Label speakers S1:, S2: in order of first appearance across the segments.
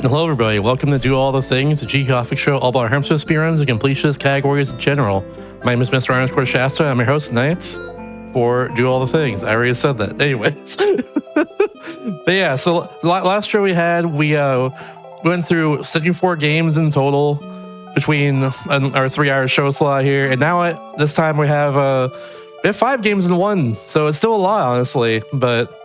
S1: Hello everybody, welcome to Do All the Things, the GDQ Hotfix show all about hamster speedruns and completionist categories in general. My name is Mr. Shasta. I'm your host tonight for Do All the Things. I already said that. Anyways. But yeah, so last show we went through 74 games in total between our 3-hour show slot here, and now this time we have 5 games in one, so it's still a lot, honestly, but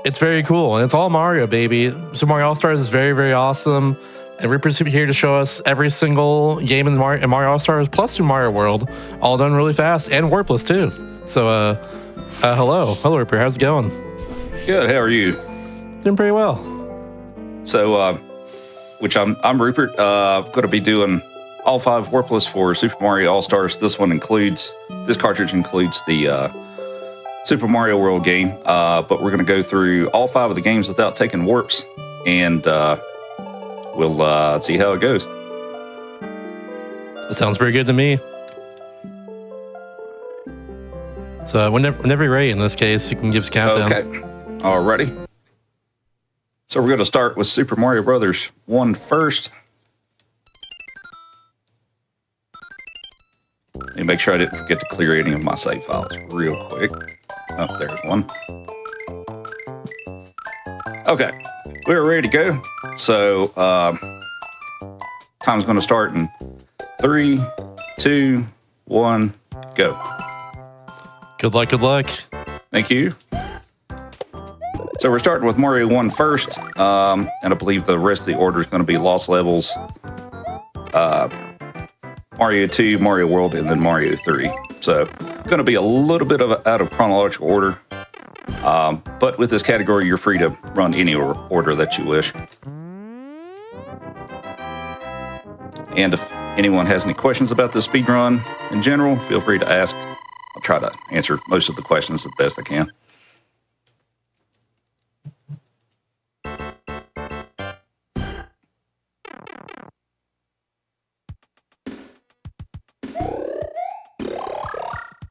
S1: it's very cool, and it's all Mario, baby. Super Mario All-Stars is very, very awesome, and Reaper's here to show us every single game in Mario All-Stars plus Super Mario World, all done really fast, and warpless, too. So, hello, Reaper, how's it going?
S2: Good, how are you?
S1: Doing pretty well.
S2: So, which I'm Rupert, going to be doing all 5 warpless for Super Mario All-Stars. This cartridge includes the Super Mario World game, but we're going to go through all 5 of the games without taking warps, and we'll see how it goes.
S1: That sounds pretty good to me. So whenever you're ready, in this case, you can give us a countdown.
S2: Okay, alrighty. So we're going to start with Super Mario Brothers 1 first. Let me make sure I didn't forget to clear any of my save files real quick. Oh, there's one. Okay, we're ready to go. So, time's going to start in 3, 2, 1, go.
S1: Good luck, good luck.
S2: Thank you. So we're starting with Mario 1 first, and I believe the rest of the order is going to be Lost Levels, Mario 2, Mario World, and then Mario 3. So going to be a little bit out of chronological order, but with this category, you're free to run any order that you wish. And if anyone has any questions about this speedrun in general, feel free to ask. I'll try to answer most of the questions the best I can.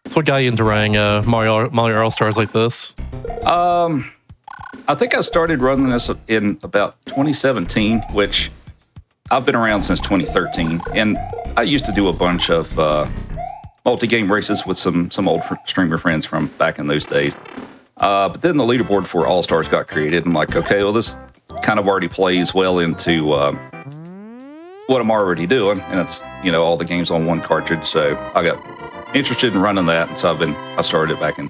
S1: So what got you into running Mario All-Stars like this?
S2: I think I started running this in about 2017, which I've been around since 2013. And I used to do a bunch of multi-game races with some old streamer friends from back in those days. But then the leaderboard for All-Stars got created. I'm like, okay, well, this kind of already plays well into what I'm already doing. And it's, all the games on one cartridge. So I got interested in running that, and so I started it back in,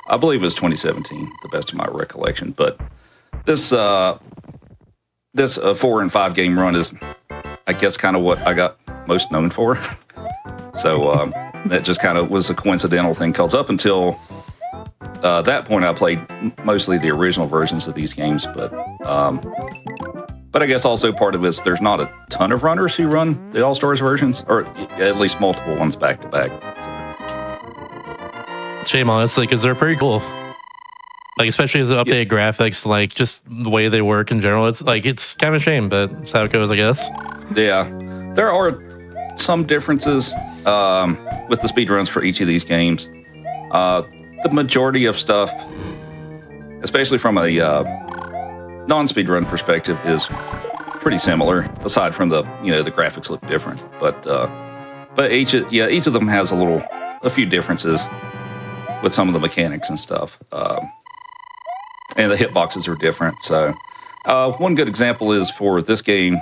S2: I believe it was 2017, the best of my recollection. But this 4 and 5 game run is, I guess, kind of what I got most known for. So that just kind of was a coincidental thing, because up until that point, I played mostly the original versions of these games. But I guess also part of it is there's not a ton of runners who run the All-Stars versions, or at least multiple ones back to back.
S1: Shame, honestly, because they're pretty cool. Like, especially the updated graphics, like just the way they work in general. It's kind of a shame, but that's how it goes, I guess. Yeah,
S2: there are some differences with the speedruns for each of these games. The majority of stuff, especially from a non-speedrun perspective, is pretty similar. Aside from the graphics look different, but each of them has a few differences with some of the mechanics and stuff. And the hitboxes are different. So one good example is for this game,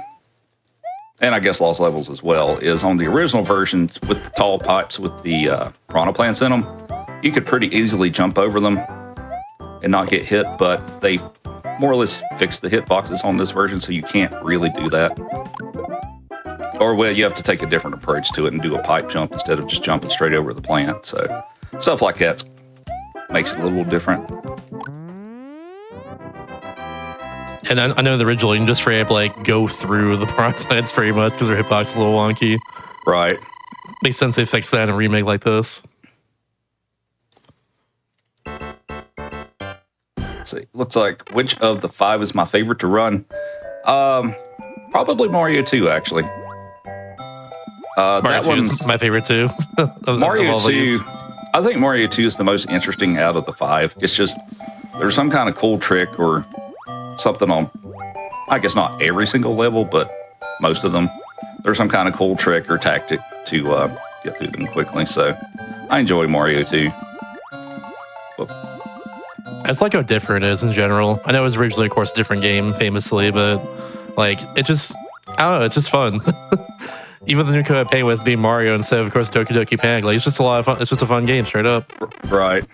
S2: and I guess Lost Levels as well, is on the original versions with the tall pipes with the piranha plants in them, you could pretty easily jump over them and not get hit, but they more or less fixed the hitboxes on this version, so you can't really do that. Or, well, you have to take a different approach to it and do a pipe jump instead of just jumping straight over the plant. So stuff like that makes it a little different.
S1: And I know the original, you can just straight up go through the plants pretty much because their hitbox is a little wonky.
S2: Right.
S1: Makes sense they fixed that in a remake like this.
S2: Let's see. Looks like which of the 5 is my favorite to run? Probably Mario 2, actually.
S1: Mario 2 is my favorite too.
S2: Mario 2, I think Mario 2 is the most interesting out of the 5. It's just, there's some kind of cool trick or something on I guess not every single level, but most of them. There's some kind of cool trick or tactic to get through them quickly. So I enjoy Mario 2.
S1: I just like how different it is in general. I know it was originally, of course, a different game, famously, but like it just, I don't know, it's just fun. Even the new code I pay with being Mario instead of course, Doki Doki Panic. Like, it's just a lot of fun. It's just a fun game, straight up.
S2: Right.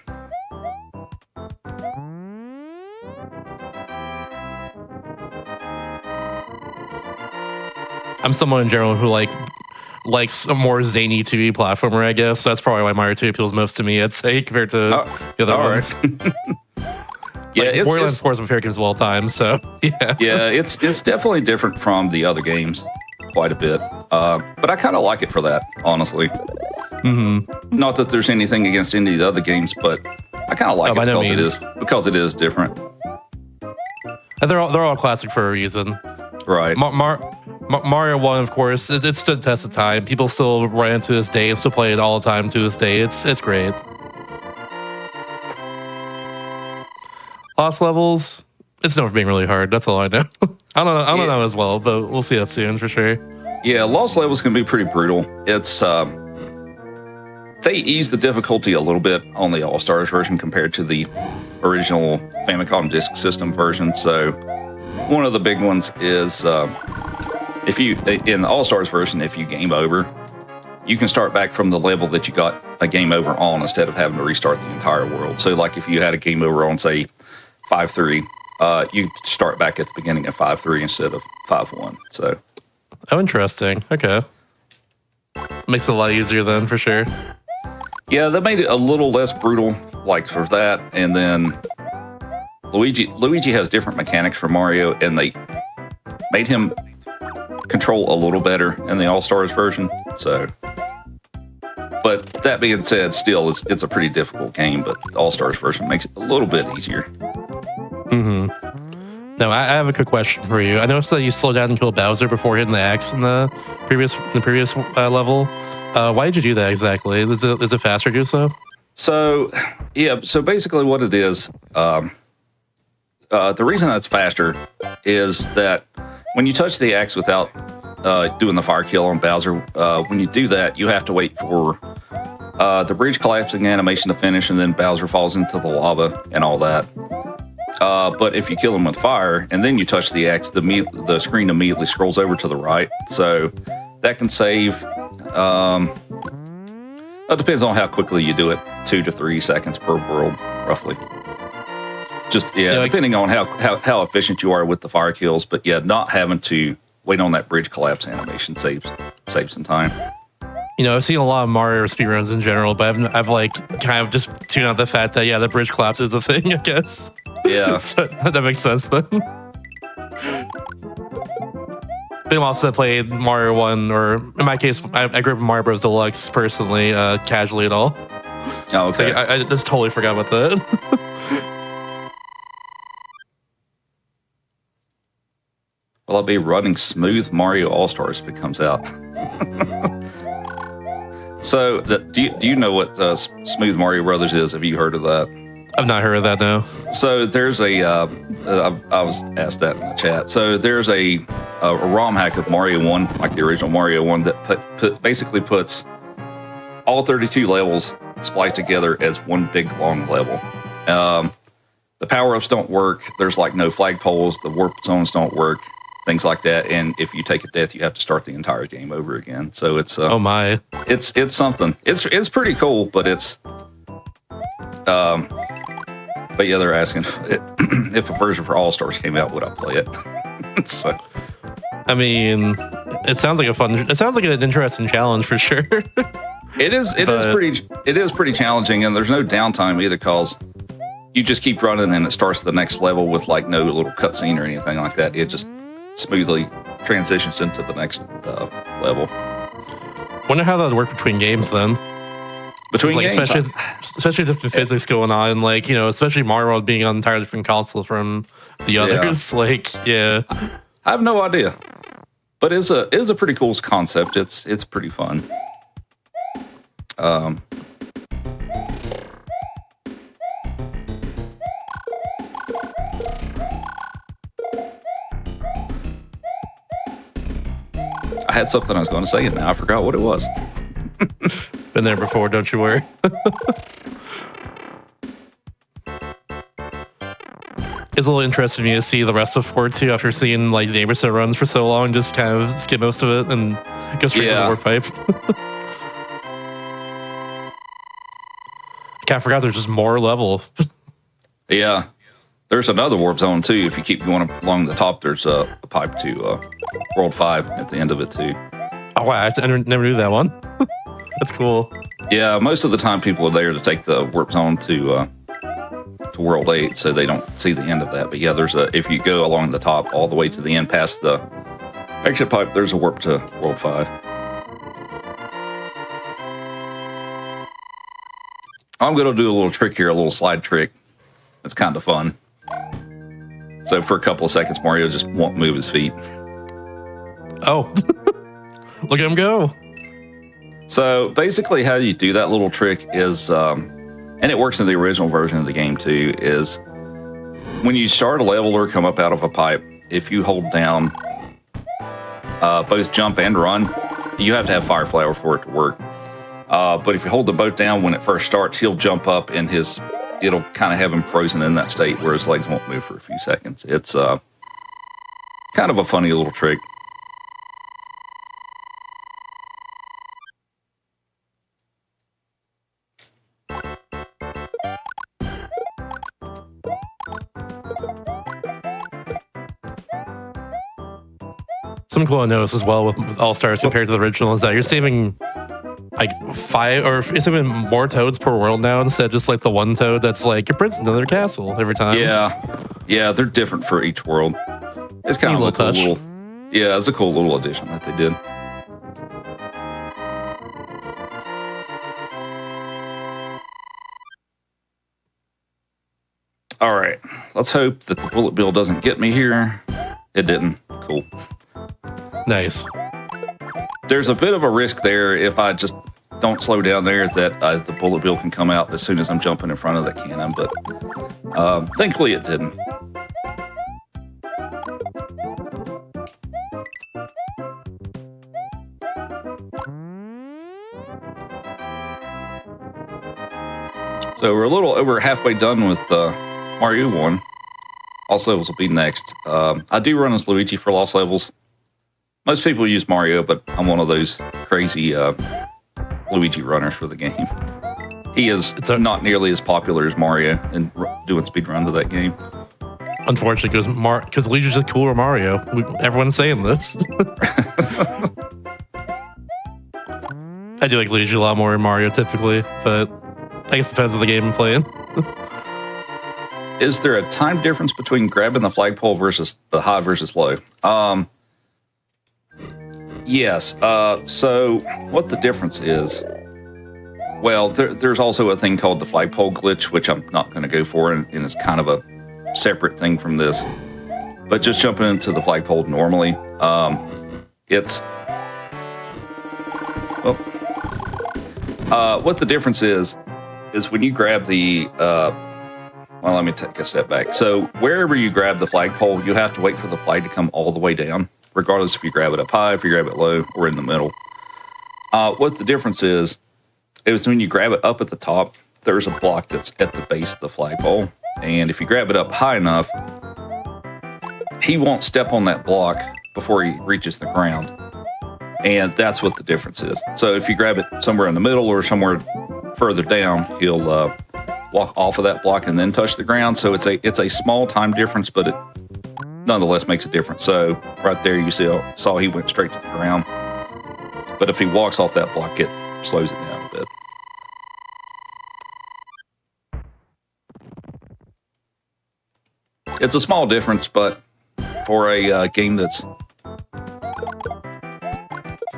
S1: I'm someone in general who likes a more zany 2D platformer, I guess. So that's probably why Mario 2 appeals most to me, I'd say, compared to the other ones.
S2: Yeah,
S1: like, Borderlands 4 is my favorite games of all time, so yeah.
S2: Yeah, it's definitely different from the other games quite a bit. But I kind of like it for that, honestly.
S1: Mm-hmm.
S2: Not that there's anything against any of the other games, but I kind of like it because it is different.
S1: And they're all classic for a reason.
S2: Right.
S1: Mario 1, of course, it stood the test of time. People still run it to this day and still play it all the time to this day. It's great. Lost levels, it's known for being really hard. That's all I know. I don't know as well, but we'll see that soon for sure.
S2: Yeah, Lost levels can be pretty brutal. It's they ease the difficulty a little bit on the All Stars version compared to the original Famicom Disk System version. So one of the big ones is if you in the All Stars version, if you game over, you can start back from the level that you got a game over on instead of having to restart the entire world. So like if you had a game over on say 5-3, you start back at the beginning of 5-3 instead of 5-1. So,
S1: oh, interesting. Okay, makes it a lot easier then, for sure.
S2: Yeah, that made it a little less brutal, like for that. And then Luigi has different mechanics from Mario, and they made him control a little better in the All Stars version. So, but that being said, still it's a pretty difficult game. But the All Stars version makes it a little bit easier.
S1: Mm-hmm. Now, I have a quick question for you. I noticed that you slowed down and killed Bowser before hitting the X in the previous level. Why did you do that exactly? Is it faster to do so?
S2: So, yeah. So basically, what it is, the reason that's faster is that when you touch the X without doing the fire kill on Bowser, when you do that, you have to wait for the bridge collapsing animation to finish, and then Bowser falls into the lava and all that. But if you kill him with fire and then you touch the X, the screen immediately scrolls over to the right. So that can save. It depends on how quickly you do it. 2 to 3 seconds per world, roughly. Just depending on how efficient you are with the fire kills. But yeah, not having to wait on that bridge collapse animation saves some time.
S1: You know, I've seen a lot of Mario speedruns in general, but I've like kind of just tuned out the fact that the bridge collapse is a thing, I guess.
S2: Yeah,
S1: so that makes sense then. Been a while since I played Mario 1, or in my case, I grew up in Mario Bros. Deluxe personally, casually at all.
S2: Oh, okay.
S1: So I just totally forgot about that.
S2: Well, I'll be running smooth Mario All Stars if it comes out. So, do you know what Smooth Mario Brothers is? Have you heard of that?
S1: I've not heard of that, no.
S2: So there's I was asked that in the chat. So there's a ROM hack of Mario 1, like the original Mario 1, that basically puts all 32 levels spliced together as one big long level. The power-ups don't work. There's like no flagpoles. The warp zones don't work. Things like that. And if you take a death, you have to start the entire game over again. So it's
S1: oh my,
S2: it's something. It's pretty cool, but it's but yeah, they're asking if a version for All Stars came out, would I play it? So,
S1: I mean, it sounds like an interesting challenge for sure.
S2: It is pretty challenging, and there's no downtime either, cause you just keep running and it starts the next level with like no little cutscene or anything like that. It just smoothly transitions into the next level.
S1: Wonder how that would work between games then.
S2: Between
S1: like,
S2: games,
S1: especially the physics going on, like, you know, especially Mario World being on an entirely different console from the others. Like, yeah,
S2: I have no idea, but it is a pretty cool concept. It's pretty fun. had something I was going to say, and now I forgot what it was.
S1: Been there before, don't you worry. It's a little interesting to me to see the rest of 4 too after seeing like the neighborhood runs for so long, just kind of skip most of it and go straight to the warp pipe. I forgot there's just more level.
S2: Yeah. There's another warp zone too. If you keep going along the top, there's a pipe to World 5 at the end of it too.
S1: Oh wow, I never knew that one. That's cool.
S2: Yeah, most of the time people are there to take the warp zone to World 8, so they don't see the end of that. But yeah, if you go along the top all the way to the end past the exit pipe, there's a warp to World 5. I'm going to do a little trick here, a little slide trick. It's kind of fun. So for a couple of seconds, Mario just won't move his feet.
S1: Oh, look at him go.
S2: So basically how you do that little trick is, and it works in the original version of the game too, is when you start a level or come up out of a pipe, if you hold down both jump and run, you have to have Fire Flower for it to work. But if you hold the boat down when it first starts, he'll jump up and it'll kind of have him frozen in that state where his legs won't move for a few seconds. It's kind of a funny little trick.
S1: Something cool I noticed as well with All Stars compared to the original is that you're saving like 5 or it's even more toads per world now instead of just like the one toad that's like your prince in another castle every time.
S2: Yeah, they're different for each world. It's kind of a cool little, yeah, it's a cool little addition that they did. All right, let's hope that the bullet bill doesn't get me here. It didn't. Cool.
S1: Nice.
S2: There's a bit of a risk there if I just don't slow down there that the bullet bill can come out as soon as I'm jumping in front of the cannon, but thankfully it didn't. So we're a little over halfway done with Mario 1. Lost Levels will be next. I do run as Luigi for Lost Levels. Most people use Mario, but I'm one of those crazy Luigi runners for the game. He is not nearly as popular as Mario in doing speedruns of that game.
S1: Unfortunately, because Luigi's just cooler Mario. Everyone's saying this. I do like Luigi a lot more than Mario typically, but I guess it depends on the game I'm playing.
S2: Is there a time difference between grabbing the flagpole versus the high versus low? Yes. So what the difference is, well, there's also a thing called the flagpole glitch, which I'm not going to go for, and it's kind of a separate thing from this. But just jumping into the flagpole normally, what the difference is when you grab the, well, let me take a step back. So wherever you grab the flagpole, you have to wait for the flag to come all the way down, regardless if you grab it up high, if you grab it low, or in the middle. What the difference is when you grab it up at the top, there's a block that's at the base of the flagpole. And if you grab it up high enough, he won't step on that block before he reaches the ground. And that's what the difference is. So if you grab it somewhere in the middle or somewhere further down, he'll walk off of that block and then touch the ground. So it's a small time difference, but it nonetheless makes a difference. So right there you saw he went straight to the ground. But if he walks off that block, it slows it down a bit. It's a small difference, but for a game that's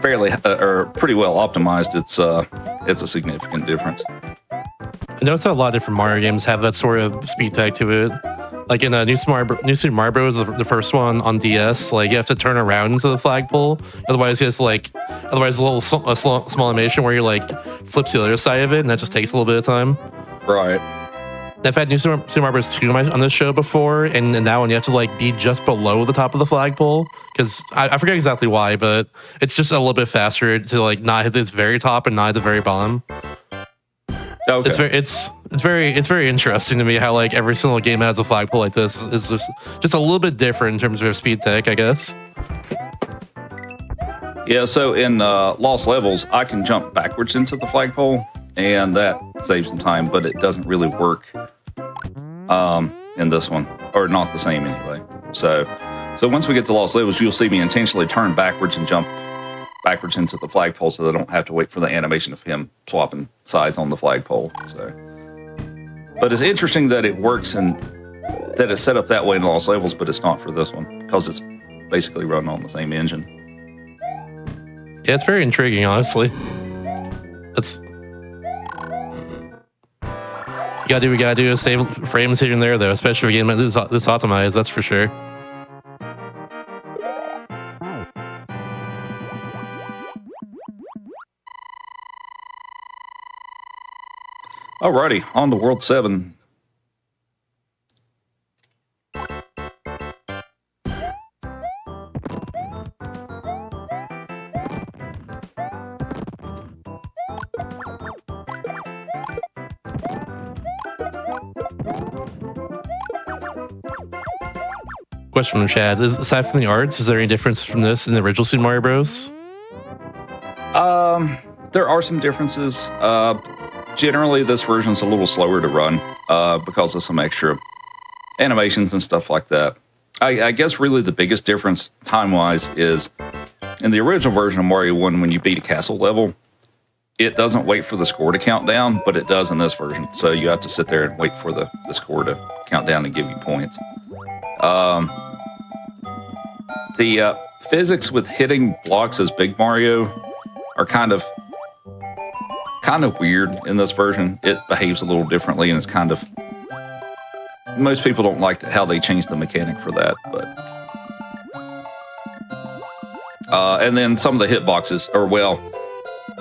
S2: fairly or pretty well optimized, it's a significant difference.
S1: I noticed that a lot of different Mario games have that sort of speed tag to it. Like in New Super Mario Bros., the first one on DS, like you have to turn around into the flagpole. Otherwise, it's a small animation where you like flips to the other side of it, and that just takes a little bit of time.
S2: Right.
S1: I've had New Super Mario Bros. 2 on this show before, and in that one you have to like be just below the top of the flagpole because I forget exactly why, but it's just a little bit faster to like not hit the very top and not at the very bottom.
S2: Okay.
S1: It's very interesting to me how like every single game has a flagpole like this is just a little bit different in terms of speed tech, I guess.
S2: Yeah, so in Lost Levels, I can jump backwards into the flagpole, and that saves some time, but it doesn't really work in this one, or not the same anyway. So once we get to Lost Levels, you'll see me intentionally turn backwards and jump backwards into the flagpole so that I don't have to wait for the animation of him swapping sides on the flagpole. But it's interesting that it works and that it's set up that way in Lost Levels, but it's not for this one because it's basically running on the same engine.
S1: Yeah, it's very intriguing, honestly. We gotta do save frames here and there, though, especially for a game like this optimized, that's for sure.
S2: Alrighty, on to World 7.
S1: Question from Chad: aside from the arts, is there any difference from this in the original Super Mario Bros?
S2: There are some differences. Generally, this version's a little slower to run because of some extra animations and stuff like that. I guess really the biggest difference time-wise is in the original version of Mario 1, when you beat a castle level, it doesn't wait for the score to count down, but it does in this version. So you have to sit there and wait for the score to count down and give you points. The physics with hitting blocks as Big Mario are kind of weird in this version. It behaves a little differently, and it's kind of... Most people don't like how they changed the mechanic for that, but... and then some of the hitboxes,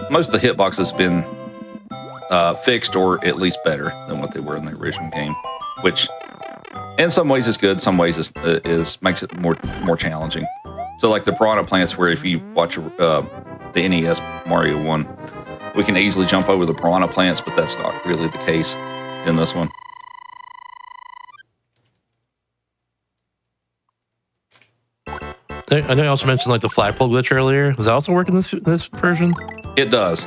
S2: most of the hitboxes have been fixed or at least better than what they were in the original game, which in some ways is good, some ways is makes it more challenging. So like the piranha plants, where if you watch the NES Mario 1, we can easily jump over the piranha plants, but that's not really the case in this one.
S1: I know you also mentioned like the flagpole glitch earlier. Does that also work in this version?
S2: It does.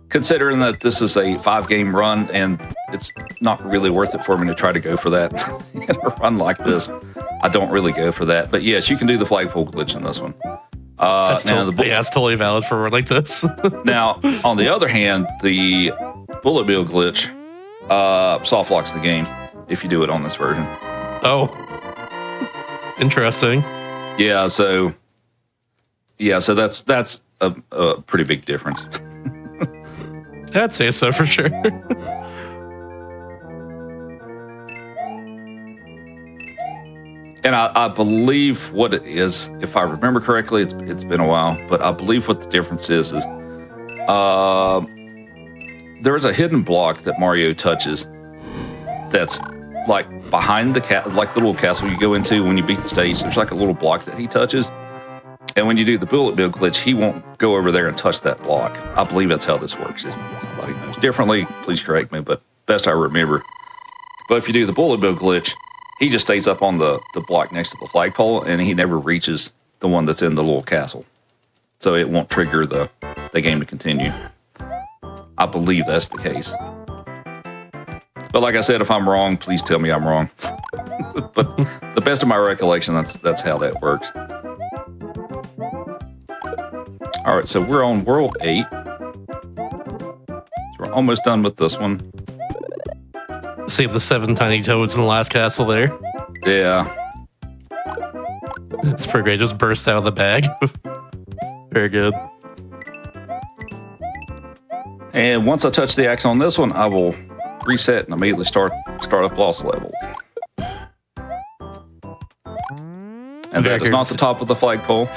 S2: Considering that this is a 5-game run and it's not really worth it for me to try to go for that in a run like this, I don't really go for that. But yes, you can do the flagpole glitch in this one.
S1: That's totally valid for a run like this.
S2: Now, on the other hand, the bullet bill glitch soft locks the game if you do it on this version.
S1: Oh, interesting.
S2: Yeah, so that's a pretty big difference.
S1: I'd say so for sure.
S2: And I believe what it is, if I remember correctly, it's been a while, but I believe what the difference is there's a hidden block that Mario touches that's like behind like the little castle you go into when you beat the stage. There's like a little block that he touches. And when you do the bullet bill glitch, he won't go over there and touch that block. I believe that's how this works. If somebody knows differently, please correct me, but best I remember. But if you do the bullet bill glitch, he just stays up on the block next to the flagpole, and he never reaches the one that's in the little castle. So it won't trigger the game to continue. I believe that's the case. But like I said, if I'm wrong, please tell me I'm wrong. But the best of my recollection, that's how that works. All right, so we're on World 8. So we're almost done with this one.
S1: Save the 7 tiny toads in the last castle there.
S2: Yeah.
S1: It's pretty great. Just burst out of the bag. Very good.
S2: And once I touch the axe on this one, I will reset and immediately start up Lost Level. And that is not the top of the flagpole.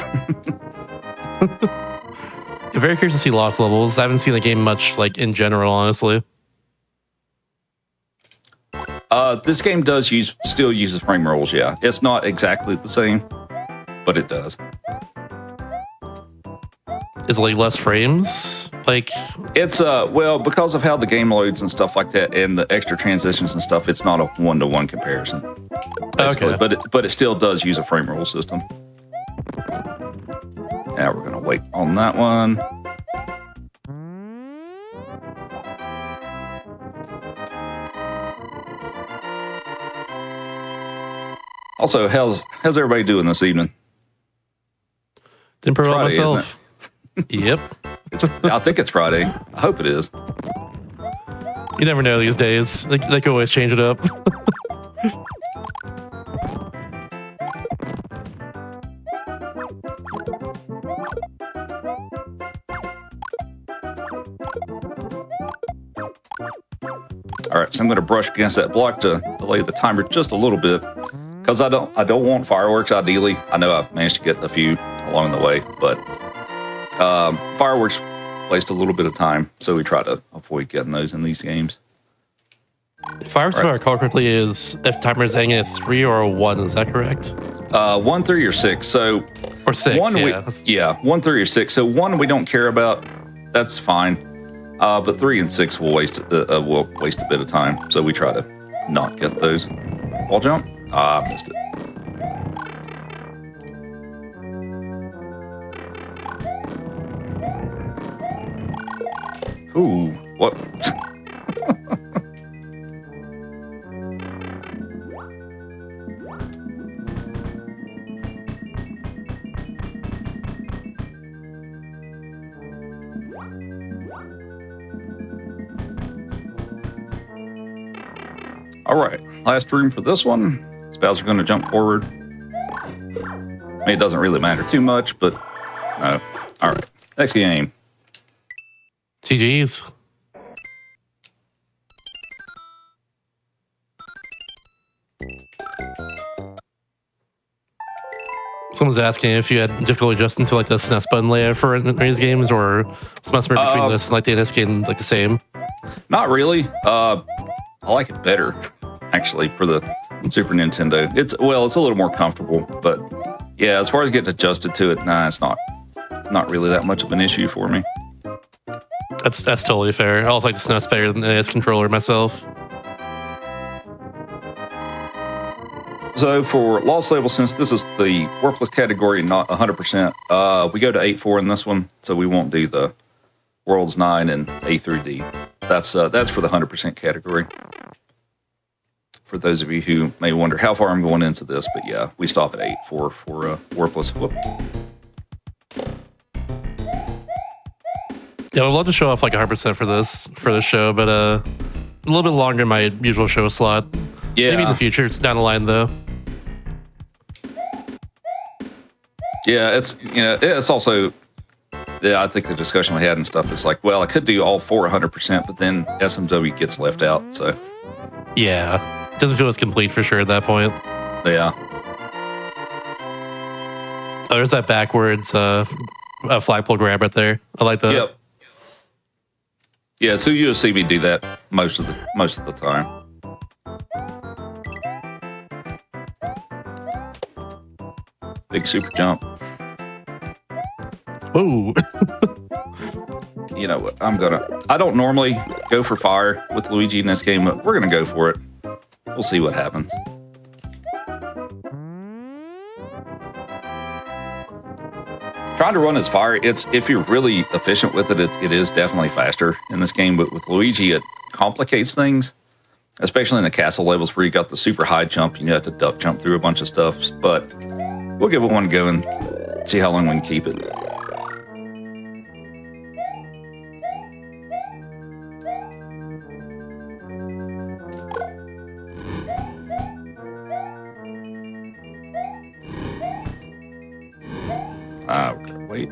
S1: I'm very curious to see Lost Levels. I haven't seen the game much, like, in general, honestly.
S2: This game still uses frame rules. Yeah, it's not exactly the same, but it does.
S1: Is it like less frames? Like
S2: it's well, because of how the game loads and stuff like that, and the extra transitions and stuff, it's not a 1-to-1 comparison. Basically.
S1: Okay,
S2: but it still does use a frame rule system. Now we're gonna wait on that one. Also, how's everybody doing this evening?
S1: didn't promote
S2: Friday, isn't
S1: myself. Yep.
S2: I think it's Friday. I hope it is.
S1: You never know these days. They can always change it up.
S2: All right, so I'm going to brush against that block to delay the timer just a little bit, because I don't want fireworks. Ideally, I know I've managed to get a few along the way, but fireworks waste a little bit of time, so we try to avoid getting those in these games.
S1: Fireworks, if I recall correctly, is if timer is ending at 3 or a 1. Is that correct?
S2: 1, 3, or 6. So
S1: Or 6.
S2: 1,
S1: yeah.
S2: 1, 3, or 6. So 1 we don't care about. That's fine. But 3 and 6 will waste a bit of time, so we try to not get those. Wall jump? I missed it. Ooh, what? All right, last room for this one. Spouts are going to jump forward. I mean, it doesn't really matter too much, but no. All right, next game.
S1: GG's. Someone's asking if you had difficulty adjusting to like the SNES button layout for these games, or is much between this and like the NS game like the same?
S2: Not really. I like it better, actually, for the Super Nintendo. It's a little more comfortable, but yeah, as far as getting adjusted to it, nah, it's not really that much of an issue for me.
S1: That's totally fair. I also like the SNES better than the NS controller myself.
S2: So for loss level, since this is the worthless category, not 100%, we go to 8-4 in this one, so we won't do the Worlds 9 and A through D. That's for the 100% category. For those of you who may wonder how far I'm going into this, but yeah, we stop at 8-4 for worthless. Whoop.
S1: Yeah, I'd love to show off like 100% for this show, but a little bit longer than my usual show slot.
S2: Yeah.
S1: Maybe in the future. It's down the line though.
S2: Yeah, it's also, yeah, I think the discussion we had and stuff is like, well, I could do all 100%, but then SMW gets left out. So
S1: yeah, it doesn't feel as complete for sure at that point.
S2: Yeah.
S1: Oh, there's that backwards flagpole grab right there. I like that.
S2: Yep. Yeah, so you'll see me do that most of the time. Big super jump.
S1: Whoa.
S2: You know what? I don't normally go for fire with Luigi in this game, but we're going to go for it. We'll see what happens. Trying to run as fire, if you're really efficient with it, it is definitely faster in this game, but with Luigi, it complicates things, especially in the castle levels where you got the super high jump, you have to duck jump through a bunch of stuff, but we'll give it one go and see how long we can keep it. We're gonna wait.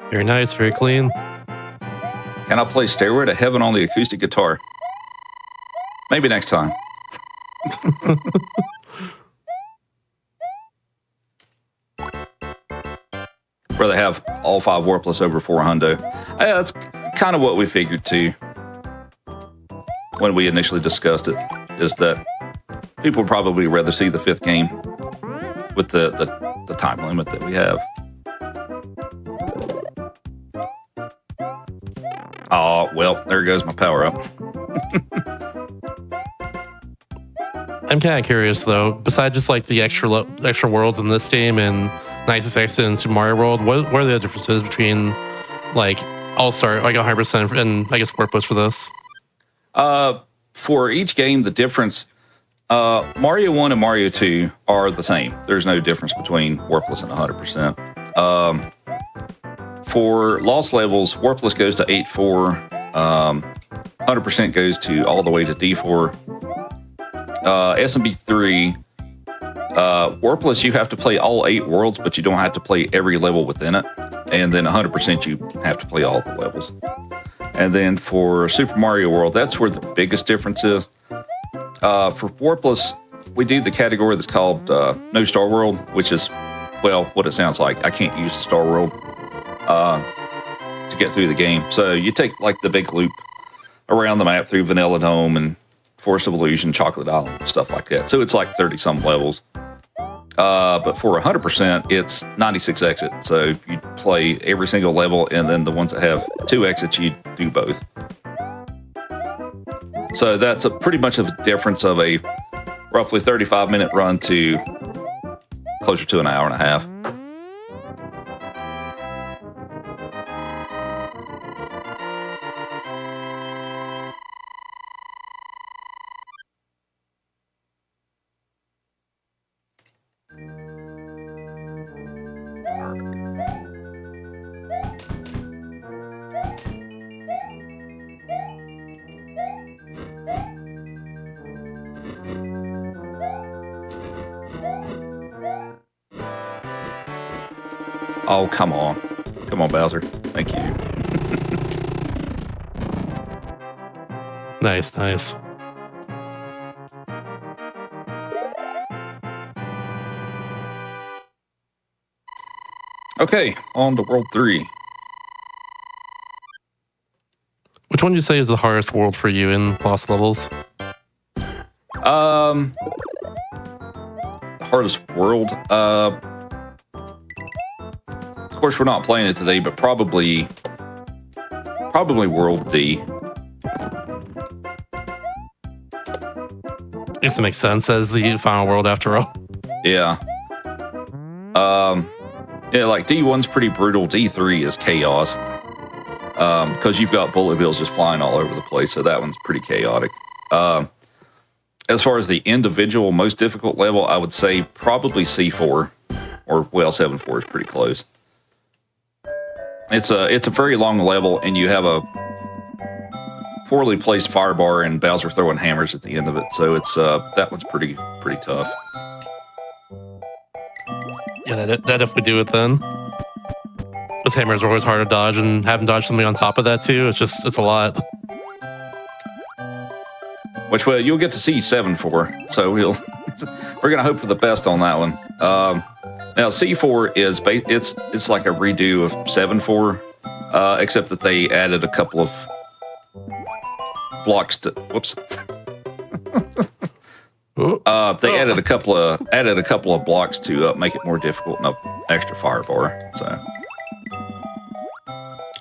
S1: Very nice, very clean.
S2: Can I play Stairway to Heaven on the acoustic guitar? Maybe next time. Where they have all 5 warpless over 400. Yeah, that's kind of what we figured too when we initially discussed it, is that people would probably rather see the 5th game with the time limit that we have. Oh, well, there goes my power up.
S1: I'm kind of curious though. Besides just like the extra worlds in this game and Nicest Exit and Super Mario World, what are the differences between like All-Star, like 100%, and I guess Warpless for this?
S2: For each game, the difference, Mario 1 and Mario 2 are the same. There's no difference between Warpless and 100%. For Lost levels, Warpless goes to 8-4. 100% goes to all the way to D4. SMB 3, Warpless, you have to play all 8 worlds, but you don't have to play every level within it. And then 100%, you have to play all the levels. And then for Super Mario World, that's where the biggest difference is. For Warpless, we do the category that's called No Star World, which is, well, what it sounds like. I can't use the Star World to get through the game. So you take like the big loop around the map through Vanilla Dome and Forest of Illusion, Chocolate Island, stuff like that. So it's like 30-some levels. But for 100%, it's 96 exits. So you play every single level, and then the ones that have 2 exits, you do both. So that's pretty much of a difference of a roughly 35-minute run to closer to an hour and a half. Oh, come on. Come on, Bowser. Thank you.
S1: Nice, nice.
S2: Okay, on to World 3.
S1: Which one do you say is the hardest world for you in Lost levels?
S2: The hardest world? Of course, we're not playing it today, but probably World D.
S1: I guess it makes sense as the final world after all.
S2: Yeah. Yeah, like D1's pretty brutal. D3 is chaos. Because you've got bullet bills just flying all over the place, so that one's pretty chaotic. As far as the individual most difficult level, I would say probably C4, or well, 7-4 is pretty close. It's a very long level, and you have a poorly placed fire bar and Bowser throwing hammers at the end of it, so it's that one's pretty tough.
S1: Yeah, that if we do it then. Those hammers are always hard to dodge, and having dodged something on top of that too, it's a lot.
S2: Which, well, you'll get to see 7-4, so we're gonna hope for the best on that one. Now C4 is it's like a redo of 7-4, except that they added a couple of blocks to. Whoops. They added a couple of blocks to make it more difficult and an extra fire bar. So,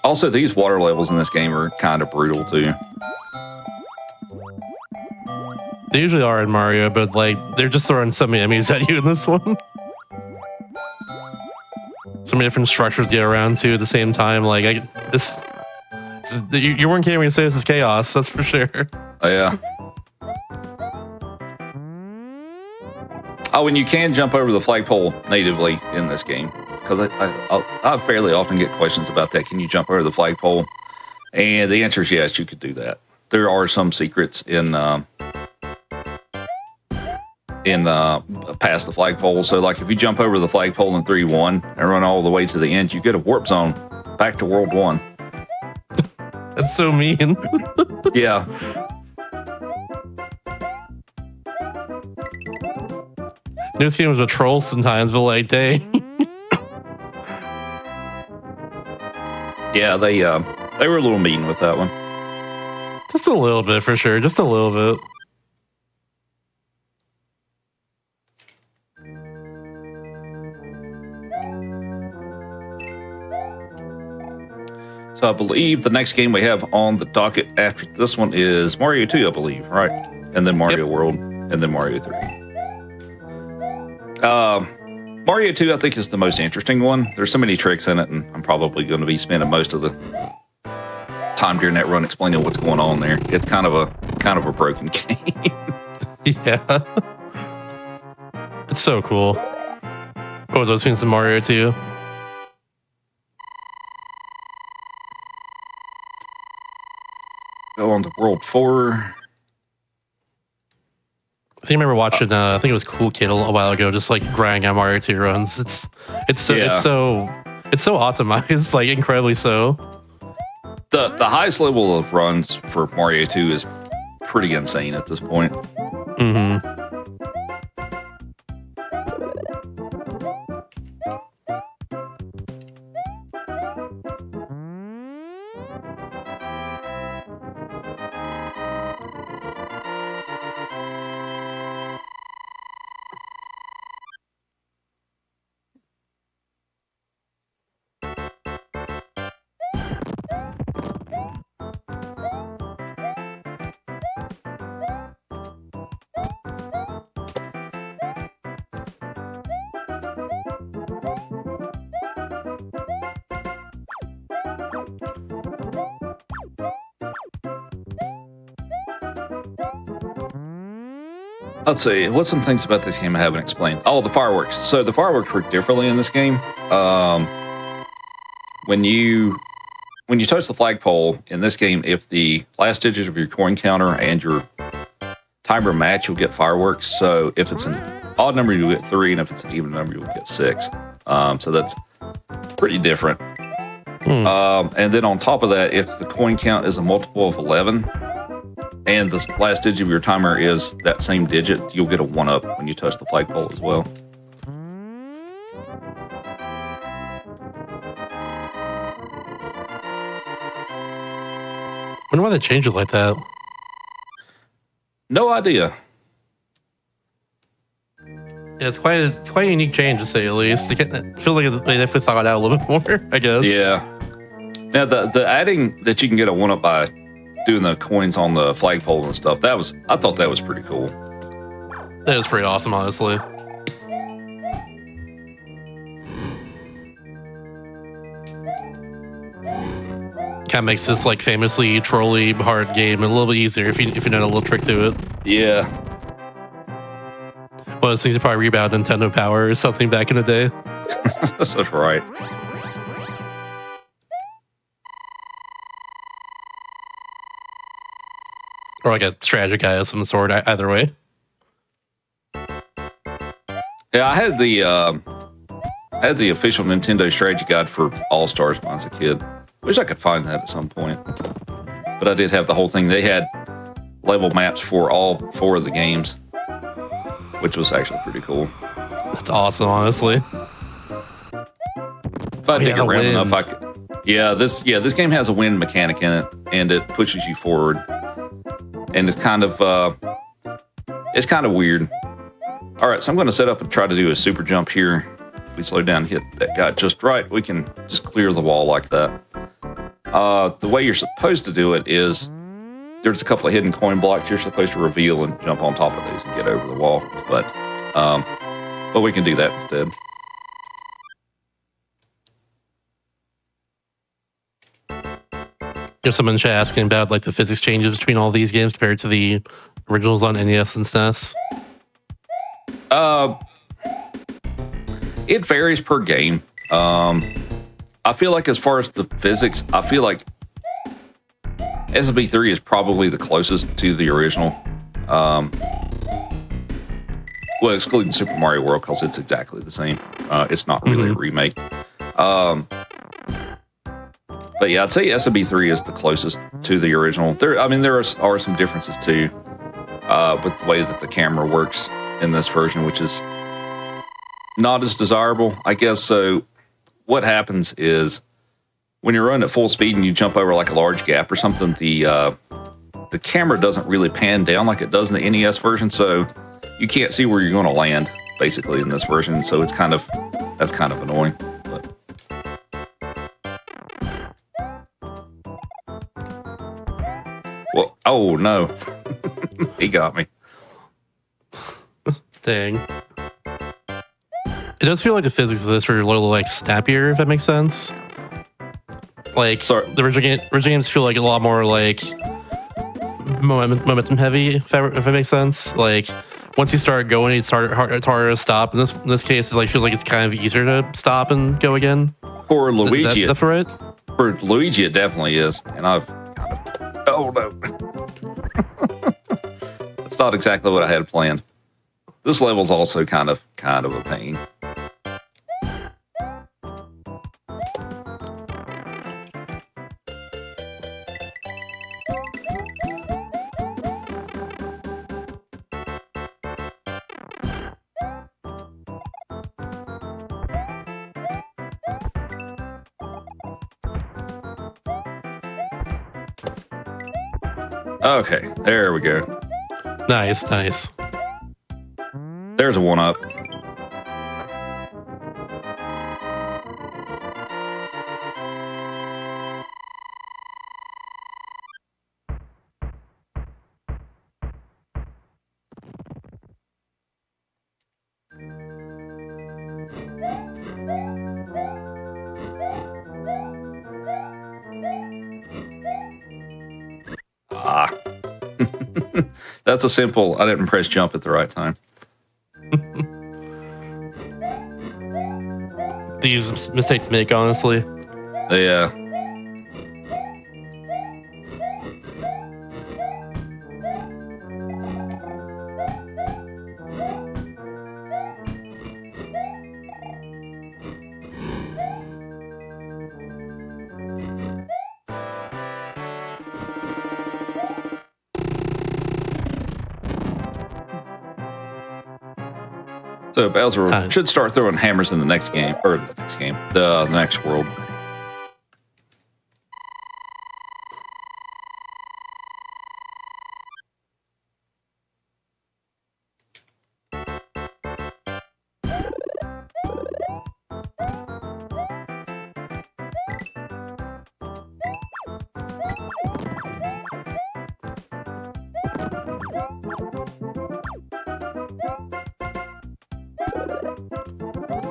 S2: also these water levels in this game are kind of brutal too.
S1: They usually are in Mario, but like they're just throwing so many enemies at you in this one. So many different structures get around to at the same time. Like you weren't kidding when you say this is chaos. That's for sure.
S2: Oh yeah. Oh, and you can jump over the flagpole natively in this game, because I fairly often get questions about that. Can you jump over the flagpole? And the answer is yes, you could do that. There are some secrets in past the flagpole. So, like, if you jump over the flagpole in 3-1 and run all the way to the end, you get a warp zone back to World 1.
S1: That's so mean.
S2: Yeah.
S1: This game was a troll sometimes, but like, dang.
S2: Yeah, they were a little mean with that one.
S1: Just a little bit for sure. Just a little bit.
S2: So I believe the next game we have on the docket after this one is Mario 2, I believe, right? And then Mario World, and then Mario 3. Mario 2, I think, is the most interesting one. There's so many tricks in it, and I'm probably going to be spending most of the time during that run explaining what's going on there. It's kind of a broken game.
S1: Yeah. It's so cool. What was those things in Mario 2?
S2: Go on to World 4.
S1: I think I remember watching. I think it was Cool Kid a while ago, just like grinding on Mario 2 runs. It's so optimized, like incredibly so.
S2: The highest level of runs for Mario 2 is pretty insane at this point.
S1: Mm-hmm.
S2: Let's see. What's some things about this game I haven't explained? Oh, the fireworks. So the fireworks work differently in this game. When you touch the flagpole in this game, if the last digit of your coin counter and your timer match, you'll get fireworks. So if it's an odd number, you'll get 3, and if it's an even number, you'll get 6. So that's pretty different. And then on top of that, if the coin count is a multiple of 11, and the last digit of your timer is that same digit, you'll get a 1-up when you touch the flagpole as well.
S1: I wonder why they changed it like that.
S2: No idea.
S1: Yeah, it's quite a unique change to say the least. I feel like they definitely thought it out a little bit more, I guess.
S2: Yeah. Now the adding that you can get a 1-up by doing the coins on the flagpole and stuff, I thought that was pretty cool.
S1: That was pretty awesome, honestly. Kind of makes this like famously trolly hard game a little bit easier if you know a little trick to it.
S2: Yeah.
S1: One of those things you probably read about Nintendo Power or something back in the day.
S2: That's right.
S1: Or like a strategy guide of some sort, either way.
S2: Yeah, I had the official Nintendo strategy guide for All Stars when I was a kid. Wish I could find that at some point. But I did have the whole thing. They had level maps for all 4 of the games, which was actually pretty cool.
S1: That's awesome, honestly.
S2: If I dig around enough, I could. Yeah, this game has a wind mechanic in it, and it pushes you forward. And it's kind of weird. All right, so I'm going to set up and try to do a super jump here. If we slow down and hit that guy just right, we can just clear the wall like that. The way you're supposed to do it is there's a couple of hidden coin blocks you're supposed to reveal and jump on top of those and get over the wall. But we can do that instead.
S1: There's someone in chat asking about like the physics changes between all these games compared to the originals on NES and SNES.
S2: It varies per game. I feel like as far as the physics, I feel like SB3 is probably the closest to the original. Well, excluding Super Mario World, because it's exactly the same. It's not really a remake. But yeah, I'd say SB3 is the closest to the original. There are some differences too, with the way that the camera works in this version, which is not as desirable, I guess. So what happens is when you're running at full speed and you jump over like a large gap or something, the camera doesn't really pan down like it does in the NES version, so you can't see where you're going to land basically in this version. So that's kind of annoying. But. Well, oh no, he got me.
S1: Dang. It does feel like the physics of this are a little like snappier, if that makes sense. Like the original games feel like a lot more like momentum heavy, if it makes sense. Like once you start going, it's harder to stop. In this case, it feels like it's kind of easier to stop and go again.
S2: For Luigi,
S1: is that right?
S2: For Luigi, it definitely is. And I've kind of oh no, that's not exactly what I had planned. This level's also kind of a pain. Okay, there we go.
S1: Nice.
S2: There's a 1-up. That's a simple, I didn't press jump at the right time.
S1: These mistakes to make, honestly.
S2: Yeah. So Bowser should start throwing hammers in the next game, or the next world.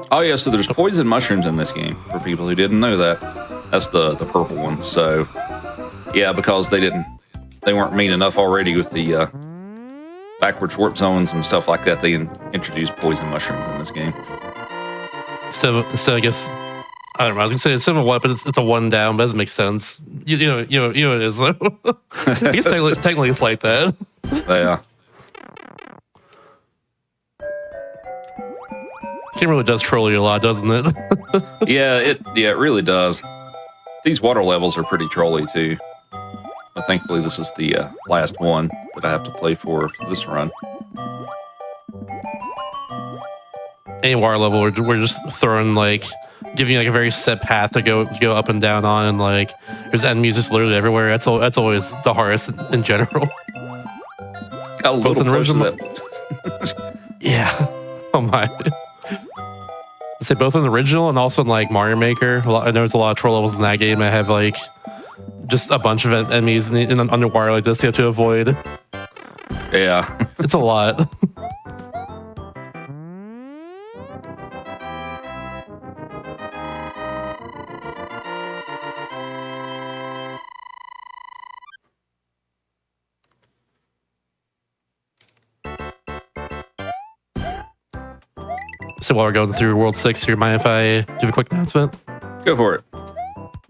S2: Oh yeah, so there's poison mushrooms in this game, for people who didn't know that. That's the purple one. So yeah, because they weren't mean enough already with the backwards warp zones and stuff like that, they introduced poison mushrooms in this game.
S1: So I guess I don't know. I was gonna say it's similar what, but it's a 1 down. But it doesn't make sense. You know it is though. I guess technically it's like that.
S2: Yeah.
S1: This game really does troll you a lot, doesn't it?
S2: Yeah, it really does. These water levels are pretty trolly too. But thankfully this is the last one that I have to play for this run.
S1: Any water level, we're just throwing giving you a very set path to go up and down on, and there's enemies just literally everywhere. That's always the hardest in general.
S2: Got a little close to that.
S1: Yeah. Oh my. I say both in the original and also in Mario Maker. There's a lot of troll levels in that game. I have just a bunch of enemies in underwater like this you have to avoid.
S2: Yeah.
S1: It's a lot. So while we're going through World 6 here, mind if I give a quick announcement?
S2: Go for it.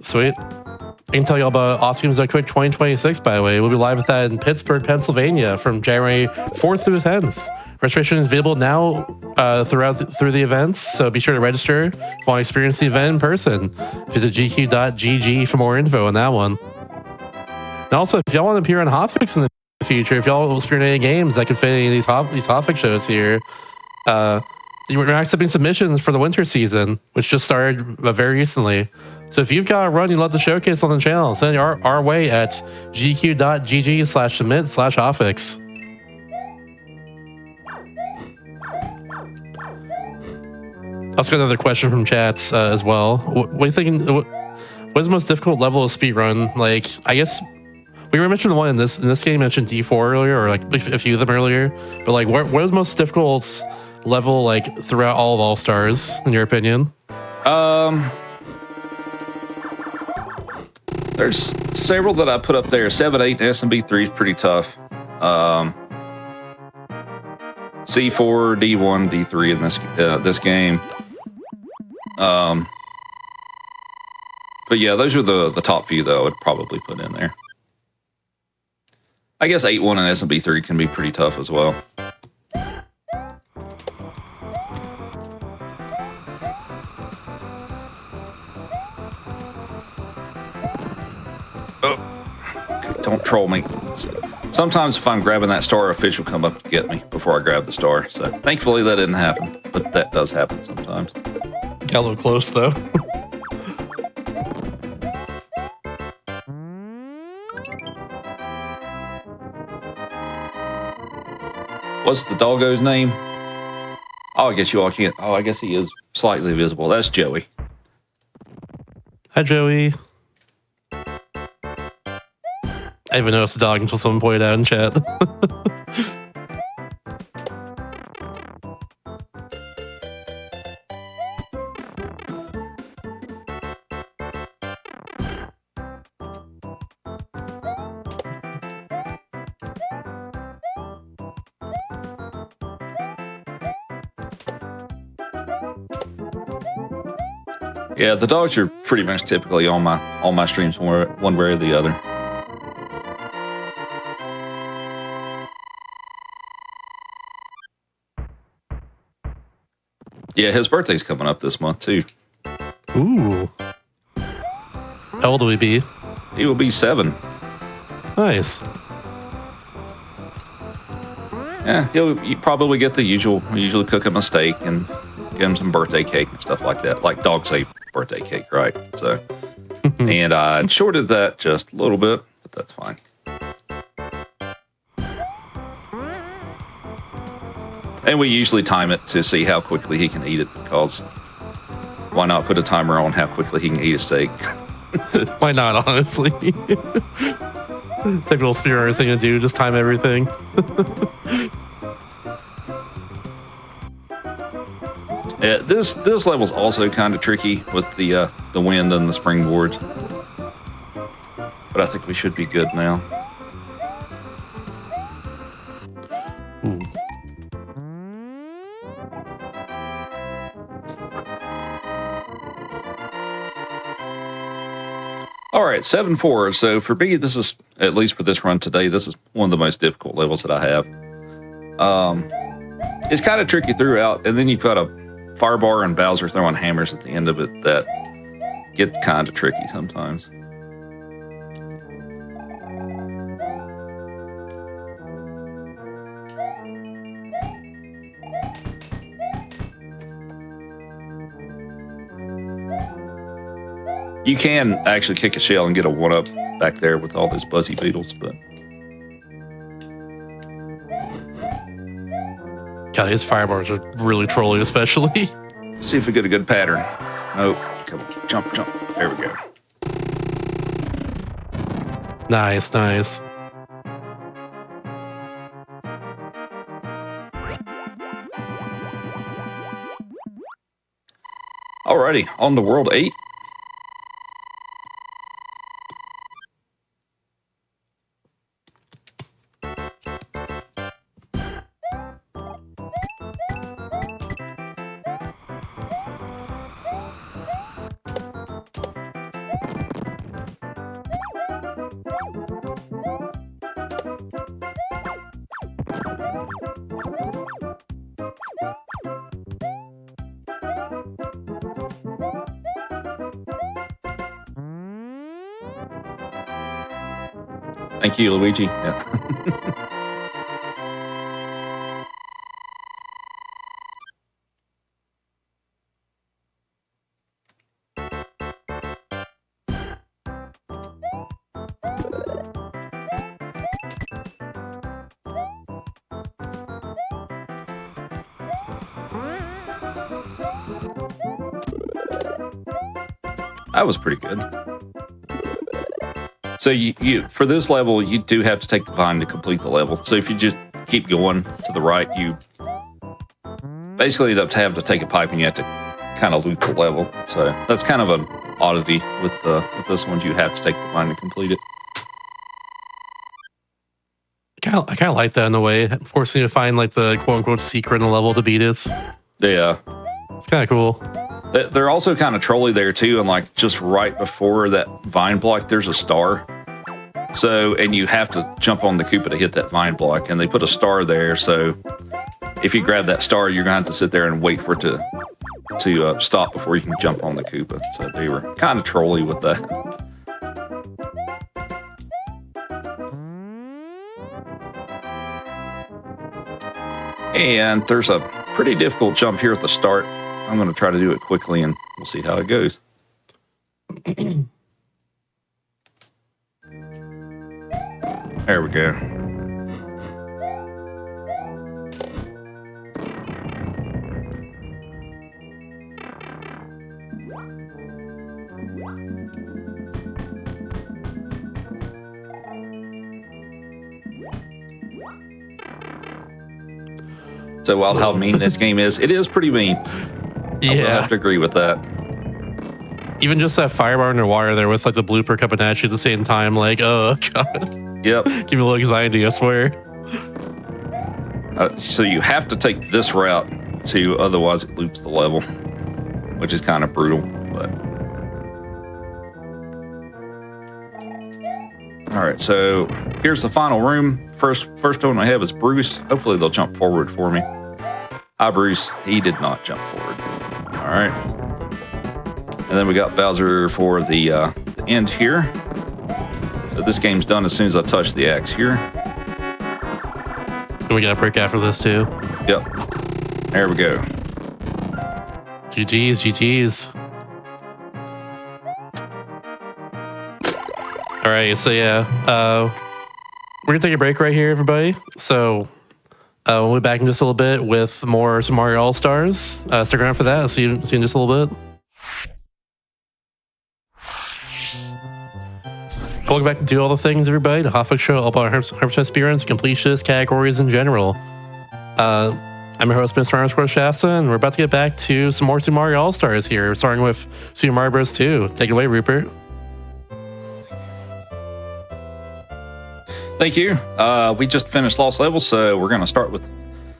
S1: Sweet. I can tell you all about Awesome Games Quick 2026, by the way. We'll be live with that in Pittsburgh, Pennsylvania from January 4th through 10th. Registration is available now through the events, so be sure to register if you want to experience the event in person. Visit gq.gg for more info on that one. And also, if y'all want to appear on Hotfix in the future, if y'all will spearhead any games that could fit any of these Hotfix shows here, We're accepting submissions for the winter season, which just started very recently. So if you've got a run you'd love to showcase on the channel, send it our way at gq.gg/submit/hotfix. Also got another question from chats as well. What are you thinking? What is the most difficult level of speedrun? Like, I guess we were mentioning the one in this game. You mentioned D4 earlier, or like a few of them earlier. But like, what is the most difficult level like throughout all of All Stars in your opinion?
S2: There's several that I put up there. 7, 8, and SMB3 is pretty tough. C4, D1, D3 in this game. But yeah, those are the top few that I would probably put in there. I guess 8-1 and SMB3 can be pretty tough as well. Oh, don't troll me. Sometimes if I'm grabbing that star, a fish will come up to get me before I grab the star. So thankfully that didn't happen, but that does happen sometimes.
S1: Got a little close though.
S2: What's the doggo's name? Oh, I guess you all can't. Oh, I guess he is slightly visible. That's Joey.
S1: Hi, Joey. I even noticed a dog until someone pointed out in chat.
S2: Yeah, the dogs are pretty much typically on my streams one way or the other. Yeah, his birthday's coming up this month too.
S1: Ooh. How old will he be?
S2: He will be 7.
S1: Nice.
S2: Yeah, you probably get the usual. We usually cook him a steak and get him some birthday cake and stuff like that. Like dogs say birthday cake, right? So, and I shorted that just a little bit, but that's fine. And we usually time it to see how quickly he can eat it, because why not put a timer on how quickly he can eat a steak?
S1: Why not, honestly? Typical speedrunner thing to do, just time everything.
S2: Yeah, this level's also kind of tricky with the wind and the springboard, but I think we should be good now.
S1: Ooh.
S2: All right, 7-4. So for me, this is, at least for this run today, this is one of the most difficult levels that I have. It's kind of tricky throughout, and then you've got a firebar and Bowser throwing hammers at the end of it that get kind of tricky sometimes. You can actually kick a shell and get a 1-up back there with all those buzzy beetles, but
S1: God, his firebars are really trolly, especially.
S2: let's see if we get a good pattern. Oh, come on, jump, jump. There we go.
S1: Nice, nice.
S2: Alrighty, on to World 8. Thank you, Luigi. Yeah. That was pretty good. So you for this level, you do have to take the vine to complete the level. So if you just keep going to the right, you basically have to take a pipe and you have to kind of loop the level. So that's kind of an oddity with this one. You have to take the vine to complete it.
S1: I kind of like that in a way, forcing you to find like the quote unquote secret in the level to beat it.
S2: Yeah,
S1: it's kind of cool.
S2: They're also kind of trolly there too, and like just right before that vine block, there's a star. So, and you have to jump on the Koopa to hit that vine block, and they put a star there. So, if you grab that star, you're gonna have to sit there and wait for it to stop before you can jump on the Koopa. So they were kind of trolly with that. And there's a pretty difficult jump here at the start. I'm going to try to do it quickly, and we'll see how it goes. There we go. So while how mean this game is, it is pretty mean.
S1: Yeah.
S2: I have to agree with that.
S1: Even just that firebar underwater there with like the blooper coming at you at the same time, like, oh god.
S2: Yep.
S1: Give me a little anxiety, I swear.
S2: So you have to take this route to, otherwise it loops the level, which is kind of brutal. But all right, so here's the final room. First one I have is Bruce. Hopefully they'll jump forward for me. Hi, Bruce. He did not jump forward. All right. And then we got Bowser for the end here. So this game's done as soon as I touch the axe here.
S1: And we got a break after this too.
S2: Yep. There we go.
S1: GG's, GG's. All right, so yeah, we're gonna take a break right here, everybody. So we'll be back in just a little bit with more Super Mario All Stars. Stick around for that. I'll see you in just a little bit. Welcome back to Do All the Things, everybody. The Hotfix Show, all about 100% speedruns, completionist categories in general. I'm your host, Mr. Shasta, and we're about to get back to some more Super Mario All Stars here, starting with Super Mario Bros. 2. Take it away, Rupert.
S2: Thank you. We just finished Lost Levels, so we're going to start with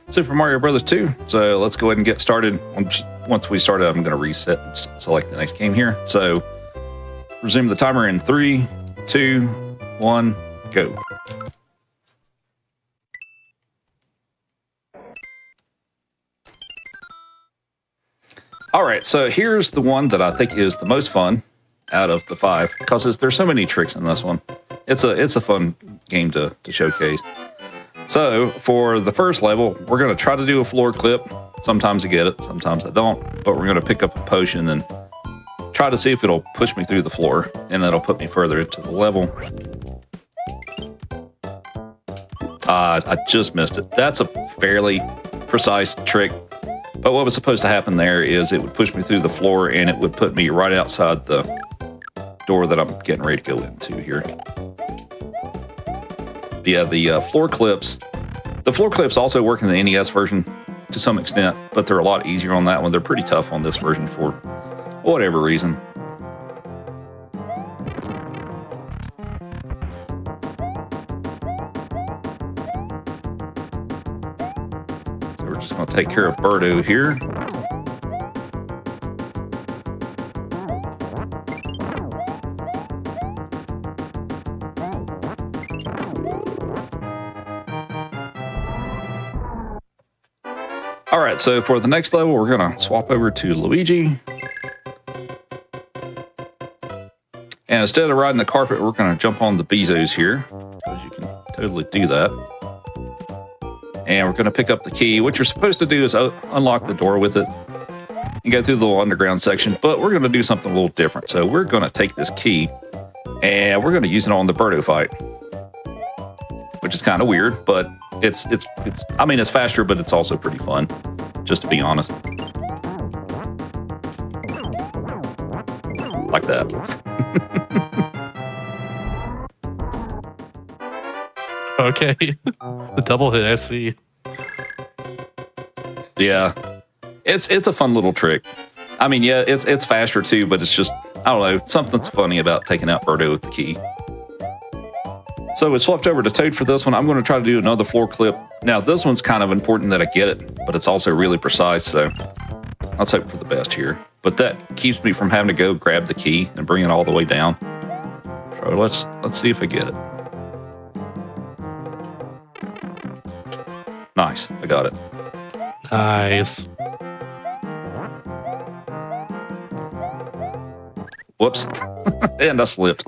S2: Super Mario Bros. 2. So let's go ahead and get started. Once we started, I'm going to reset and select the next game here. So resume the timer in 3, 2, 1, go. All right, so here's the one that I think is the most fun out of the 5, because there's so many tricks in this one. It's a fun game to showcase. So for the first level, we're going to try to do a floor clip. Sometimes I get it, sometimes I don't. But we're going to pick up a potion and try to see if it'll push me through the floor, and that'll put me further into the level. I just missed it. That's a fairly precise trick. But what was supposed to happen there is it would push me through the floor, and it would put me right outside the door that I'm getting ready to go into here. Yeah, the floor clips. The floor clips also work in the NES version to some extent, but they're a lot easier on that one. They're pretty tough on this version for whatever reason. So we're just going to take care of Birdo here. All right, so for the next level, we're going to swap over to Luigi. And instead of riding the carpet, we're going to jump on the Bezos here, because you can totally do that. And we're going to pick up the key. What you're supposed to do is unlock the door with it and go through the little underground section, but we're going to do something a little different. So we're going to take this key, and we're going to use it on the Birdo fight, which is kind of weird, but I mean, it's faster, but it's also pretty fun, just to be honest. Like like that.
S1: Okay. The double hit, I see.
S2: Yeah, it's a fun little trick. I mean, yeah, it's faster too, but it's just, I don't know, something's funny about taking out Birdo with the key. So we swapped over to Toad for this one. I'm going to try to do another floor clip. Now, this one's kind of important that I get it, but it's also really precise, so let's hope for the best here. But that keeps me from having to go grab the key and bring it all the way down. So let's see if I get it. Nice, I got it.
S1: Nice.
S2: Whoops. And I slipped.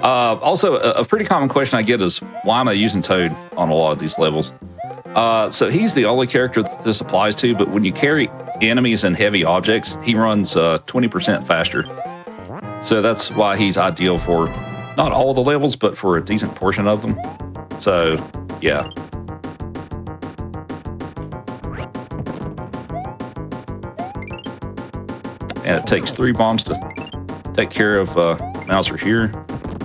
S2: Also, a pretty common question I get is, why am I using Toad on a lot of these levels? So he's the only character that this applies to, but when you carry enemies and heavy objects, he runs 20% faster. So that's why he's ideal for not all the levels, but for a decent portion of them. So, yeah. And it takes 3 bombs to take care of Mouser here.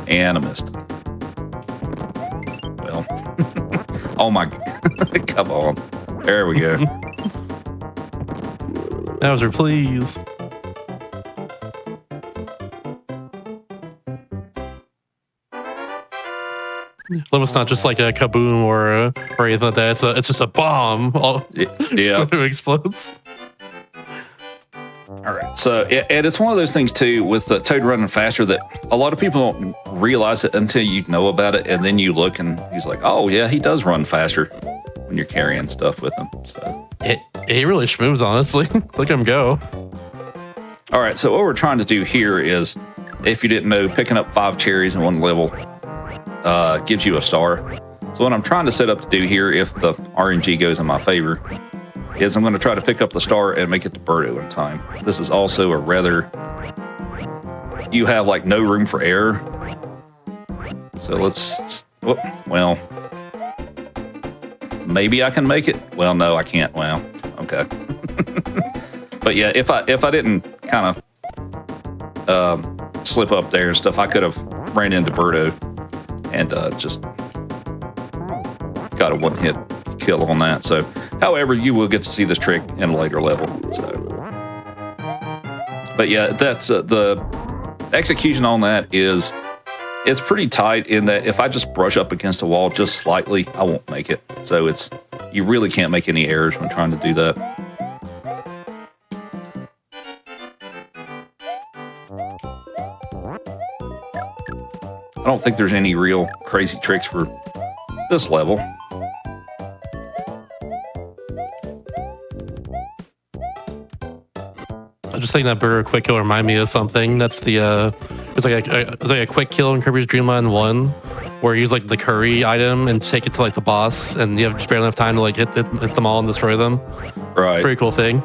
S2: And I missed. Well, oh my, come on. There we go.
S1: Mouser, please. Level's not just like a kaboom or anything like that. It's just a bomb.
S2: Yeah.
S1: It explodes.
S2: All right. So, and it's one of those things too with the Toad running faster that a lot of people don't realize it until you know about it, and then you look and he's like, "Oh yeah, he does run faster when you're carrying stuff with him." So
S1: he really schmooves, honestly. Look at him go.
S2: All right. So what we're trying to do here is, if you didn't know, picking up 5 cherries in one level gives you a star. So what I'm trying to set up to do here, if the RNG goes in my favor, is I'm going to try to pick up the star and make it to Birdo in time. This is also a rather, you have like no room for error. So let's, well, maybe I can make it. Well, no, I can't. Well, okay. But yeah, if I didn't kind of slip up there and stuff, I could have ran into Birdo and just got a 1-hit kill on that. So, however, you will get to see this trick in a later level. So, but yeah, that's the execution on that is, it's pretty tight in that if I just brush up against a wall just slightly, I won't make it. So it's, you really can't make any errors when trying to do that. I don't think there's any real crazy tricks for this level.
S1: I just think that Burger quick kill remind me of something. That's the it's like a quick kill in Kirby's Dream Land 1, where you use like the curry item and take it to like the boss, and you have just barely enough time to like hit them all and destroy them.
S2: Right.
S1: It's a pretty cool thing.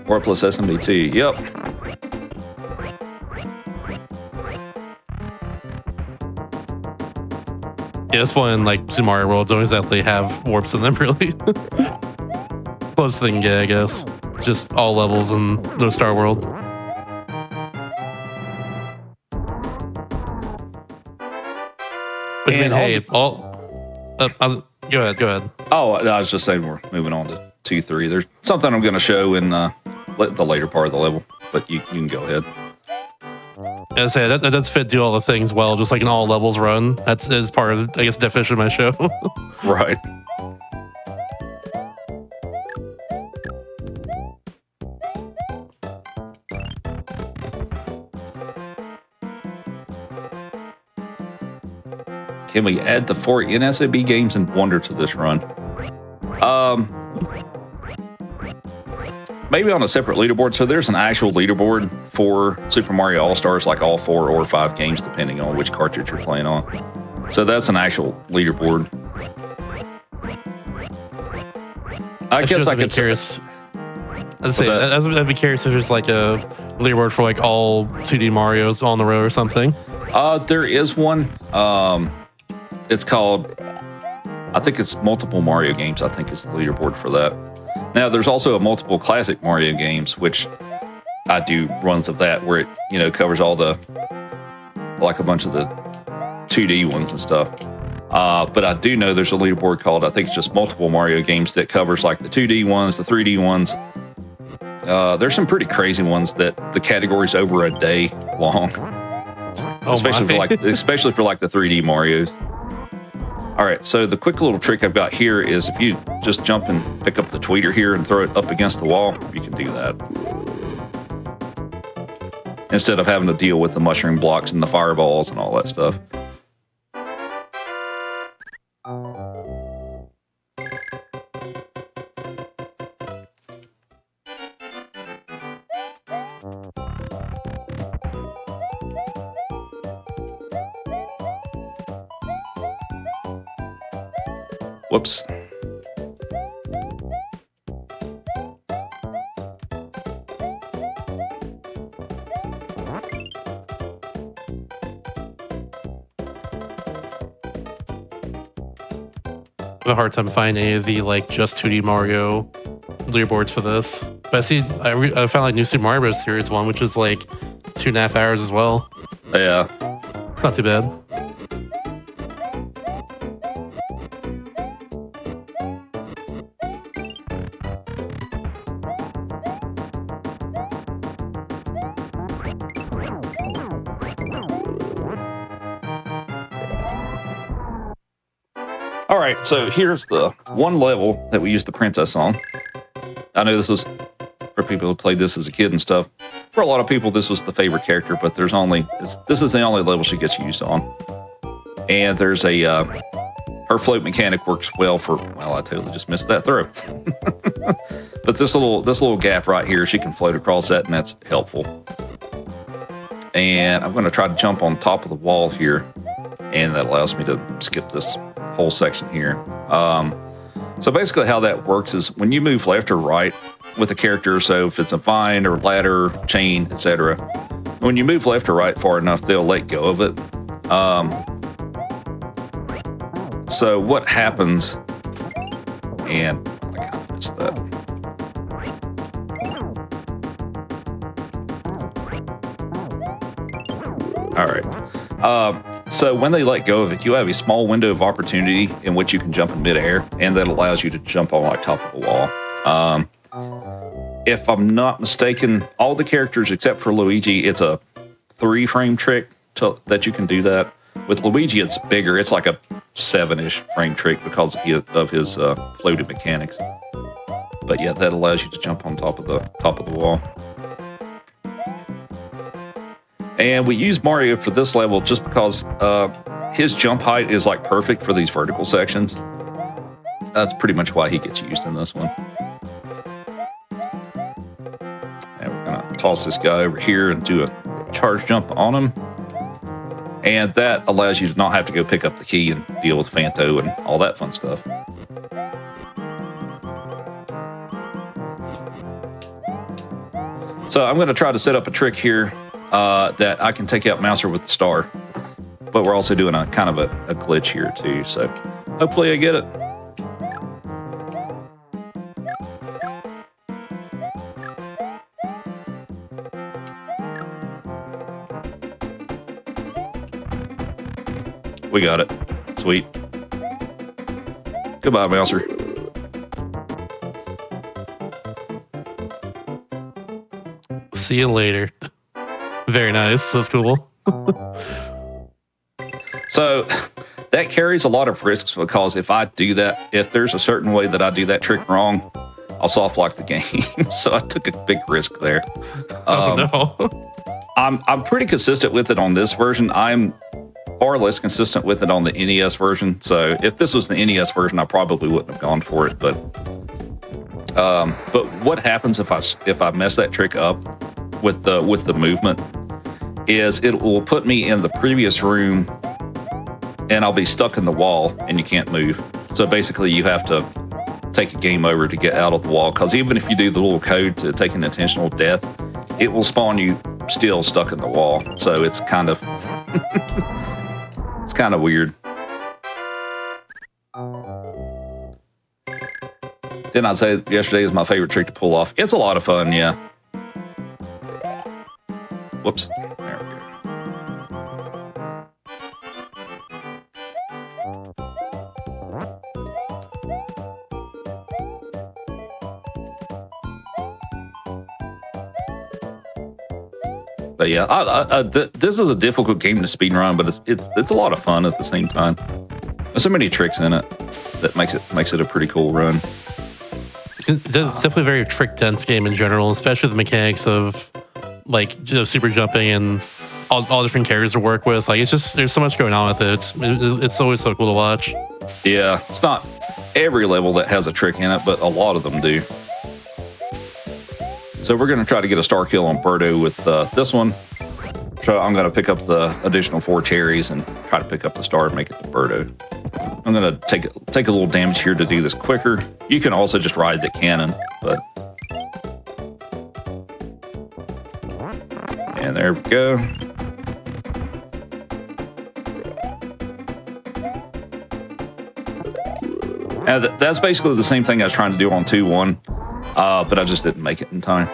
S2: Or plus SMB2. Yep.
S1: Yeah, this one, like Super Mario World, don't exactly have warps in them, really. It's the closest thing, yeah, I guess. It's just all levels in the Star World. Which means, hey, go ahead.
S2: Oh, I was just saying we're moving on to 2-3. There's something I'm going to show in the later part of the level, but you can go ahead.
S1: I say that does fit do all the things well, just like an all levels run. That's is part of, I guess, the definition of my show.
S2: Right. Can we add the 4 NSAB games and Wonder to this run? Maybe on a separate leaderboard. So there's an actual leaderboard for Super Mario All-Stars, like all 4 or 5 games, depending on which cartridge you're playing on. So that's an actual leaderboard. I guess I could
S1: be curious. I'd be curious if there's like a leaderboard for like all 2D Marios on the row or something?
S2: There is one. It's called, I think it's multiple Mario games. I think is the leaderboard for that. Now, there's also a multiple classic Mario games, which I do runs of that, where it covers all the, like a bunch of the 2D ones and stuff. But I do know there's a leaderboard called, I think it's just multiple Mario games, that covers like the 2D ones, the 3D ones. There's some pretty crazy ones that the category's over a day long. Especially for like the 3D Marios. All right, so the quick little trick I've got here is if you just jump and pick up the tweeter here and throw it up against the wall, you can do that. Instead of having to deal with the mushroom blocks and the fireballs and all that stuff. Whoops.
S1: I have a hard time finding any of the like just 2D Mario leaderboards for this. But I see I found like New Super Mario Bros. Series 1, which is like 2.5 hours as well.
S2: Yeah.
S1: It's not too bad.
S2: All right, so here's the one level that we used the princess on. I know this was for people who played this as a kid and stuff. For a lot of people, this was the favorite character, but this is the only level she gets used on. And there's her float mechanic works well for, well, I totally just missed that throw. But this little gap right here, she can float across that, and that's helpful. And I'm going to try to jump on top of the wall here, and that allows me to skip this whole section here. So basically how that works is when you move left or right with a character, so if it's a vine or ladder, chain, etc., when you move left or right far enough, they'll let go of it. So what happens, and I kind of missed that. All right. So when they let go of it, you have a small window of opportunity in which you can jump in midair, and that allows you to jump on like top of the wall. If I'm not mistaken, all the characters except for Luigi, it's a 3-frame trick that you can do that. With Luigi, it's bigger. It's like a 7-ish frame trick because of his floated mechanics. But yeah, that allows you to jump on top of the wall. And we use Mario for this level just because his jump height is like perfect for these vertical sections. That's pretty much why he gets used in this one. And we're gonna toss this guy over here and do a charge jump on him. And that allows you to not have to go pick up the key and deal with Fanto and all that fun stuff. So I'm gonna try to set up a trick here that I can take out Mouser with the star, but we're also doing a kind of a glitch here too, so hopefully I get it. We got it. Sweet. Goodbye, Mouser.
S1: See you later. Very nice. That's cool.
S2: So that carries a lot of risks because if I do that, if there's a certain way that I do that trick wrong, I'll soft lock the game. So I took a big risk there.
S1: Oh no.
S2: I'm pretty consistent with it on this version. I'm far less consistent with it on the NES version. So if this was the NES version, I probably wouldn't have gone for it. But what happens if I mess that trick up with the movement is it will put me in the previous room and I'll be stuck in the wall and you can't move. So basically you have to take a game over to get out of the wall, because even if you do the little code to take an intentional death it will spawn you still stuck in the wall. So it's kind of it's kind of weird. Didn't I say yesterday is my favorite trick to pull off? It's a lot of fun, yeah. Whoops. There we go. But yeah, this is a difficult game to speedrun, but it's a lot of fun at the same time. There's so many tricks in it that makes it a pretty cool run.
S1: It's definitely a very trick dense game in general, especially the mechanics of like super jumping and all different characters to work with. Like it's just there's so much going on with it. It's always so cool to watch.
S2: Yeah, it's not every level that has a trick in it, but a lot of them do. So we're going to try to get a star kill on Birdo with this one. So I'm going to pick up the additional 4 cherries and try to pick up the star and make it to Birdo. I'm going to take a little damage here to do this quicker. You can also just ride the cannon, but... And there we go. And that's basically the same thing I was trying to do on 2-1, but I just didn't make it in time.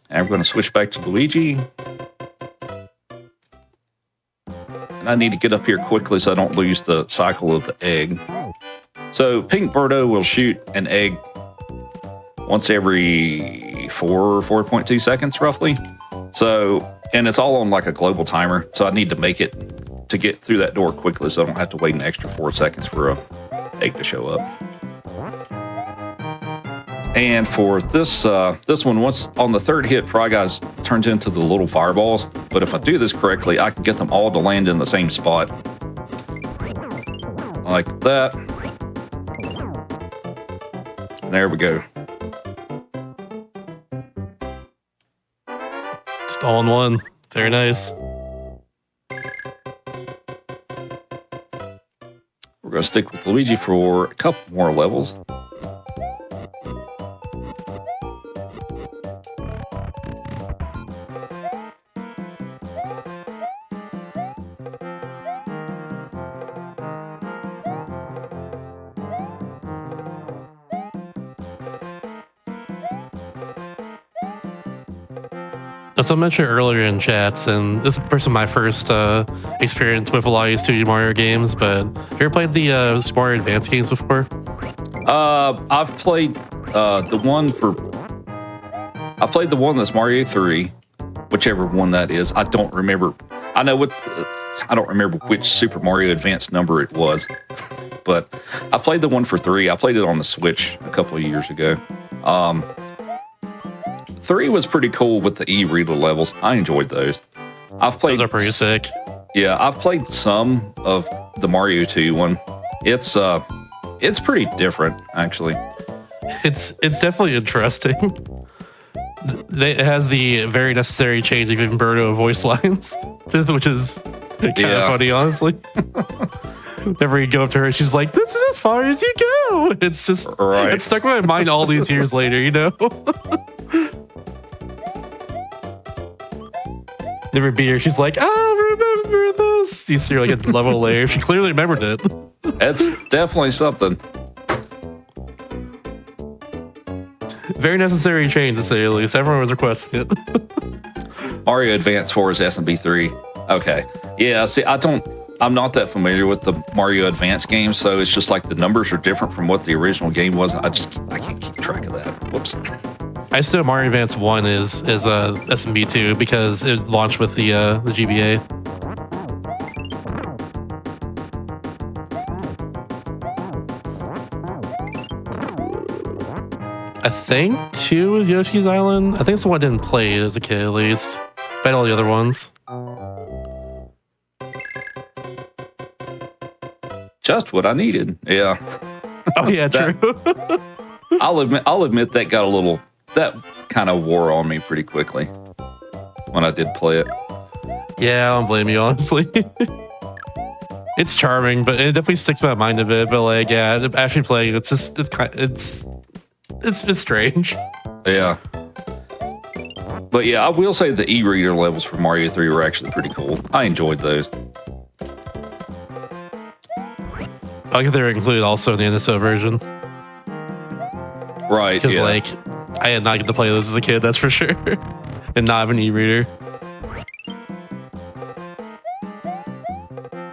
S2: And we're going to switch back to Luigi. And I need to get up here quickly so I don't lose the cycle of the egg. So Pink Birdo will shoot an egg once every 4.2 seconds, roughly. So, and it's all on like a global timer. So I need to make it to get through that door quickly so I don't have to wait an extra 4 seconds for a egg to show up. And for this one, once on the 3rd hit, Fry Guys turns into the little fireballs. But if I do this correctly, I can get them all to land in the same spot. Like that. And there we go.
S1: Just all in one. Very nice.
S2: We're going to stick with Luigi for a couple more levels.
S1: As I mentioned earlier in chats, and this is personally my first experience with a lot of these 2D Mario games, but have you ever played the Super Mario Advance games before?
S2: I've played the one that's Mario 3, whichever one that is. I don't remember. I don't remember which Super Mario Advance number it was, but I played the one for 3. I played it on the Switch a couple of years ago. 3 was pretty cool with the E-Reader levels. I enjoyed those.
S1: Those are pretty sick.
S2: Yeah, I've played some of the Mario 2 one. It's pretty different, actually.
S1: It's definitely interesting. It has the very necessary change of giving Birdo voice lines, which is kind of funny, honestly. Whenever you go up to her, she's like, "This is as far as you go." It's just It's stuck in my mind all these years later, you know. Never beat her. She's like, "I'll remember this." You see her like a level later. She clearly remembered it.
S2: That's definitely something.
S1: Very necessary change, to say the least. Everyone was requesting it.
S2: Mario Advance 4 is SMB 3. Okay. Yeah, see, I'm not that familiar with the Mario Advance games, so it's just like the numbers are different from what the original game was. I can't keep track of that. Whoops.
S1: I still know Mario Advance 1 is SMB 2 because it launched with the GBA. I think 2 is Yoshi's Island. I think it's the one I didn't play as a kid, at least. Bet all the other ones.
S2: Just what I needed. Yeah.
S1: Oh yeah, true.
S2: I'll admit that got a little. That kind of wore on me pretty quickly when I did play it.
S1: Yeah, I don't blame you, honestly. It's charming, but it definitely sticks in my mind a bit. But like, yeah, actually playing it's strange.
S2: Yeah. But yeah, I will say the e-reader levels for Mario 3 were actually pretty cool. I enjoyed those.
S1: I'll get there included also in the NSO version.
S2: Right,
S1: Because,
S2: yeah.
S1: like, I did not get to play those as a kid, that's for sure. And not have an e-reader.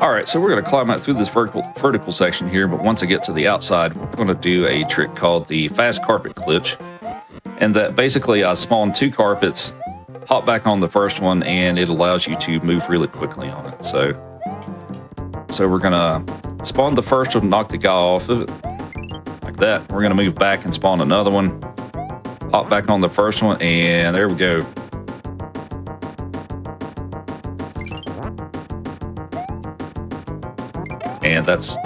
S2: All right, so we're going to climb out through this vertical section here, but once I get to the outside, we're going to do a trick called the fast carpet glitch. And that basically I spawn 2 carpets, hop back on the first one, and it allows you to move really quickly on it. So we're going to spawn the first one, knock the guy off of it, like that. We're going to move back and spawn another one, hop back on the first one, and there we go. And that's...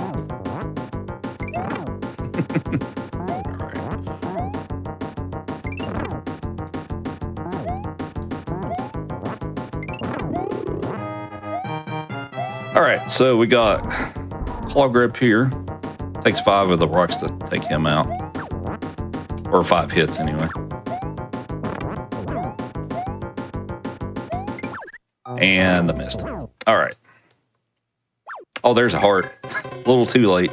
S2: All right, so we got Claw Grip here. Takes 5 of the rocks to take him out. Or 5 hits, anyway. And I missed. All right. Oh, there's a heart. A little too late.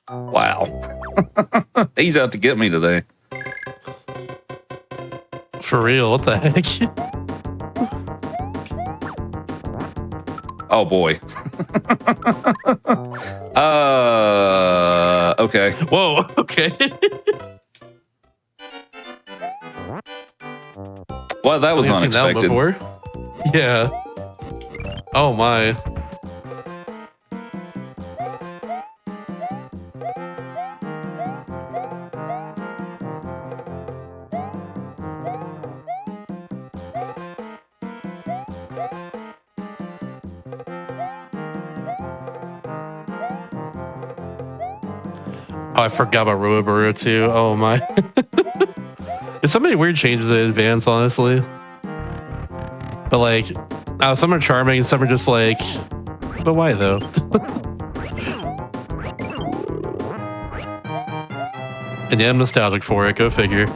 S2: Wow. He's out to get me today.
S1: For real, what the heck?
S2: Oh boy. Okay.
S1: Whoa, okay.
S2: Well, that was
S1: I've seen that
S2: unexpected.
S1: before. Yeah. Oh my. Oh, I forgot about Roboburro too. Oh my. There's so many weird changes in advance, honestly. But like, some are charming, some are just like, but why though? And yeah, I'm nostalgic for it. Go figure.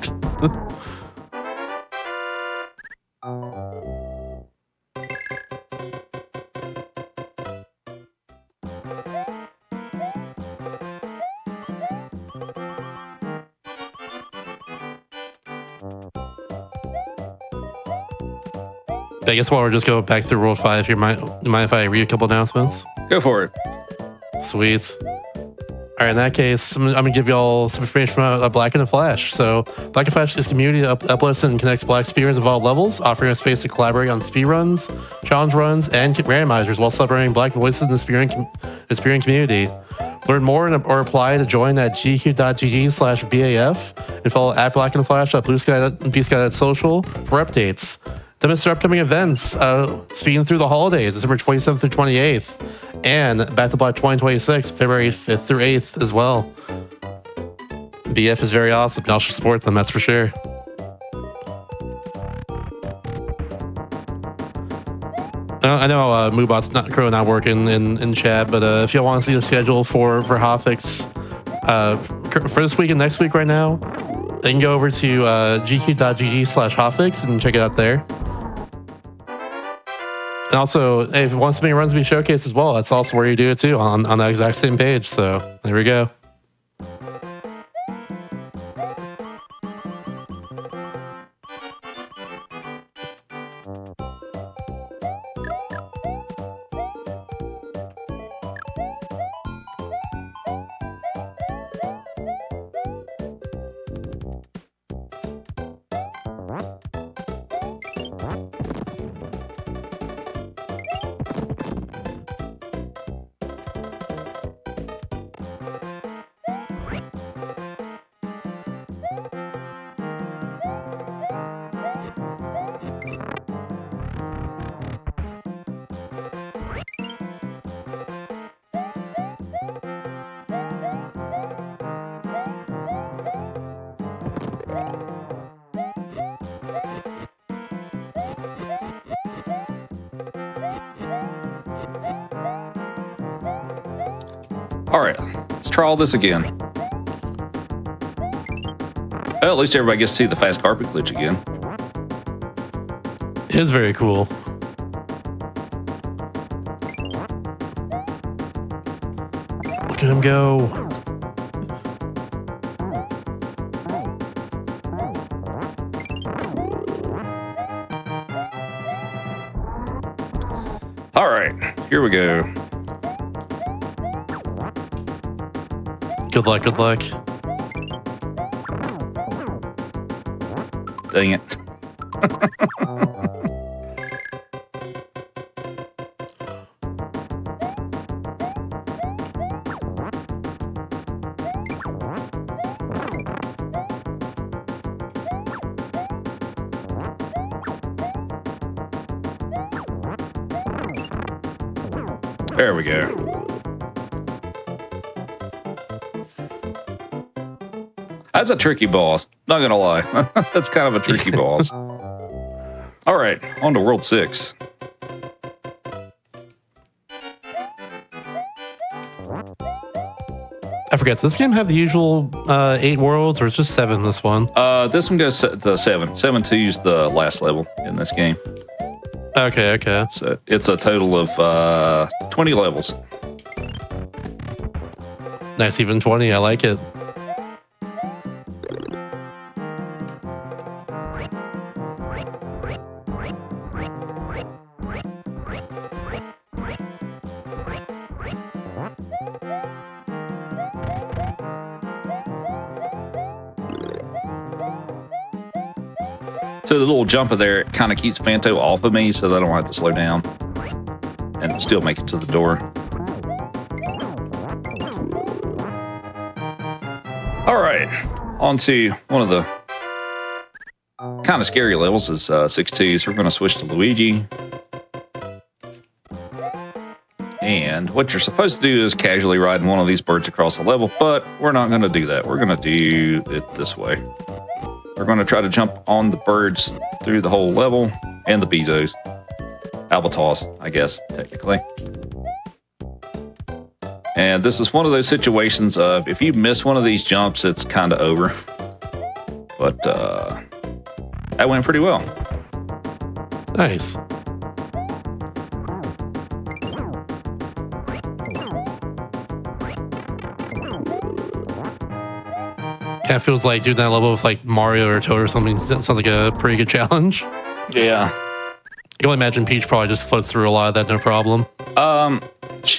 S1: I guess while we're just going back through World 5, you mind if I read a couple announcements?
S2: Go for it.
S1: Sweet. All right, in that case, I'm going to give you all some information about Black and Flash. So, Black and Flash is a community that uplifts and connects Black speedrunners of all levels, offering a space to collaborate on speedruns, challenge runs, and randomizers while celebrating Black voices in the speedrunning community. Learn more or apply to join at gq.gg/BAF and follow at blackandflash.bluesky.social for updates. Then Mr. Upcoming events, speeding through the holidays, December 27th through 28th, and Back to Black 2026, February 5th through 8th as well. BF is very awesome. Y'all should support them, that's for sure. I know Moobot's not working in chat, but if y'all want to see the schedule for Hotfix for this week and next week right now, they can go over to gq.gg/Hotfix and check it out there. And also, hey, if you want something runs to be showcased as well, that's also where you do it too, on the exact same page. So there we go.
S2: All right, let's try all this again. Well, at least everybody gets to see the fast carpet glitch again.
S1: It is very cool. Look at him go.
S2: All right, here we go.
S1: Good luck, good luck.
S2: Dang it. There we go. That's a tricky boss. Not gonna lie. That's kind of a tricky boss. All right, on to World 6.
S1: I forget, does this game have the usual 8 worlds, or it's just 7 this one?
S2: This one goes to 7. 7-2 is the last level in this game.
S1: Okay, okay.
S2: So it's a total of 20 levels.
S1: Nice, even 20. I like it.
S2: So the little jumper there kind of keeps Fanto off of me so that I don't have to slow down and still make it to the door. All right, on to one of the kind of scary levels is 6-2. So we're going to switch to Luigi. And what you're supposed to do is casually ride one of these birds across the level, but we're not going to do that. We're going to do it this way. We're going to try to jump on the birds through the whole level and the Bezos. Albatos, I guess, technically. And this is one of those situations of if you miss one of these jumps, it's kind of over. But that went pretty well.
S1: Nice. Kind of feels like doing that level with like Mario or Toad or something. Sounds like a pretty good challenge.
S2: Yeah.
S1: I can only imagine Peach probably just floats through a lot of that, no problem.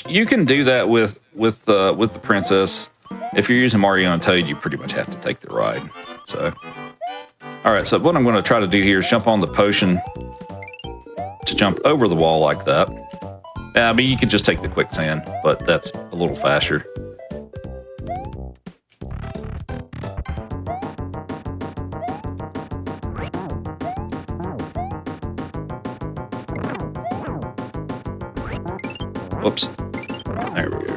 S2: You can do that with the princess. If you're using Mario and Toad, you pretty much have to take the ride. So, all right. So what I'm going to try to do here is jump on the potion to jump over the wall like that. I mean, you can just take the quicksand, but that's a little faster. Whoops. There we go.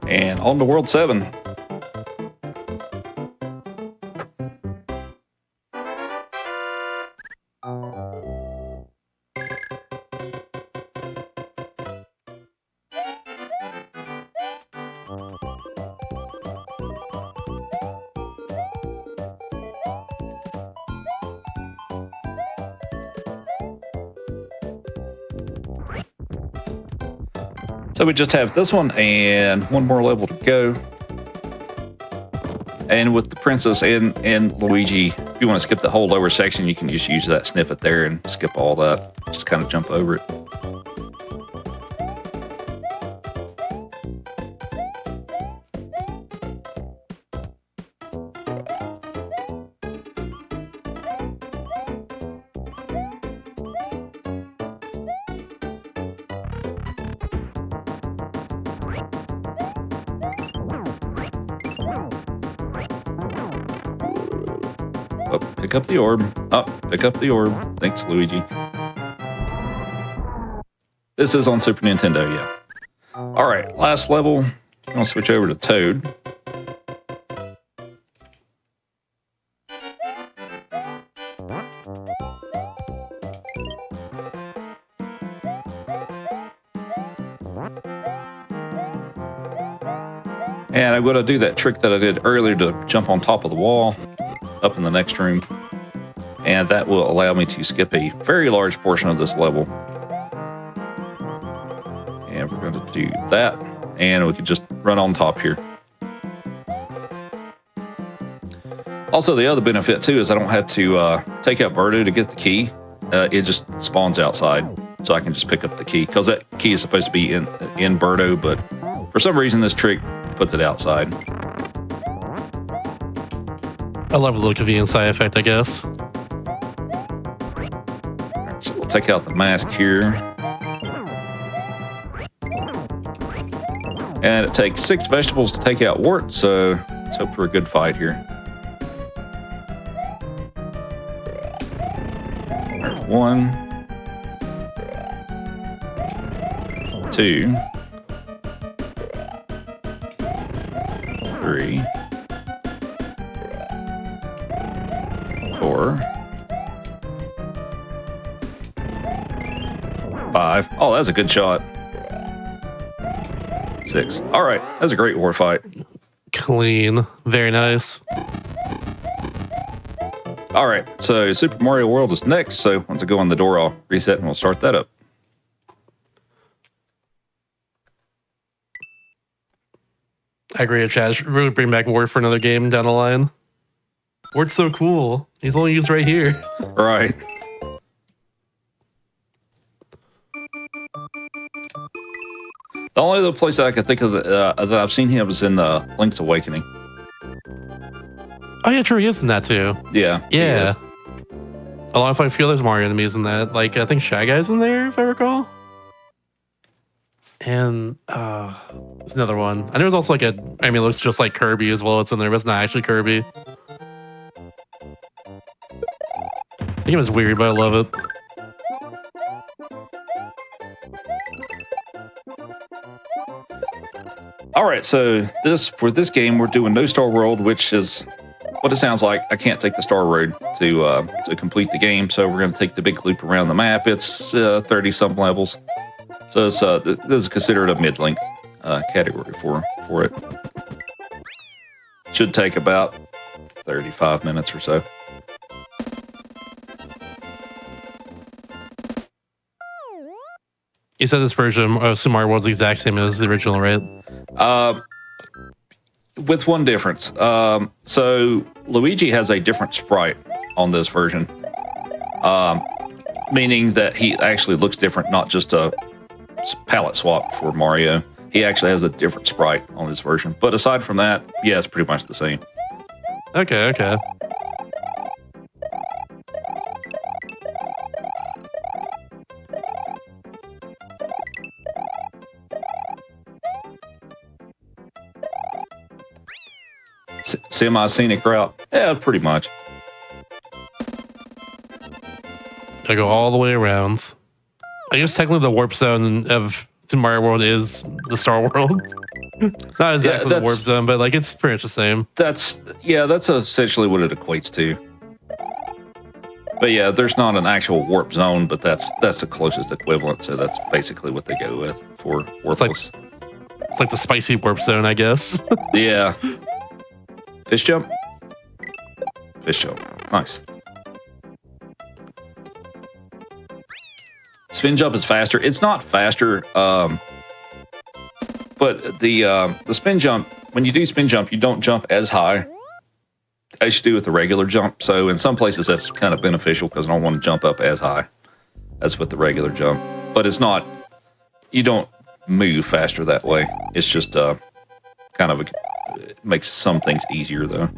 S2: And on to World 7. So we just have this one and one more level to go. And with the princess and Luigi, if you want to skip the whole lower section, you can just use that snippet there and skip all that. Just kind of jump over it. Oh, pick up the orb. Oh, pick up the orb. Thanks, Luigi. This is on Super Nintendo, yeah. All right, last level. I'm going to switch over to Toad. And I'm going to do that trick that I did earlier to jump on top of the wall up in the next room. And that will allow me to skip a very large portion of this level. And we're going to do that. And we can just run on top here. Also, the other benefit too is I don't have to take out Birdo to get the key. It just spawns outside, so I can just pick up the key, because that key is supposed to be in Birdo, but for some reason this trick puts it outside.
S1: I love the little convenient side effect, I guess.
S2: Right, so we'll take out the mask here. And it takes 6 vegetables to take out Wart, so let's hope for a good fight here. 1, 2, 3, 4, 5. Oh, that's a good shot. 6. All right, that's a great war fight.
S1: Clean. Very nice.
S2: All right, so Super Mario World is next. So once I go on the door, I'll reset and we'll start that up.
S1: I agree with Chad. Should really bring back Wart for another game down the line. Wart's so cool. He's only used right here.
S2: Right. The only other place that I could think of that I've seen him is in Link's Awakening.
S1: Oh yeah, true. He is in that too.
S2: Yeah.
S1: Yeah. Along with a few other Mario enemies in that. Like, I think Shy Guy's in there, if I recall. And there's another one. And there's also like a, I mean, it looks just like Kirby as well. It's in there, but it's not actually Kirby. I think it was weird, but I love it.
S2: All right, so for this game, we're doing No Star World, which is what it sounds like. I can't take the Star Road to complete the game, so we're going to take the big loop around the map. It's 30-some levels, so it's, this is considered a mid-length category for it. Should take about 35 minutes or so.
S1: You said this version of Super Mario World is the exact same as the original, right?
S2: With one difference. So Luigi has a different sprite on this version, meaning that he actually looks different, not just a palette swap for Mario. He actually has a different sprite on this version. But aside from that, yeah, it's pretty much the same.
S1: Okay, okay.
S2: Semi-scenic route. Yeah, pretty much.
S1: I go all the way around. I guess technically the warp zone of Super Mario World is the Star World. Not exactly the warp zone, but like it's pretty much the same.
S2: That's essentially what it equates to. But yeah, there's not an actual warp zone, but that's the closest equivalent. So that's basically what they go with for warpless.
S1: It's like the spicy warp zone, I guess.
S2: Yeah. Fish jump. Fish jump. Nice. Spin jump is faster. It's not faster, but the spin jump, when you do spin jump, you don't jump as high as you do with the regular jump. So in some places that's kind of beneficial because I don't want to jump up as high as with the regular jump. But it's not, you don't move faster that way. It's just kind of it makes some things easier though.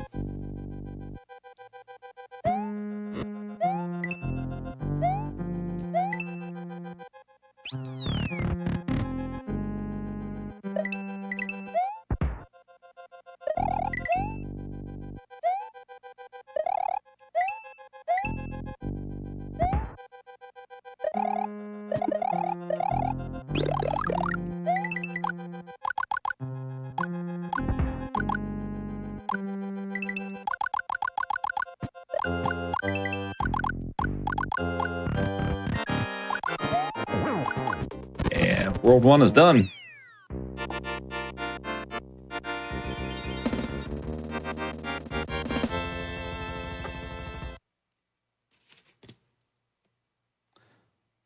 S1: Yeah,
S2: World 1 is done.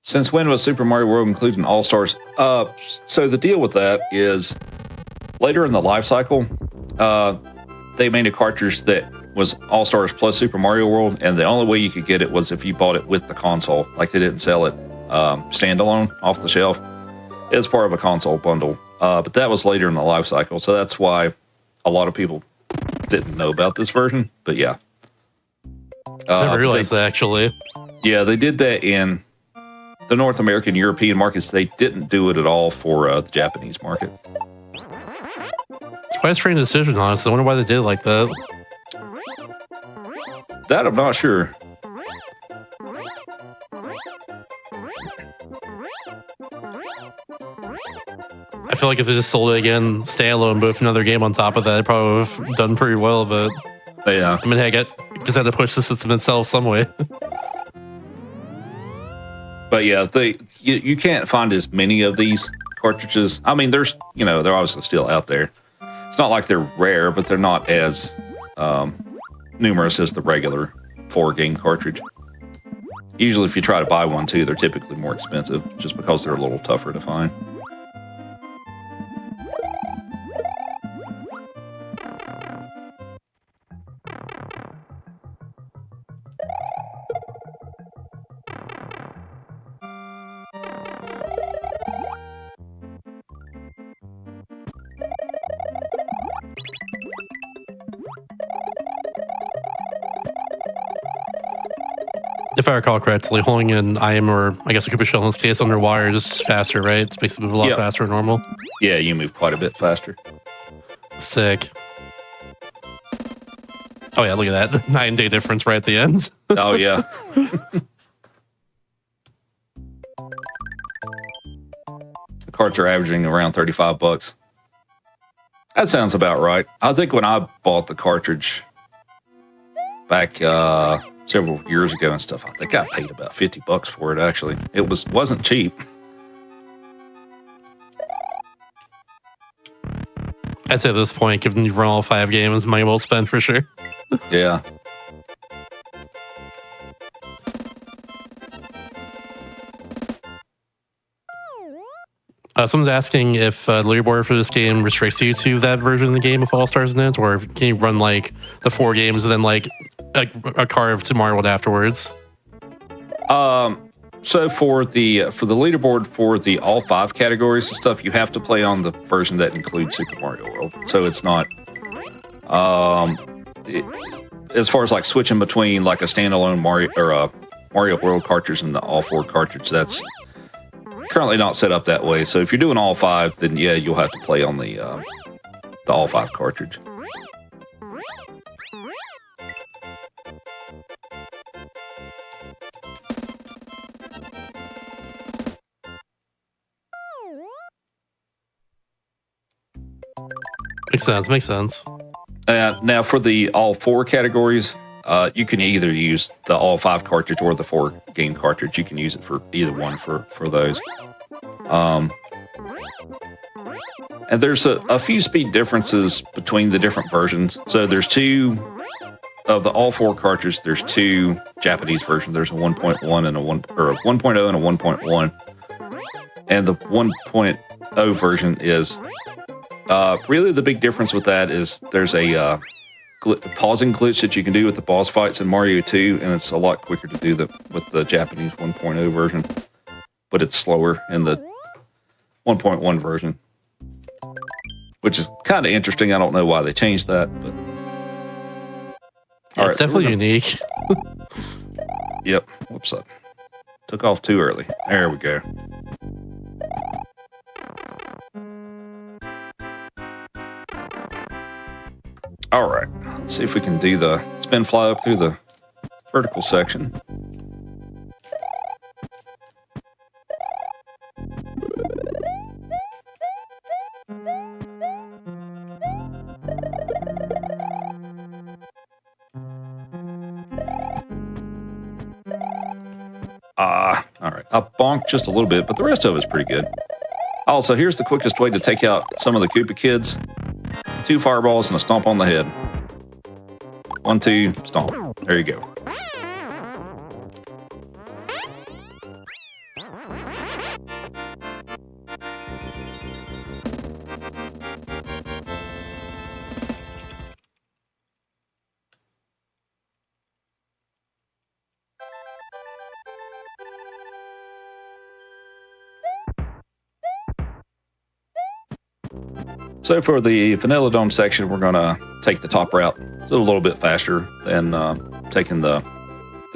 S2: Since when was Super Mario World included in All Stars? So the deal with that is later in the life cycle, they made a cartridge that was All Stars plus Super Mario World, and the only way you could get it was if you bought it with the console. Like they didn't sell it standalone off the shelf. It was part of a console bundle, but that was later in the life cycle, so that's why a lot of people didn't know about this version. But yeah,
S1: I never realized that actually.
S2: Yeah, they did that in the North American, European markets. They didn't do it at all for the Japanese market.
S1: It's quite a strange decision, honestly. I wonder why they did it like that.
S2: That I'm not sure.
S1: I feel like if they just sold it again, standalone, but with another game on top of that, it probably would have done pretty well. But
S2: yeah,
S1: I mean, hey, just had to push the system itself some way.
S2: But yeah, you can't find as many of these cartridges. I mean, there's they're obviously still out there. It's not like they're rare, but they're not as numerous as the regular 4-game cartridge. Usually, if you try to buy one too, they're typically more expensive, just because they're a little tougher to find.
S1: If I recall correctly, holding an IM or I guess a Koopa Shell in this case under wire is just faster, right? It makes it move a lot faster than normal.
S2: Yeah, you move quite a bit faster.
S1: Sick. Oh yeah, look at that. 9-day difference right at the end.
S2: Oh yeah. The carts are averaging around $35. That sounds about right. I think when I bought the cartridge back several years ago and stuff, I think I paid about $50 for it. Actually, it wasn't cheap.
S1: I'd say at this point, given you've run all 5 games, money well spent for sure.
S2: Yeah.
S1: Someone's asking if the leaderboard for this game restricts you to that version of the game with All Stars in it, or can you run like the 4 games and then like a carve to Mario World afterwards?
S2: So for the leaderboard for the all 5 categories and stuff, you have to play on the version that includes Super Mario World. So it's not as far as like switching between like a standalone Mario or a Mario World cartridge and the all 4 cartridge. That's currently not set up that way. So if you're doing all 5, then yeah, you'll have to play on the all 5 cartridge.
S1: Makes sense.
S2: Now for the all 4 categories, you can either use the all 5 cartridge or the 4-game cartridge. You can use it for either one for those. And there's a few speed differences between the different versions. So there's 2 of the all 4 cartridges. There's 2 Japanese versions. There's a 1.1 and a 1.0 and a 1.1. And the 1.0 version is really the big difference with that is there's a pausing glitch that you can do with the boss fights in Mario 2, and it's a lot quicker to do with the Japanese 1.0 version, but it's slower in the 1.1 version, which is kind of interesting. I don't know why they changed that, but
S1: yeah, it's definitely unique.
S2: Yep. Whoops, I took off too early. There we go. All right, let's see if we can do the spin fly up through the vertical section. All right, I bonked just a little bit, but the rest of it's pretty good. Also, here's the quickest way to take out some of the Koopa kids. 2 fireballs and a stomp on the head. 1, 2, stomp. There you go. So for the Vanilla Dome section, we're going to take the top route. It's a little bit faster than taking the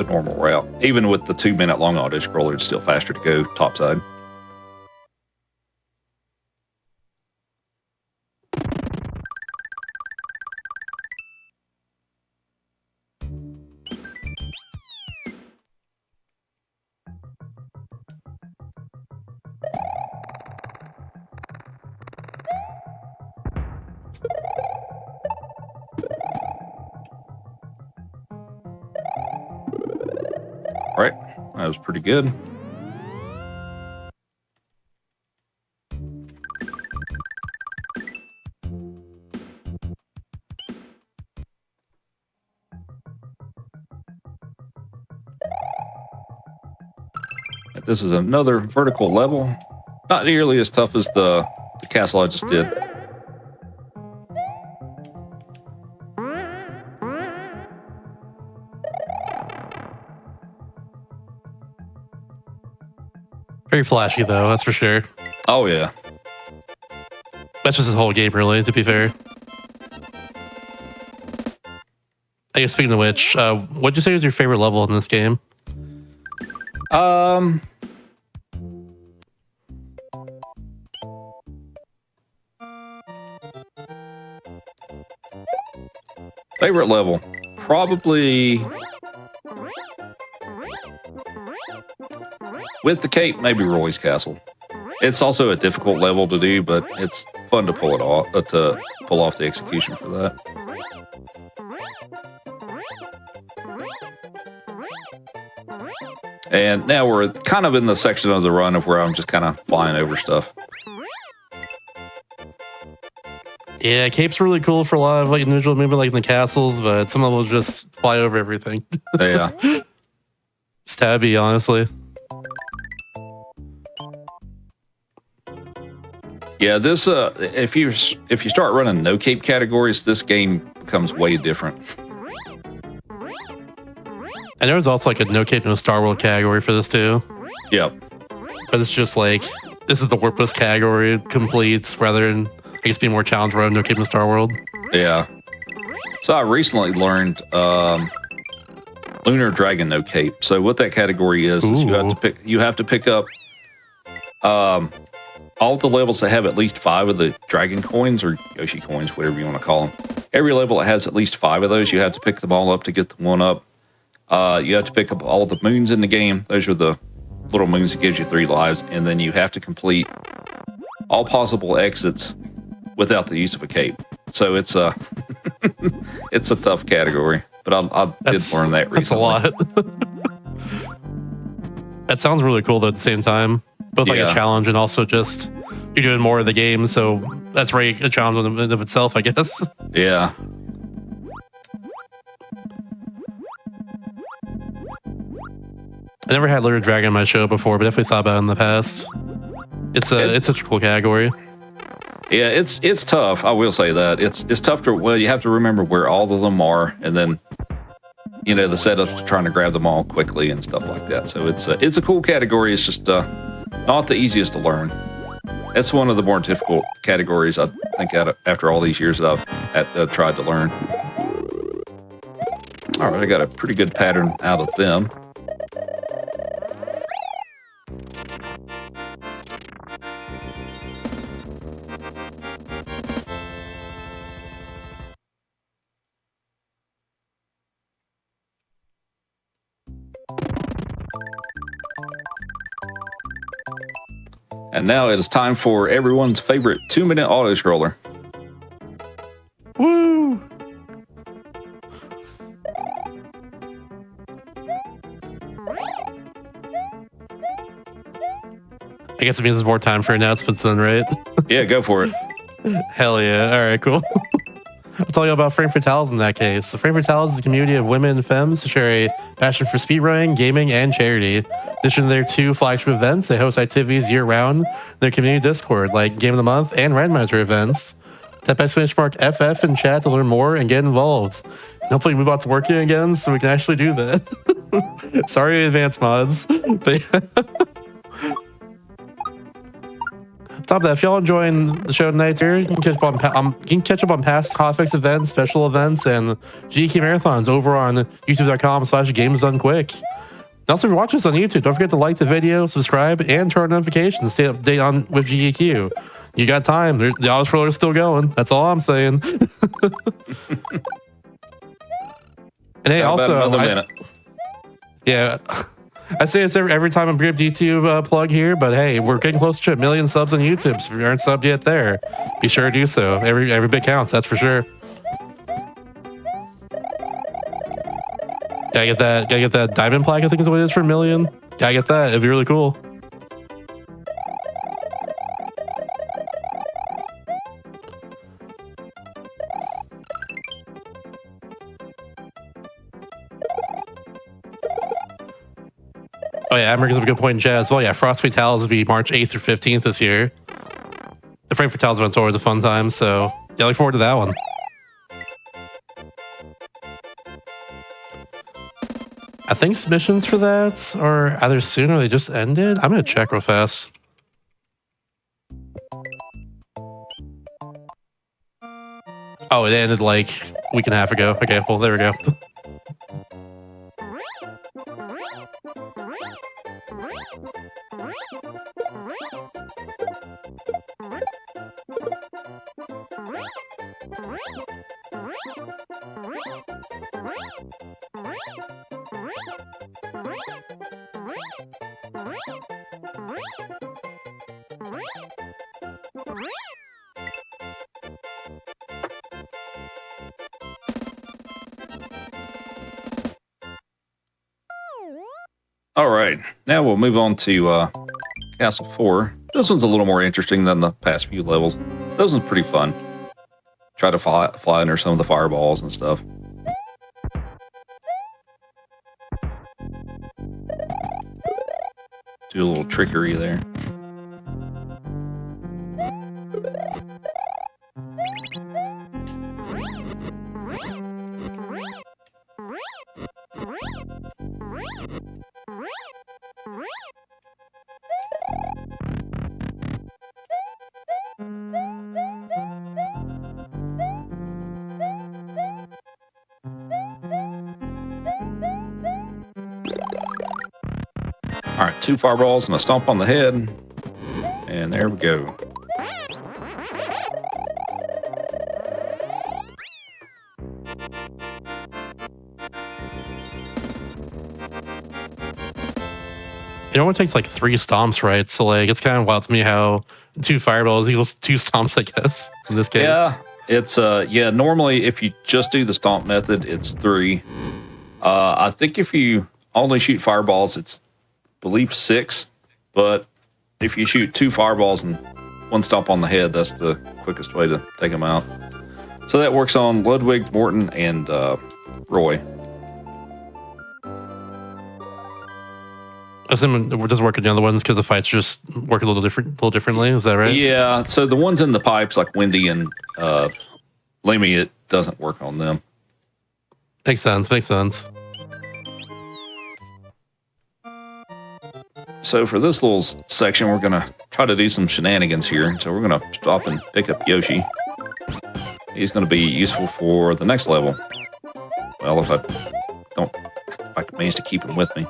S2: normal route. Even with the 2-minute long auto scroller, it's still faster to go topside. All right, that was pretty good. This is another vertical level. Not nearly as tough as the castle I just did.
S1: Very flashy, though, that's for sure.
S2: Oh, yeah.
S1: That's just his whole game, really, to be fair. I guess, speaking of which, what'd you say was your favorite level in this game?
S2: Favorite level? Probably... with the cape, maybe Roy's Castle. It's also a difficult level to do, but it's fun to pull it off, to pull off the execution for that. And now we're kind of in the section of the run of where I'm just kind of flying over stuff.
S1: Yeah, cape's really cool for a lot of like individual movement, like in the castles, but some levels just fly over everything.
S2: Yeah.
S1: Stabby, honestly.
S2: Yeah, this if you start running no cape categories, this game becomes way different.
S1: And there was also like a no cape, no Star World category for this too.
S2: Yep.
S1: But it's just like, this is the warpless category complete rather than, I guess, being more challenge road, no cape, no Star World. Yeah.
S2: So I recently learned Lunar Dragon no cape. So what that category is you have to pick up all the levels that have at least 5 of the dragon coins or Yoshi coins, whatever you want to call them. Every level that has at least 5 of those, you have to pick them all up to get the one up. You have to pick up all the moons in the game. Those are the little moons that gives you 3 lives. And then you have to complete all possible exits without the use of a cape. So it's a it's a tough category. But I did learn that recently.
S1: That's a lot. That sounds really cool though at the same time. Both like a challenge and also just you're doing more of the game. So that's really a challenge in and of itself, I guess.
S2: Yeah.
S1: I never had Lunar Dragon on my show before, but definitely thought about it in the past. It's such a cool category.
S2: Yeah, it's tough. I will say that it's tough to. Well, you have to remember where all of them are, and then the setups to trying to grab them all quickly and stuff like that. So it's a cool category. It's just not the easiest to learn. It's one of the more difficult categories I think after all these years that I've tried to learn. All right, I got a pretty good pattern out of them. And now it is time for everyone's favorite 2-minute auto scroller.
S1: Woo! I guess it means there's more time for announcements then, right?
S2: Yeah, go for it.
S1: Hell yeah. All right, cool. I'll tell you about Frame Fatales in that case. So Frame Fatales is a community of women and femmes who share a passion for speedrunning, gaming, and charity. In addition to their 2 flagship events, they host activities year-round in their community Discord, like Game of the Month and Randomizer events. Type !FF in chat to learn more and get involved. Hopefully move out to working again so we can actually do that. Sorry, advanced mods. But top of that, if y'all enjoying the show tonight here, you can catch up on past Hotfix events, special events, and GDQ marathons over on youtube.com/gamesdonequick. Also, if you're watching us on YouTube, don't forget to like the video, subscribe, and turn on notifications to stay updated on with GDQ. You got time. The Oz roller is still going. That's all I'm saying. And hey, also, yeah, I say this every time I bring up YouTube plug here, but hey, we're getting close to 1 million subs on YouTube. So if you aren't subbed yet there, be sure to do so. Every bit counts, that's for sure. Gotta get that diamond plaque, I think is what it is for 1 million. Gotta get that. It'd be really cool. Oh yeah, America's a good point in chat as well. Yeah, Frost Fatales will be March 8th through 15th this year. The Frame Fatales event's always a fun time, so yeah, look forward to that one. I think submissions for that are either soon or they just ended. I'm gonna check real fast. Oh, it ended like a week and a half ago. Okay, well, there we go.
S2: All right, now we'll move on to Castle 4. This one's a little more interesting than the past few levels. This one's pretty fun. Try to fly under some of the fireballs and stuff. Do a little trickery there. All right, 2 fireballs and a stomp on the head. And there we go.
S1: It only takes like 3 stomps, right? So like it's kind of wild to me how 2 fireballs equals 2 stomps, I guess, in this case.
S2: Yeah, it's normally if you just do the stomp method, it's 3. I think if you only shoot fireballs, it's I believe 6, but if you shoot 2 fireballs and 1 stomp on the head, that's the quickest way to take them out. So that works on Ludwig, Morton, and Roy.
S1: I assume it doesn't work on the other ones because the fights just work a little differently. Is that right?
S2: Yeah. So the ones in the pipes, like Wendy and Lemmy, it doesn't work on them.
S1: Makes sense. Makes sense.
S2: So for this little section, we're going to try to do some shenanigans here. So we're going to stop and pick up Yoshi. He's going to be useful for the next level. Well, if I can manage to keep him with me.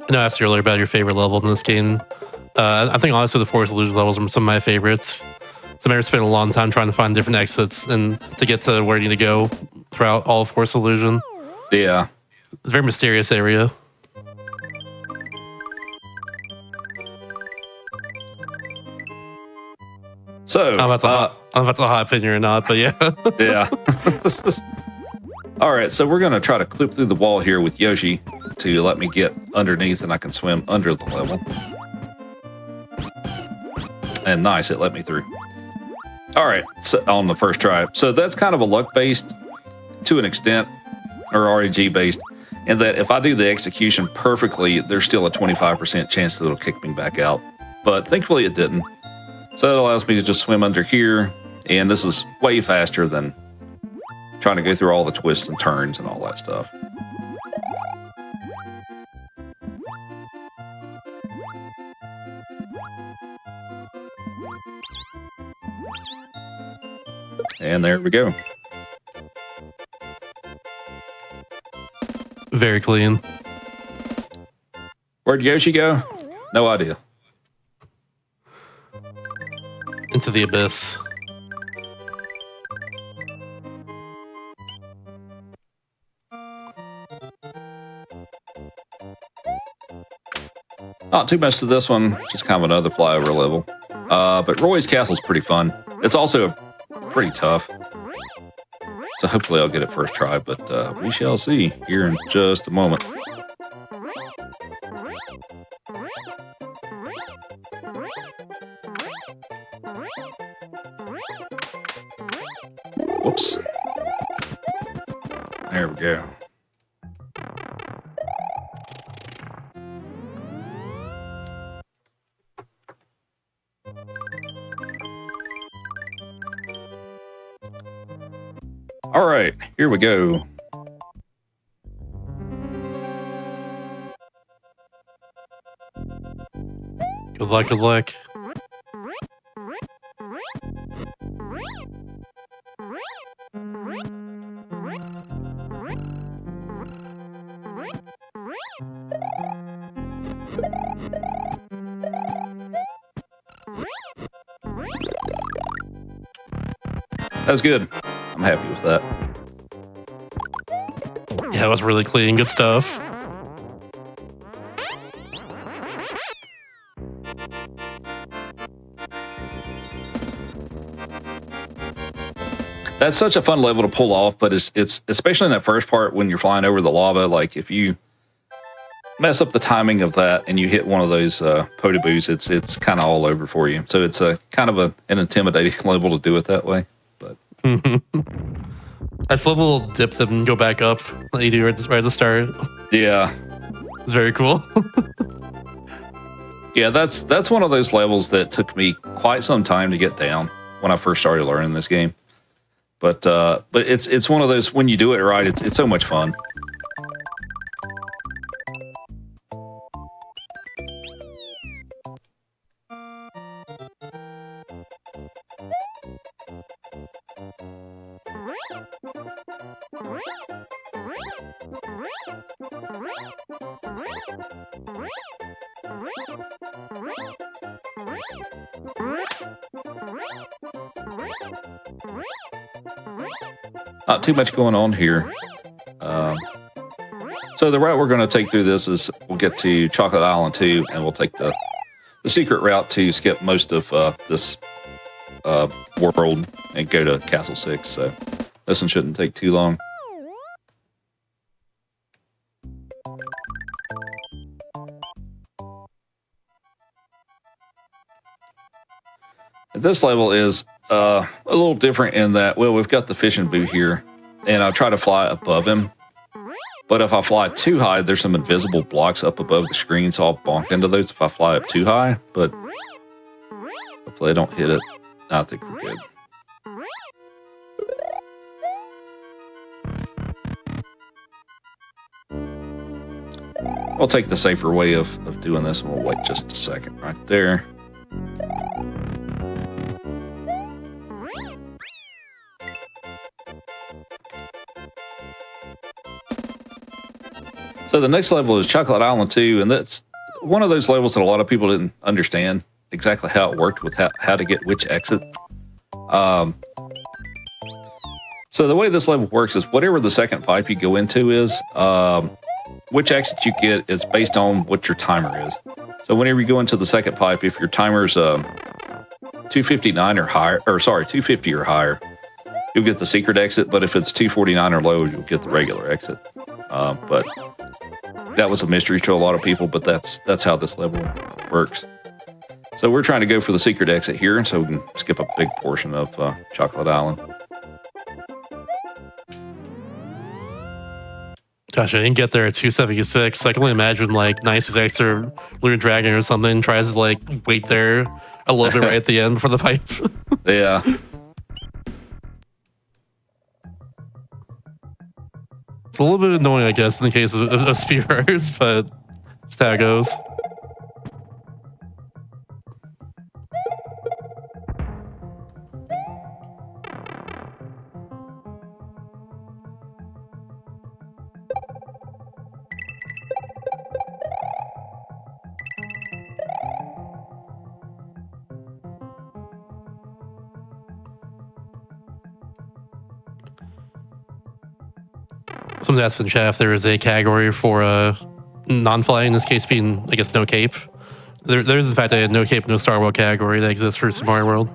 S1: I asked you earlier about your favorite level in this game. I think honestly the Forest Illusion levels are some of my favorites. So I spent a long time trying to find different exits and to get to where you need to go throughout all of Forest Illusion.
S2: Yeah.
S1: It's a very mysterious area.
S2: So,
S1: I don't know if that's a hot opinion or not, but yeah.
S2: Yeah. All right, so we're going to try to clip through the wall here with Yoshi to let me get underneath and I can swim under the level. And nice, it let me through. All right, so on the first try. So that's kind of a luck-based to an extent, or REG-based, in that if I do the execution perfectly, there's still a 25% chance that it'll kick me back out. But thankfully it didn't. So that allows me to just swim under here, and this is way faster than trying to go through all the twists and turns and all that stuff. And there we go.
S1: Very clean.
S2: Where'd Yoshi go? No idea.
S1: Into the abyss.
S2: Not too much to this one, just kind of another flyover level. But Roy's Castle's pretty fun. It's also pretty tough. So hopefully I'll get it first try, but we shall see here in just a moment. Whoops. There we go. All right, here we go.
S1: Good luck, good luck.
S2: That's good. I'm happy with that.
S1: Yeah, that was really clean. Good stuff.
S2: That's such a fun level to pull off, but it's especially in that first part when you're flying over the lava. Like if you mess up the timing of that and you hit one of those potaboos, it's kind of all over for you. So it's a kind of an intimidating level to do it that way. But
S1: That's a little dip that and go back up that you do right at the start.
S2: yeah,
S1: It's very cool.
S2: yeah, that's one of those levels that took me quite some time to get down when I first started learning this game. But it's one of those, when you do it right, it's so much fun. Not too much going on here. So the route we're going to take through this is we'll get to Chocolate Island 2, and we'll take the secret route to skip most of this world and go to Castle 6. So this one shouldn't take too long. This level is a little different in that, well, we've got the fishing boo here, and I'll try to fly above him. But if I fly too high, there's some invisible blocks up above the screen, so I'll bonk into those if I fly up too high. But hopefully I don't hit it. I think we're good. I'll take the safer way of doing this, and we'll wait just a second right there. So the next level is Chocolate Island 2, and that's one of those levels that a lot of people didn't understand exactly how it worked with how to get which exit. So the way this level works is whatever the second pipe you go into is, which exit you get is based on what your timer is. So whenever you go into the second pipe, if your timer's 2 259 or higher, or sorry, 250 or higher, you'll get the secret exit. But if it's 249 or lower, you'll get the regular exit. But that was a mystery to a lot of people, but that's how this level works. So we're trying to go for the secret exit here, and so we can skip a big portion of Chocolate Island.
S1: Gosh, I didn't get there at 276. I can only imagine like Nice's extra Lunar Dragon or something tries to like wait there a little bit right at the end before the pipe.
S2: Yeah.
S1: It's a little bit annoying, I guess, in the case of speedrunners, but that's how it goes. Someone asked in chat if there is a category for non-flying, in this case being, I guess, no cape. There is, in fact, a no cape, no Star World category that exists for Super Mario World,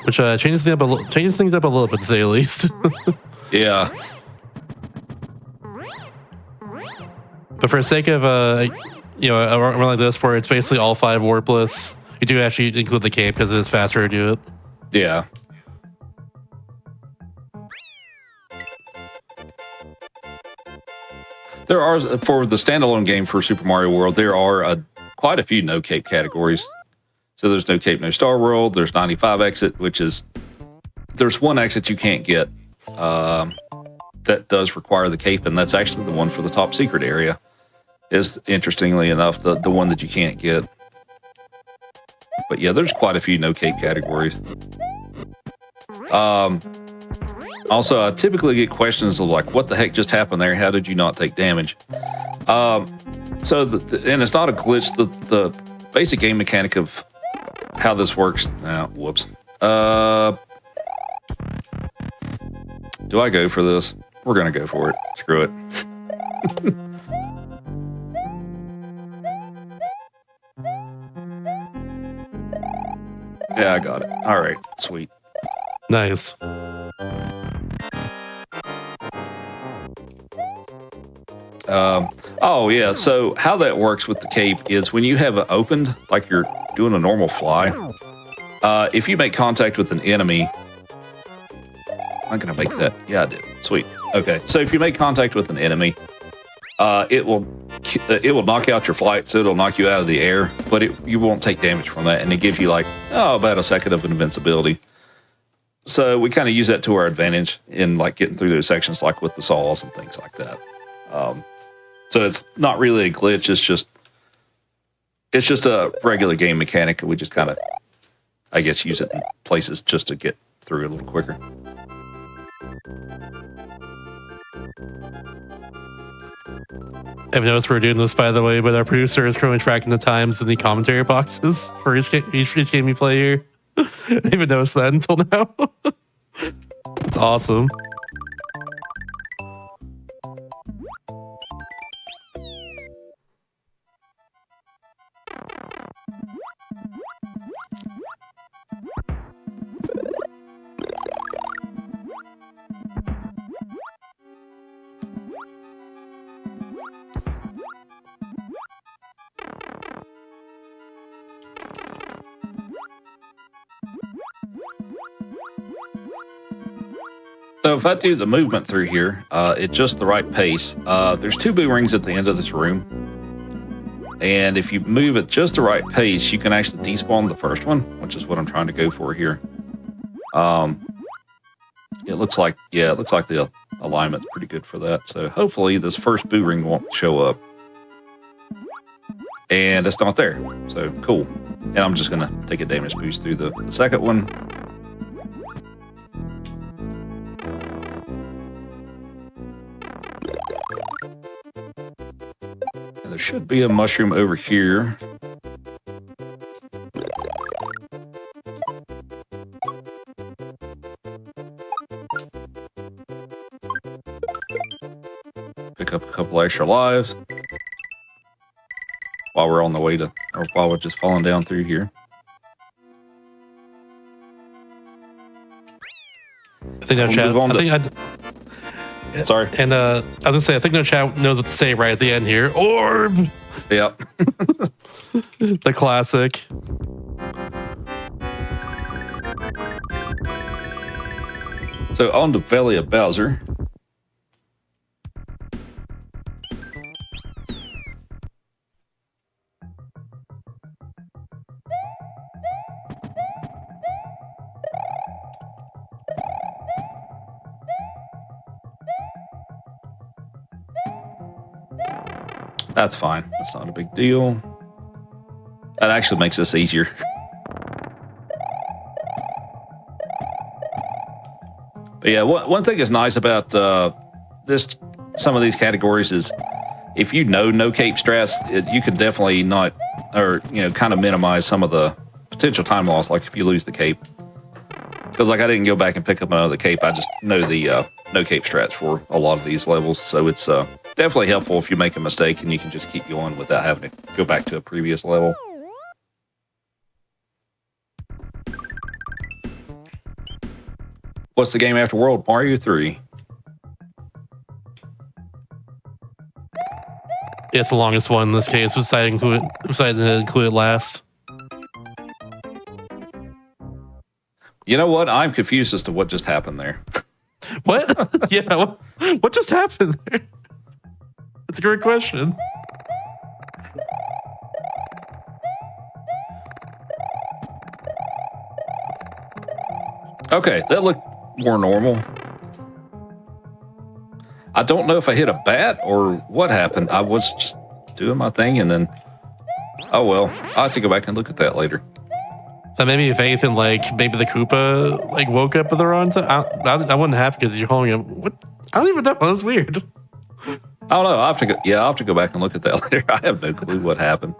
S1: which changes things up a little bit, to say the least.
S2: Yeah.
S1: But for the sake of a run like this, where it's basically all 5 warpless, you do actually include the cape because it is faster to do it.
S2: Yeah. There are, for the standalone game for Super Mario World, there are quite a few no cape categories. So there's no cape, no Star World. There's 95 exit, which is, there's one exit you can't get that does require the cape, and that's actually the one for the top secret area. Is, interestingly enough, the one that you can't get. But yeah, there's quite a few no cape categories. Also, I typically get questions of like, what the heck just happened there? How did you not take damage? And it's not a glitch. The basic game mechanic of how this works. Whoops. Do I go for this? We're going to go for it. Screw it. Yeah, I got it. All right. Sweet.
S1: Nice.
S2: Oh yeah, so how that works with the cape is when you have it opened, like you're doing a normal fly, if you make contact with an enemy, I'm gonna make that. Yeah, I did. Sweet. Okay, so if you make contact with an enemy, it will knock out your flight, so it'll knock you out of the air, but you won't take damage from that, and it gives you like about a second of invincibility. So we kind of use that to our advantage in like getting through those sections, like with the saws and things like that. So it's not really a glitch. It's just a regular game mechanic. We just kind of, I guess, use it in places just to get through a little quicker.
S1: I've noticed we're doing this, by the way, but our producer is currently tracking the times in the commentary boxes for each game we play here. I didn't even notice that until now. It's awesome.
S2: So if I do the movement through here at just the right pace, there's 2 boomerangs at the end of this room. And if you move at just the right pace, you can actually despawn the first one, which is what I'm trying to go for here. It looks like the alignment's pretty good for that. So hopefully this first boomerang won't show up. And it's not there. So cool. And I'm just going to take a damage boost through the second one. And there should be a mushroom over here. Pick up a couple extra lives while we're on the way to, or while we're just falling down through here.
S1: I think no
S2: We'll
S1: chat.
S2: move on
S1: I
S2: to-
S1: think
S2: Sorry.
S1: and I was gonna say I think no chat knows what to say right at the end here. Orb,
S2: Yep.
S1: the classic.
S2: So on the Valley of Bowser. That's fine. That's not a big deal. That actually makes this easier. But yeah, one thing that's nice about some of these categories is if you know no cape strats, you can definitely not, or kind of minimize some of the potential time loss. Like if you lose the cape, because like I didn't go back and pick up another cape. I just know the no cape strats for a lot of these levels, so it's definitely helpful if you make a mistake and you can just keep going without having to go back to a previous level. What's the game after World Mario 3?
S1: Yeah, it's the longest one in this case. Decided to include it last.
S2: You know what? I'm confused as to what just happened there.
S1: What? Yeah, what just happened there? That's a great question.
S2: Okay, that looked more normal. I don't know if I hit a bat or what happened. I was just doing my thing and then, oh well, I'll have to go back and look at that later.
S1: So maybe if anything, like maybe the Koopa like woke up at the wrong time. I wouldn't happen because you're holding him. What? I don't even know. That's weird.
S2: I don't know. I'll have to go back and look at that later. I have no clue what happened.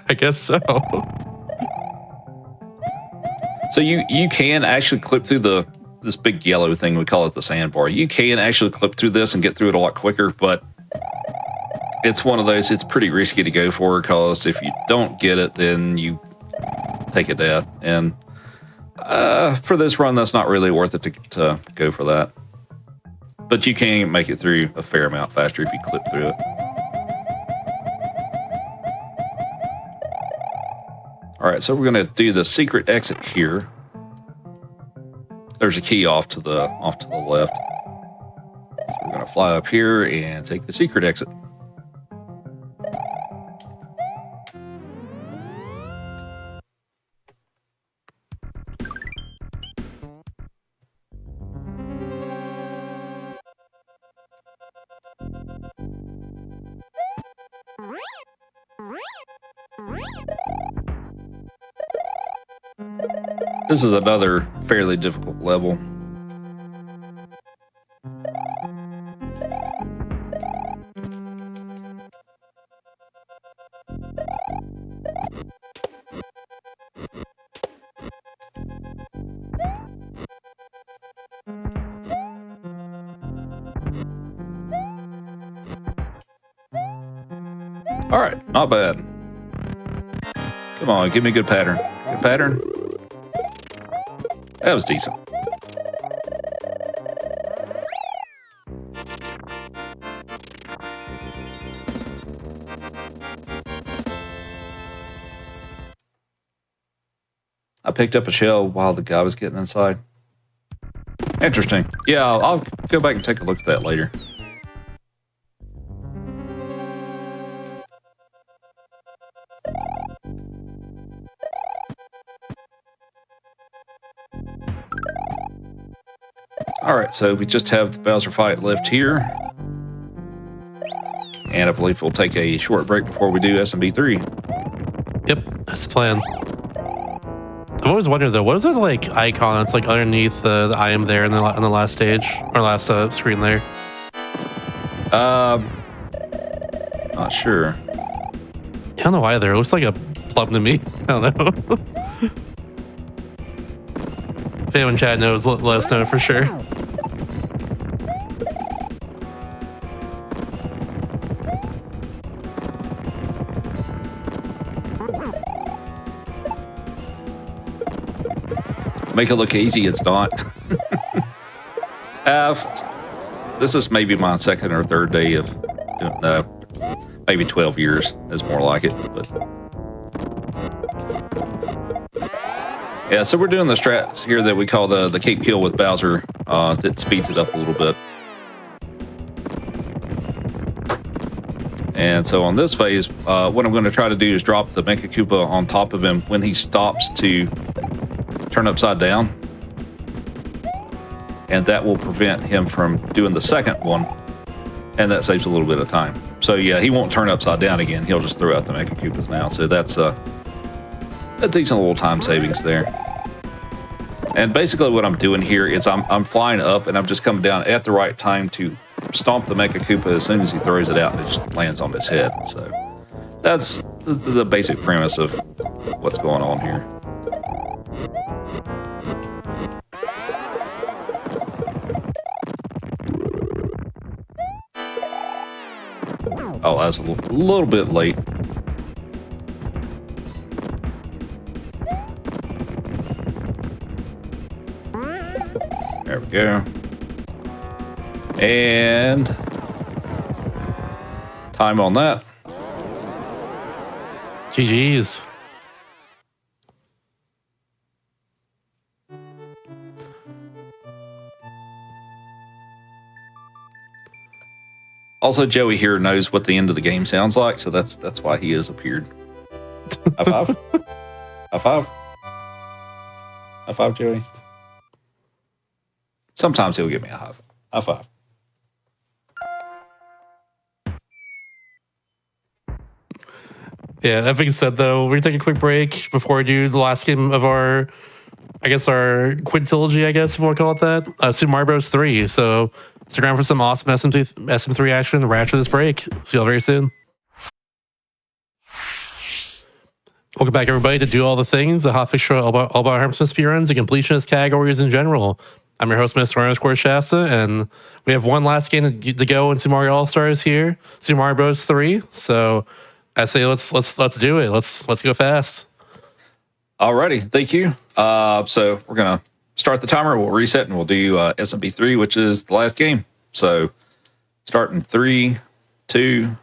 S1: I guess so.
S2: So you can actually clip through this big yellow thing. We call it the sandbar. You can actually clip through this and get through it a lot quicker, but it's one of those. It's pretty risky to go for because if you don't get it, then you take a death. And for this run, that's not really worth it to go for that. But you can make it through a fair amount faster if you clip through it. All right, so we're going to do the secret exit here. There's a key off to the left. So we're going to fly up here and take the secret exit. This is another fairly difficult level. All right, not bad. Come on, give me a good pattern. Good pattern. That was decent. I picked up a shell while the guy was getting inside. Interesting. Yeah, I'll go back and take a look at that later. All right, so we just have the Bowser fight left here. And I believe we'll take a short break before we do SMB3.
S1: Yep, that's the plan. I've always wondered though, what is it like icon that's like underneath the I am there on the last stage or last screen there?
S2: Not sure.
S1: I don't know either. It looks like a plum to me. I don't know. If anyone in chat knows, let us know for sure.
S2: Make it look easy, it's not. This is maybe my second or third day of doing, maybe 12 years is more like it. But yeah, so we're doing the strats here that we call the cape kill with Bowser. That speeds it up a little bit. And so on this phase, what I'm going to try to do is drop the Mecha Koopa on top of him when he stops to turn upside down. And that will prevent him from doing the second one. And that saves a little bit of time. So yeah, he won't turn upside down again. He'll just throw out the Mecha Koopas now. So that's a decent little time savings there. And basically what I'm doing here is I'm flying up and I'm just coming down at the right time to stomp the Mecha Koopa as soon as he throws it out and it just lands on his head. So that's the basic premise of what's going on here. Oh, that's a little bit late. There we go. And time on that.
S1: GG's.
S2: Also, Joey here knows what the end of the game sounds like, so that's why he has appeared. High five. High five. High five, Joey. Sometimes he'll give me a high five. High five.
S1: Yeah, that being said, though, we're going to take a quick break before we do the last game of our quintilogy, if you want to call it that. Super Mario Bros. 3. So stick around for some awesome SM3 action right after this break. See y'all very soon. Welcome back, everybody, to Do All the Things, the hotfix show all about Harmson speedruns and completionist categories in general. I'm your host, Mr. Shasta, and we have one last game to go in Super Mario All-Stars here, Super Mario Bros. 3. So I say let's do it. Let's go fast.
S2: Alrighty, thank you. So we're gonna start the timer. We'll reset and we'll do SMP3, which is the last game. So start in 3, 2,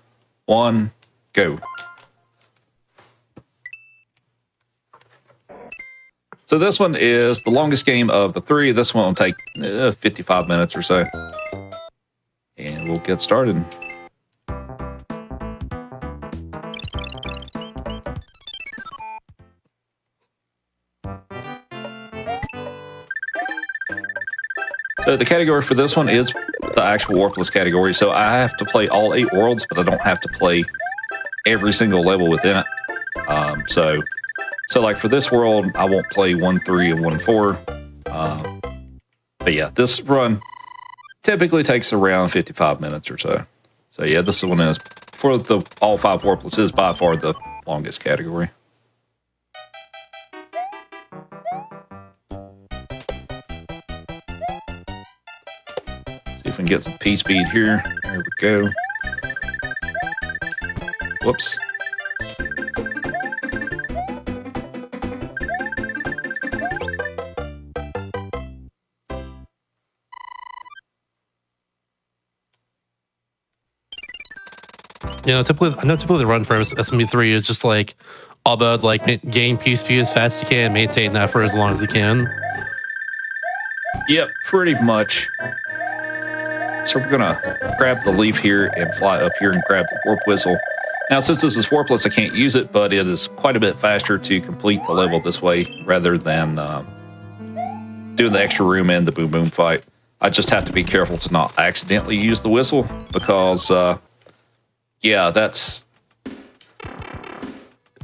S2: 1, go. So this one is the longest game of the 3. This one will take 55 minutes or so. And we'll get started. So the category for this one is the actual warpless category. So I have to play all 8 worlds, but I don't have to play every single level within it. So like for this world, I won't play 1, 3, and 1, 4. But yeah, this run typically takes around 55 minutes or so. So yeah, this one is, for the all 5 warpless, is by far the longest category. See if we can get some P-speed here. There we go. Whoops.
S1: You know, typically the run for SMB3 is just like all about like gain P-speed as fast as you can, maintain that for as long as you can.
S2: Yep, pretty much. So we're gonna grab the leaf here and fly up here and grab the warp whistle. Now, since this is warpless, I can't use it, but it is quite a bit faster to complete the level this way rather than doing the extra room and the boom boom fight. I just have to be careful to not accidentally use the whistle because, yeah, that's,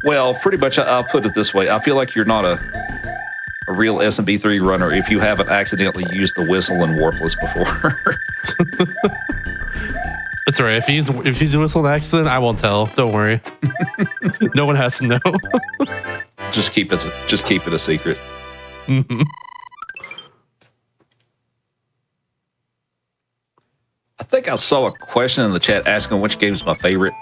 S2: well, pretty much I'll put it this way. I feel like you're not a real SMB3 runner if you haven't accidentally used the whistle in warpless before.
S1: That's all right. If you use a whistle in accident, I won't tell. Don't worry. No one has to know.
S2: Just keep it a secret.
S1: Mm-hmm.
S2: I think I saw a question in the chat asking which game is my favorite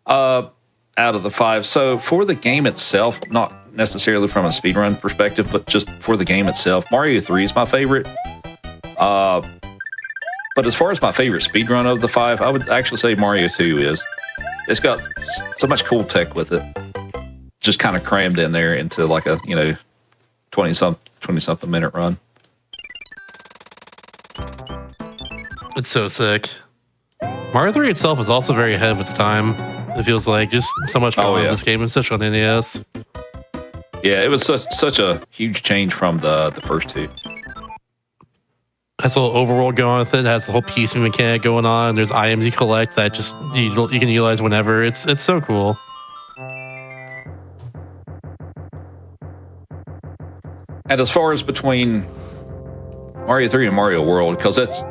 S2: out of the 5. So for the game itself, not necessarily from a speedrun perspective, but just for the game itself, Mario 3 is my favorite. But as far as my favorite speedrun of the 5, I would actually say Mario 2 is. It's got so much cool tech with it. Just kind of crammed in there into like a, 20-something minute run.
S1: It's so sick. Mario 3 itself is also very ahead of its time. It feels like just so much going on in this game, especially on NES.
S2: Yeah, it was such a huge change from the first 2.
S1: Has a little overworld going on with it. It has the whole piecing mechanic going on. There's items you collect that just you can utilize whenever. It's so cool.
S2: And as far as between Mario 3 and Mario World, because that's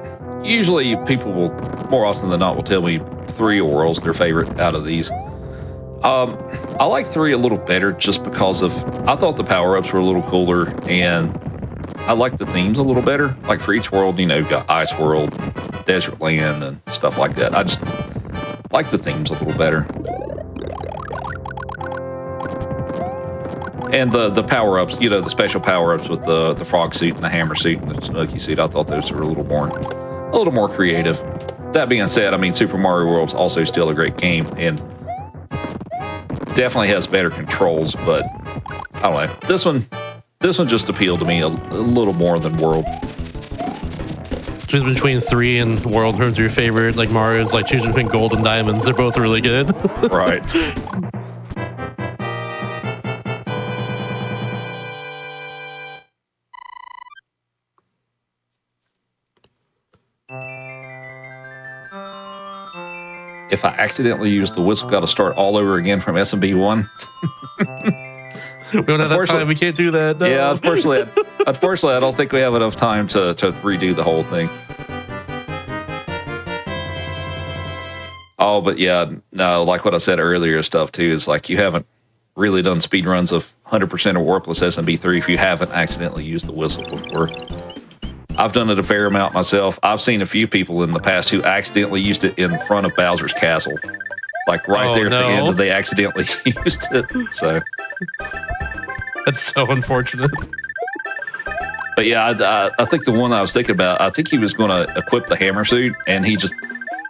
S2: usually people will, more often than not, will tell me 3 World's their favorite out of these. I like 3 a little better just because I thought the power-ups were a little cooler, and I like the themes a little better. Like for each world, you've got Ice World, and Desert Land, and stuff like that. I just like the themes a little better. And the power-ups, the special power-ups with the frog suit and the hammer suit and the Snooky suit, I thought those were a little more creative. That being said, Super Mario World's also still a great game and definitely has better controls, but I don't know. This one just appealed to me a little more than World.
S1: Choose between 3 and World in terms of your favorite. Like Mario's like choosing between Gold and Diamonds. They're both really good.
S2: Right. If I accidentally use the whistle, got to start all over again from SMB 1.
S1: We don't have that time. We can't do that. No.
S2: Yeah, unfortunately, I don't think we have enough time to redo the whole thing. Oh, but yeah, no, like what I said earlier, stuff too is like you haven't really done speed runs of 100% of Warpless SMB3 if you haven't accidentally used the whistle before. I've done it a fair amount myself. I've seen a few people in the past who accidentally used it in front of Bowser's Castle. Like right there at the end, and they accidentally used it. So
S1: that's so unfortunate.
S2: But yeah, I think the one I was thinking about, I think he was going to equip the hammer suit, and he just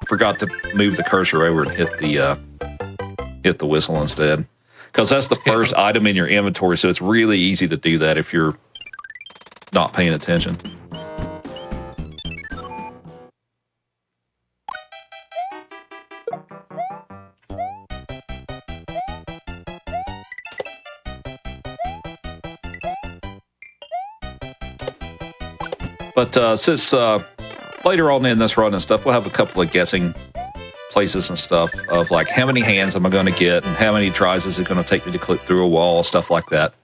S2: forgot to move the cursor over and hit the whistle instead. Because that's the first item in your inventory, so it's really easy to do that if you're not paying attention. But since later on in this run and stuff, we'll have a couple of guessing places and stuff of like how many hands am I going to get and how many tries is it going to take me to click through a wall, stuff like that.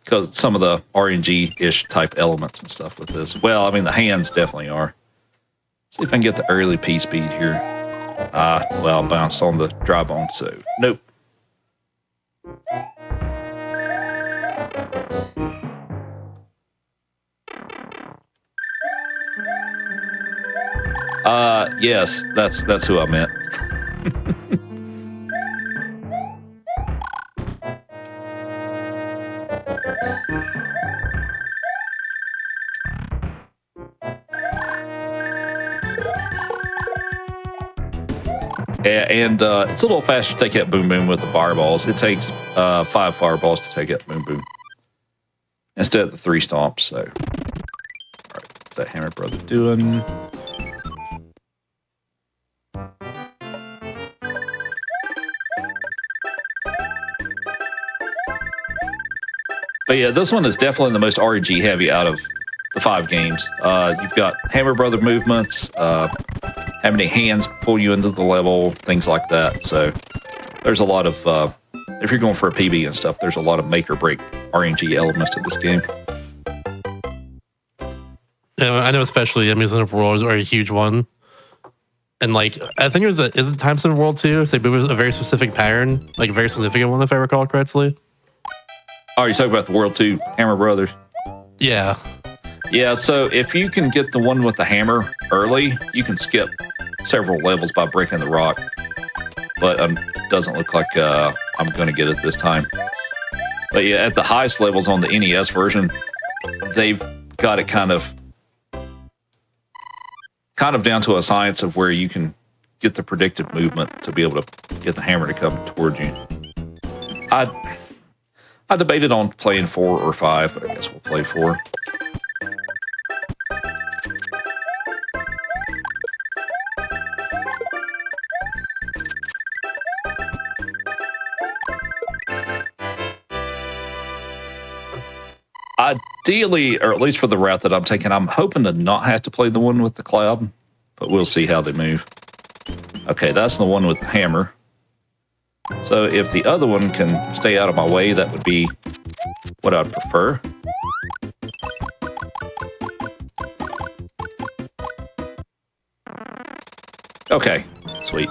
S2: Because some of the RNG-ish type elements and stuff with this. Well, the hands definitely are. See if I can get the early P speed here. Well, bounced on the dry bone, so nope. Yes, that's who I meant. Yeah, and it's a little faster to take out Boom Boom with the fireballs. It takes 5 fireballs to take out Boom Boom instead of the 3 stomps. So, all right, what's that Hammer Brother doing? But yeah, this one is definitely the most RNG heavy out of the 5 games. You've got Hammer Brother movements, how many hands pull you into the level, things like that. So there's a lot of, if you're going for a PB and stuff, there's a lot of make or break RNG elements to this game.
S1: Yeah, I know especially Amusement of Worlds are a huge one. And like, I think is it Times of World too? If they move a very specific pattern, like a very significant one, if I recall correctly.
S2: Oh, you're talking about the World 2 Hammer Brothers?
S1: Yeah.
S2: Yeah, so if you can get the one with the hammer early, you can skip several levels by breaking the rock. But it doesn't look like I'm going to get it this time. But yeah, at the highest levels on the NES version, they've got it kind of kind of down to a science of where you can get the predicted movement to be able to get the hammer to come towards you. I debated on playing 4 or 5, but I guess we'll play 4. Ideally, or at least for the route that I'm taking, I'm hoping to not have to play the one with the cloud, but we'll see how they move. Okay, that's the one with the hammer. So if the other one can stay out of my way, that would be what I'd prefer. Okay, sweet.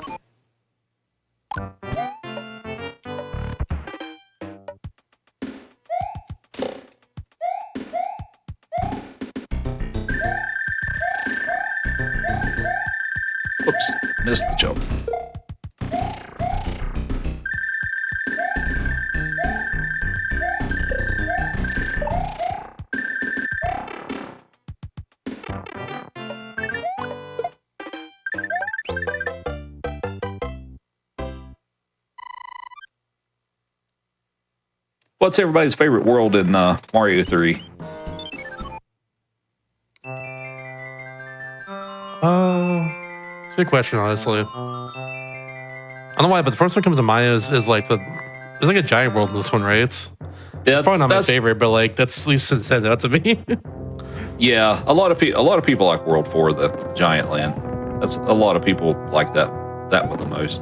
S2: Whoops, missed the jump. What's everybody's favorite world in Mario 3?
S1: It's a good question, honestly. I don't know why, but the first one comes to mind is like there's like a giant world in this one, right? It's probably not my favorite, but like that's at least it says out to me.
S2: Yeah, a lot of people like World 4, the giant land. That's a lot of people like that one the most.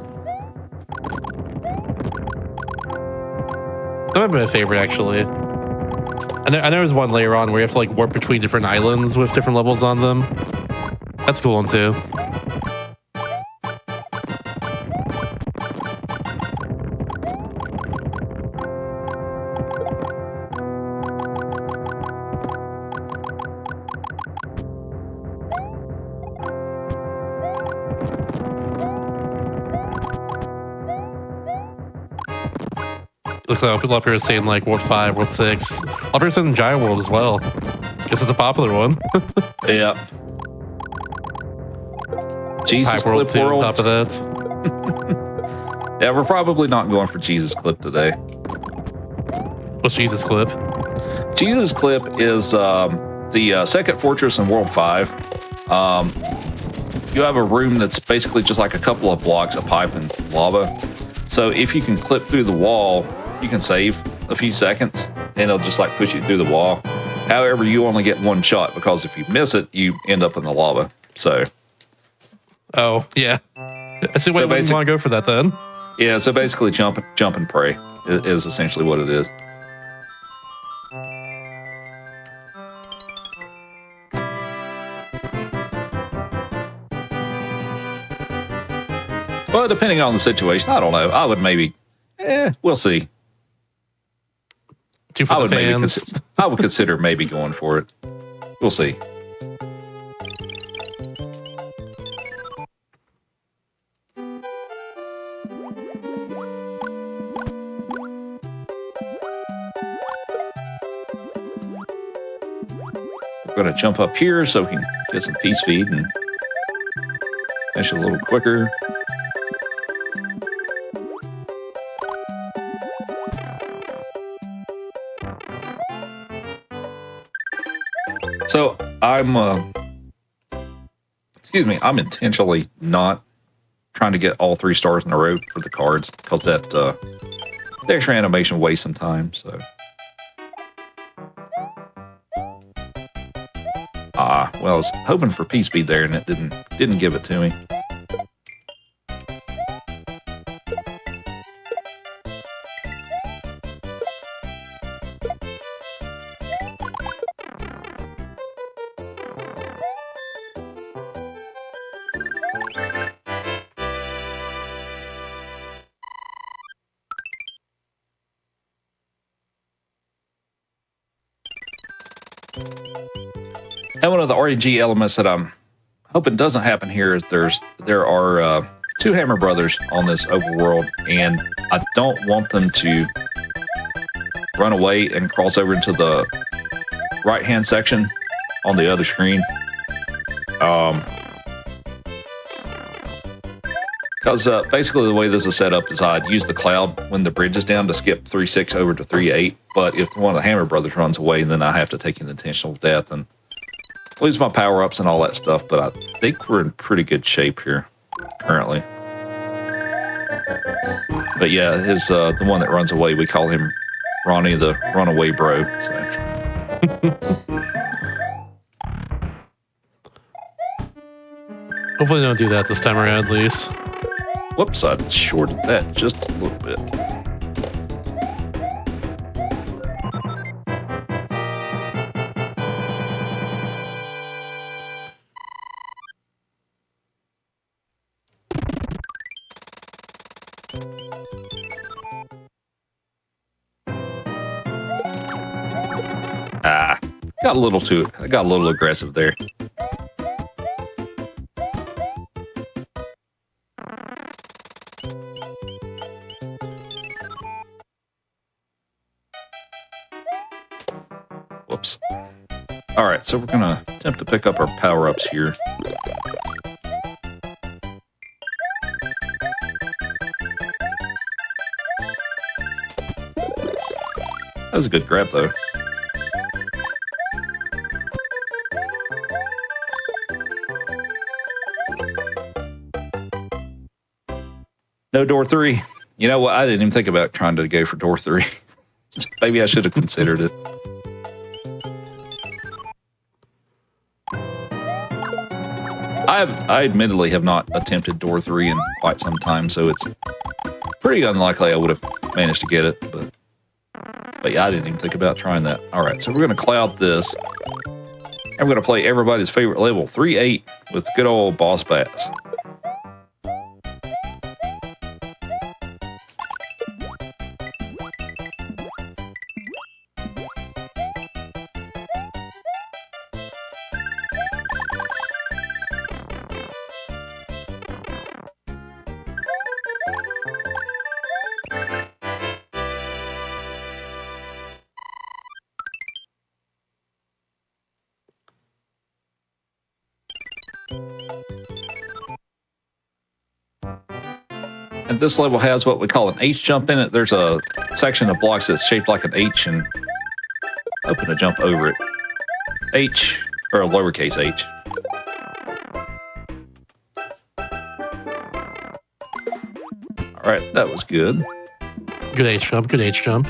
S1: That might be my favorite, actually. And there was one later on where you have to like warp between different islands with different levels on them. That's a cool one too. Looks like people up here are saying like World 5, World 6. Up here saying Giant World as well. Guess it's a popular one.
S2: Yeah. Jesus Clip
S1: World
S2: World.
S1: on top of that.
S2: Yeah, we're probably not going for Jesus Clip today.
S1: What's Jesus Clip?
S2: Jesus Clip is the second fortress in World 5. You have a room that's basically just like a couple of blocks of pipe and lava. So if you can clip through the wall, you can save a few seconds, and it'll just like push you through the wall. However, you only get one shot because if you miss it, you end up in the lava. So,
S1: oh yeah, I see why you want to go for that then.
S2: Yeah, so basically, jump and pray is essentially what it is. Well, depending on the situation, I don't know. I would maybe, we'll see.
S1: Two for the fans.
S2: I would consider maybe going for it. We'll see. We're going to jump up here so we can get some P speed and finish a little quicker. So I'm intentionally not trying to get all 3 stars in a row for the cards because that the extra animation wastes some time. So well, I was hoping for P speed there, and it didn't give it to me. And one of the RNG elements that I'm hoping doesn't happen here is there are 2 Hammer Brothers on this overworld, and I don't want them to run away and cross over into the right-hand section on the other screen. Because basically the way this is set up is I'd use the cloud when the bridge is down to skip 3-6 over to 3-8. But if one of the Hammer Brothers runs away, then I have to take an intentional death and lose my power-ups and all that stuff. But I think we're in pretty good shape here currently. But yeah, his the one that runs away, we call him Ronnie the Runaway Bro. So.
S1: Hopefully they don't do that this time around, at least.
S2: Whoops, I shorted that just a little bit. I got a little aggressive there. Whoops. All right, so we're gonna attempt to pick up our power-ups here. That was a good grab, though. No door 3. You know what? I didn't even think about trying to go for door 3. Maybe I should have considered it. I admittedly have not attempted door 3 in quite some time, so it's pretty unlikely I would have managed to get it. But yeah, I didn't even think about trying that. All right, so we're going to cloud this. And we're going to play everybody's favorite level, 3-8, with good old Boss Bass. And this level has what we call an H jump in it. There's a section of blocks that's shaped like an H, and open to jump over it. H, or a lowercase h. All right, that was good.
S1: Good H jump, good H jump.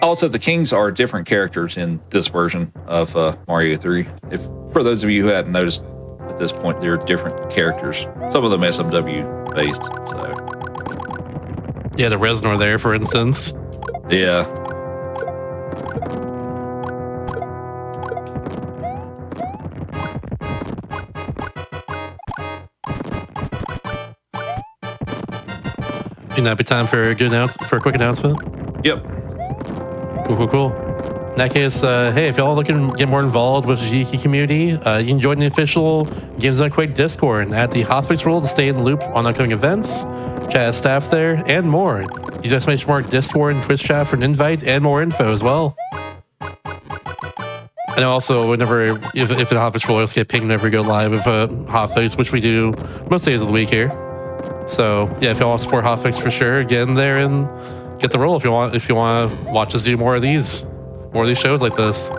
S2: Also, the Kings are different characters in this version of Mario 3. For those of you who hadn't noticed at this point, they're different characters. Some of them SMW based. So
S1: yeah, the Reznor there, for instance.
S2: Yeah.
S1: It'd be time for a quick announcement.
S2: Yep.
S1: Cool. In that case, hey, if y'all are looking to get more involved with the GDQ community, you can join the official Games Done Quick Discord at the Hotfix role to stay in the loop on upcoming events, chat with staff there, and more. Use exclamation mark Discord and Twitch chat for an invite and more info as well. And also, if the Hotfix rollers get pinged whenever we go live with Hotfix, which we do most days of the week here. So yeah, if y'all want to support Hotfix for sure, get in there and get the roll if you want to watch us do more of these shows like this.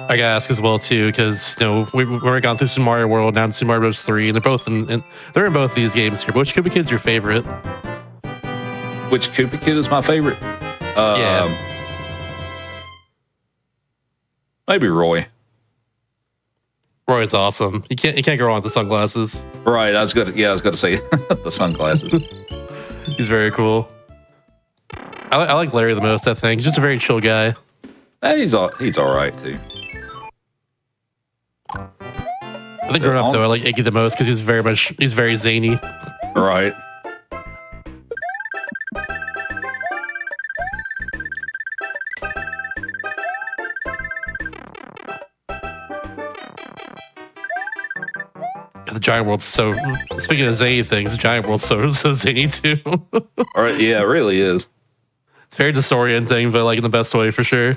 S1: I gotta ask as well too, because we're gone through Super Mario World, now to Super Mario Bros. 3, and they're both they're in both these games here. But which Koopa Kid's your favorite?
S2: Which Koopa Kid is my favorite?
S1: Yeah.
S2: Maybe Roy.
S1: Roy's awesome. You can't go wrong with the sunglasses.
S2: Right. I was gonna say the sunglasses.
S1: He's very cool. I like Larry the most. I think he's just a very chill guy.
S2: He's all right too.
S1: I think growing up though, I like Iggy the most because he's very zany.
S2: Right.
S1: The Giant World's so. Speaking of zany things, the Giant World's so zany too.
S2: All right. Yeah, it really is.
S1: It's very disorienting, but like in the best way for sure.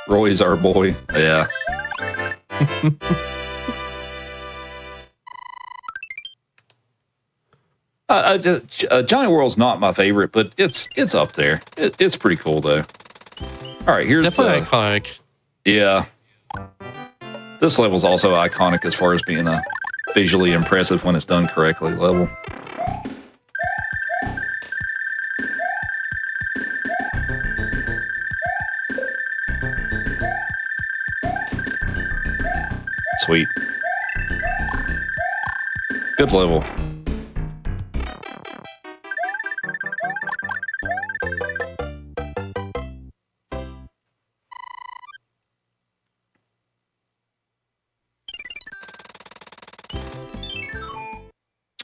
S2: Roy's our boy. Yeah. Giant World's not my favorite, but it's up there. It's pretty cool though. All right, here's
S1: definitely iconic.
S2: Yeah, this level's also iconic as far as being a visually impressive when it's done correctly level. Sweet. Good level.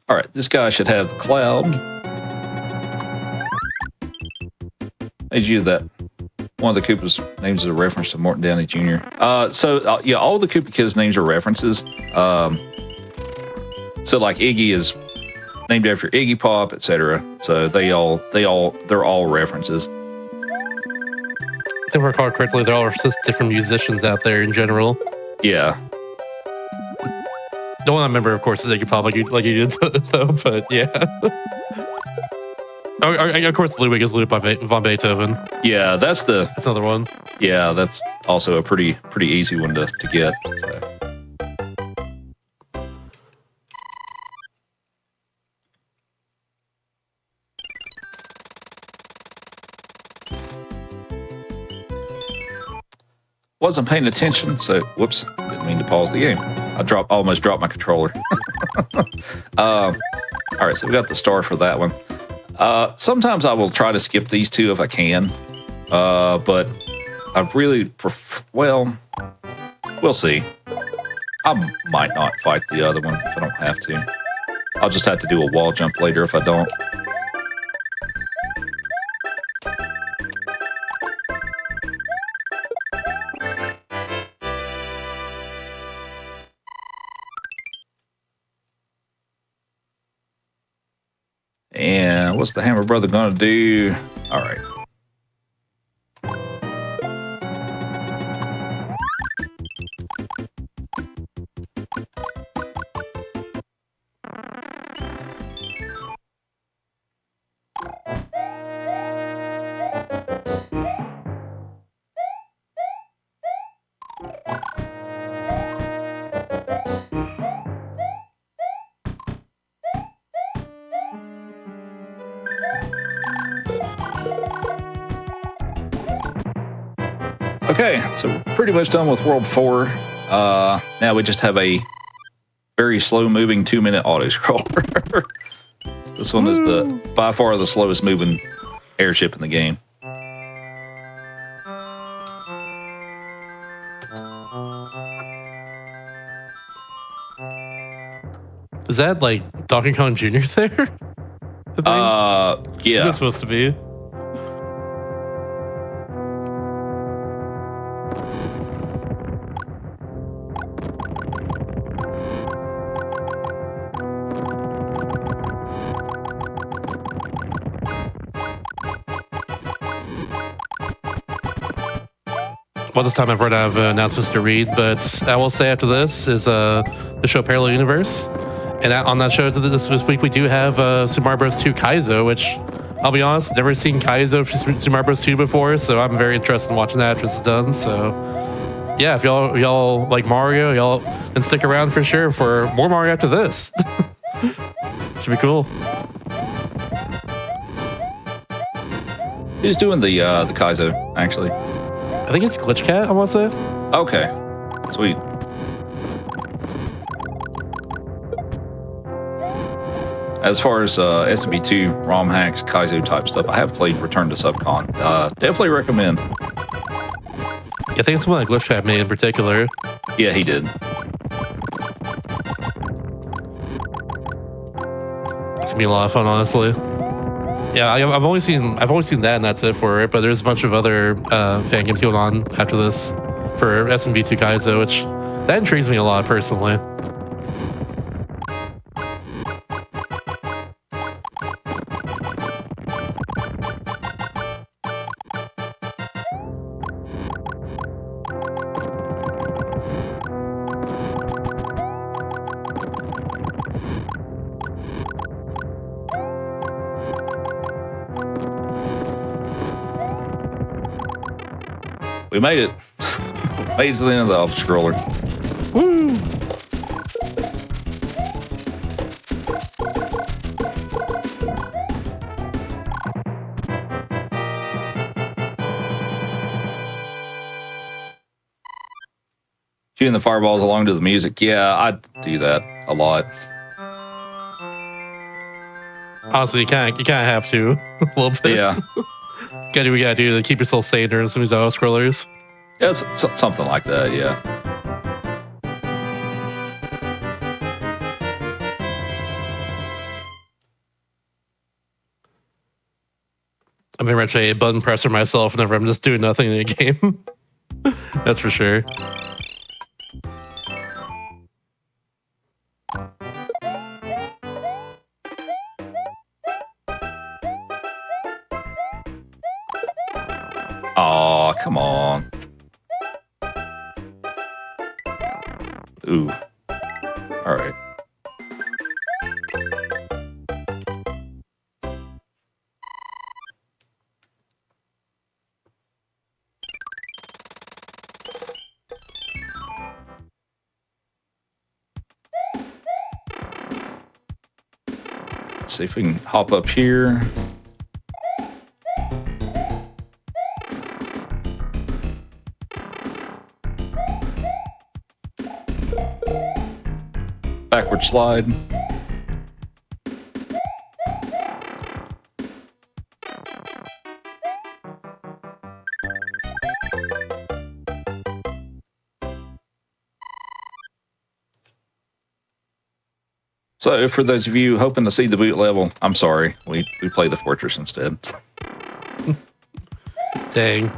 S2: All right, this guy should have the cloud. Made you that. One of the Koopa's names is a reference to Morton Downey Jr. Yeah, all the Koopa Kids names are references. So like Iggy is named after Iggy Pop, etc. So they're all references.
S1: If I recall correctly, they're all just different musicians out there in general.
S2: Yeah.
S1: The one I remember, of course, is Iggy Pop, like you did, though. But yeah. Of course, Ludwig is Ludwig von Beethoven.
S2: Yeah, that's
S1: another one.
S2: Yeah, that's also a pretty easy one to get. So. Wasn't paying attention, so whoops, didn't mean to pause the game. I almost dropped my controller. All right, so we got the star for that one. Sometimes I will try to skip these two if I can, but I really well, we'll see. I might not fight the other one if I don't have to. I'll just have to do a wall jump later if I don't. And what's the Hammer Brother gonna do? All right. Okay, so we're pretty much done with World 4. Now we just have a very slow-moving 2-minute auto-scroller. This one is by far the slowest moving airship in the game.
S1: Is that like Donkey Kong Jr. there?
S2: Yeah.
S1: It's supposed to be. Well, this time I've run out of announcements to read, but I will say after this is the show Parallel Universe. And on that show this week, we do have Super Mario Bros. 2 Kaizo, which I'll be honest, never seen Kaizo for Super Mario Bros. 2 before, so I'm very interested in watching that after it's done. So, yeah, if y'all like Mario, y'all can stick around for sure for more Mario after this. Should be cool.
S2: Who's doing the Kaizo, actually?
S1: I think it's Glitch Cat, I want to say.
S2: Okay. Sweet. As far as SMB2 ROM hacks, Kaizo type stuff, I have played Return to Subcon. Definitely recommend.
S1: I think it's one that Glitch Cat made in particular.
S2: Yeah, he did.
S1: It's gonna be a lot of fun, honestly. Yeah, I've only seen that, and that's it for it. But there's a bunch of other fan games going on after this for SMB2 Kaizo, which that intrigues me a lot personally.
S2: We made it. Made it to the end of the auto-scroller.
S1: Woo!
S2: Shooting the fireballs along to the music. Yeah, I do that a lot.
S1: Honestly, you kind of have to a little bit.
S2: Yeah.
S1: Gotta do what you gotta do to keep yourself sane during some of these auto scrollers.
S2: Yeah, it's something like that, yeah.
S1: I'm very much a button presser myself whenever I'm just doing nothing in a game. That's for sure.
S2: Aw, come on. Ooh. All right. Let's see if we can hop up here. Backward slide. So for those of you hoping to see the boot level, I'm sorry. We play the Fortress instead.
S1: Dang.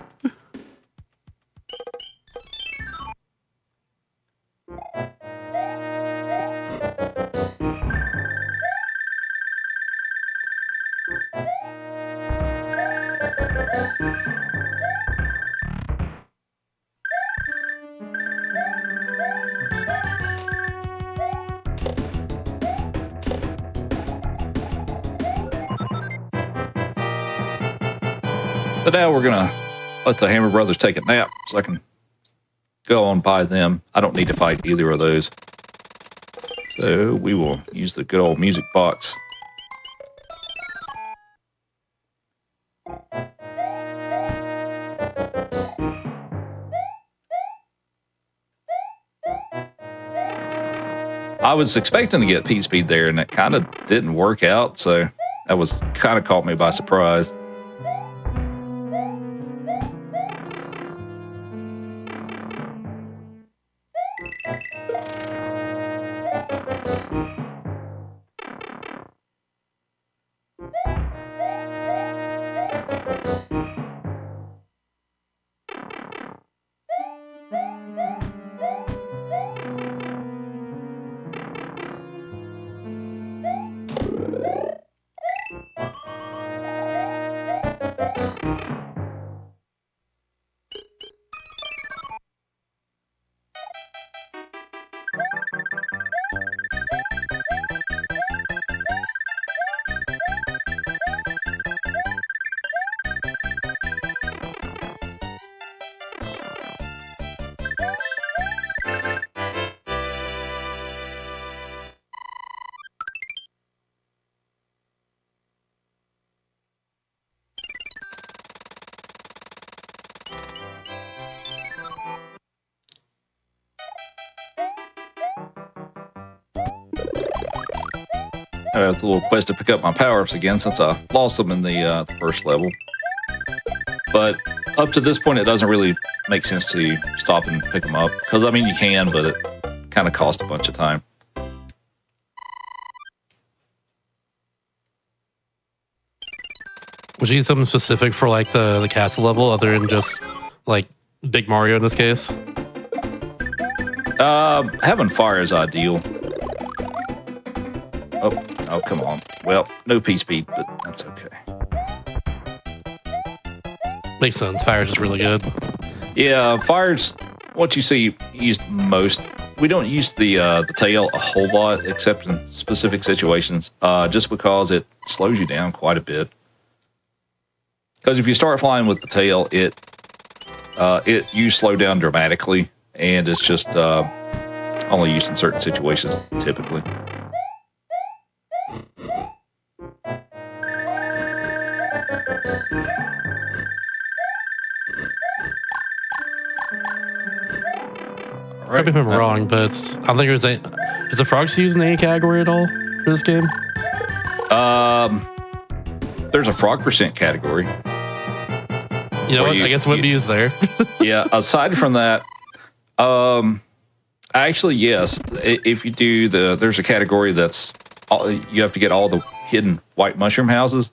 S2: But now we're gonna let the Hammer Brothers take a nap so I can go on by them. I don't need to fight either of those. So we will use the good old music box. I was expecting to get Pete Speed there, and it kind of didn't work out, so that was kind of caught me by surprise. I have the little quest to pick up my power-ups again since I lost them in the first level. But up to this point, it doesn't really make sense to stop and pick them up. Because, I mean, you can, but it kind of costs a bunch of time.
S1: Would you use something specific for like the castle level other than just like Big Mario in this case?
S2: Having fire is ideal. Oh, come on. Well, no P-speed, but that's okay.
S1: Makes sense. Fire's just really good.
S2: Yeah, fire's what you see used most. We don't use the tail a whole lot, except in specific situations, just because it slows you down quite a bit. Because if you start flying with the tail, you slow down dramatically, and it's just only used in certain situations, typically.
S1: Correct me if I'm wrong, but I don't think is the frogs used in any category at all for this game?
S2: There's a frog percent category.
S1: You know what? I guess it wouldn't be used there.
S2: Yeah. Aside from that, actually, yes. If you do there's a category that's you have to get all the hidden white mushroom houses.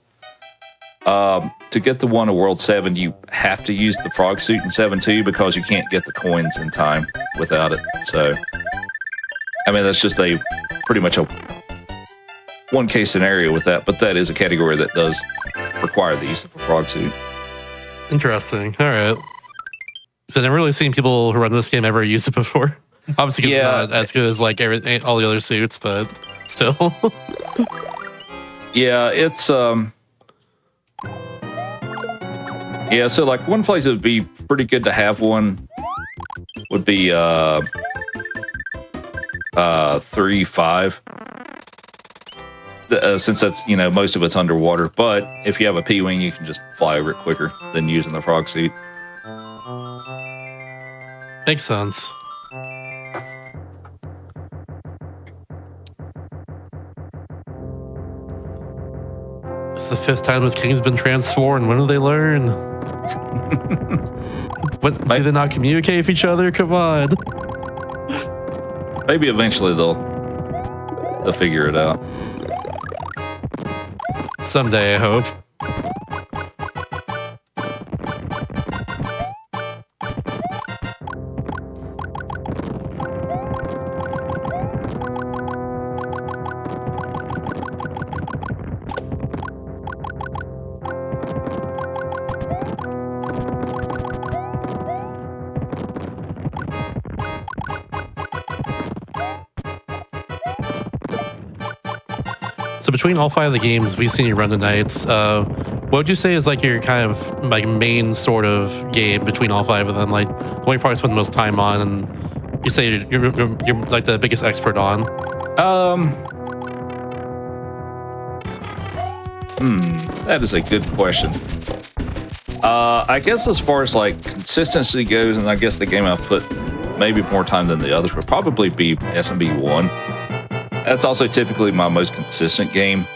S2: To get the one in World 7, you have to use the frog suit in 7-2 because you can't get the coins in time without it. So, I mean, that's just pretty much a one case scenario with that, but that is a category that does require the use of a frog suit.
S1: Interesting. All right. So I've never really seen people who run this game ever use it before. Obviously, it's not as good as like all the other suits, but still.
S2: Yeah, it's yeah, so like one place that would be pretty good to have one would be 3-5. Since that's, most of it's underwater, but if you have a P-wing, you can just fly over it quicker than using the frog suit.
S1: Makes sense. It's the 5th time this king's been transformed. When do they learn? What, do they not communicate with each other? Come on.
S2: Maybe eventually they'll figure it out.
S1: Someday, I hope. So between all 5 of the games we've seen you run tonight, what would you say is like your kind of like main sort of game between all 5 of them? Like the one you probably spend the most time on, and you say you're like the biggest expert on.
S2: That is a good question. I guess as far as like consistency goes, and I guess the game I've put maybe more time than the others would probably be SMB 1. That's also typically my most consistent game.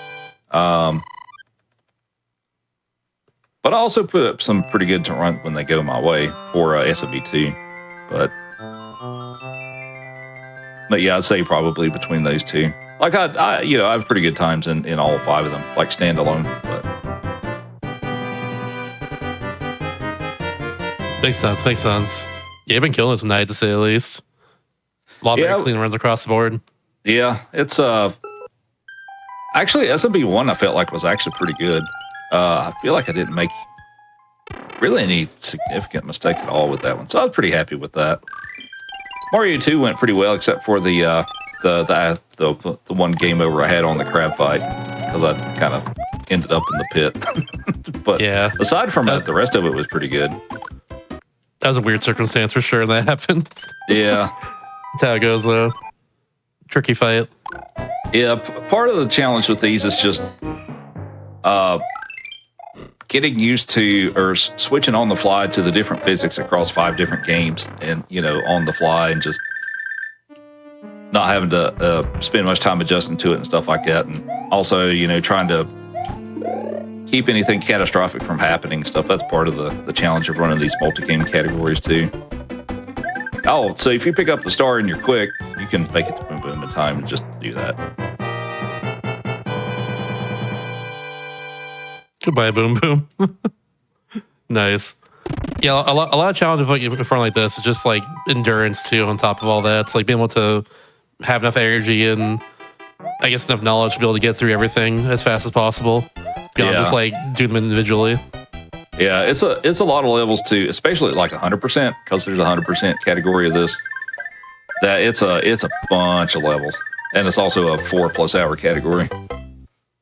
S2: But I also put up some pretty good to run when they go my way for SMB 2. But yeah, I'd say probably between those two. Like I have pretty good times in all 5 of them, like standalone. But
S1: makes sense. Yeah, you've been killing it tonight, to say the least. A lot of very clean runs across the board.
S2: Yeah, it's actually SMB 1 I felt like was actually pretty good. I feel like I didn't make really any significant mistake at all with that one, so I was pretty happy with that. Mario 2 went pretty well, except for the one game over I had on the crab fight, because I kind of ended up in the pit. But yeah, aside from that, the rest of it was pretty good.
S1: That was a weird circumstance for sure that happened.
S2: Yeah.
S1: That's how it goes, though. Tricky fight.
S2: Yeah, part of the challenge with these is just getting used to or switching on the fly to the different physics across 5 different games, and on the fly, and just not having to spend much time adjusting to it and stuff like that. And also, trying to keep anything catastrophic from happening stuff. That's part of the challenge of running these multi-game categories too. Oh, so if you pick up the star and you're quick, you can make it to Boom Boom in time and just do that.
S1: Goodbye, Boom Boom. Nice. Yeah, a lot of challenges like in front like this is just like endurance too. On top of all that, it's like being able to have enough energy and I guess enough knowledge to be able to get through everything as fast as possible. Beyond just like do them individually.
S2: Yeah, it's a lot of levels too, especially at like 100% because there's a 100% category of this. That it's a bunch of levels, and it's also a 4+ hour category.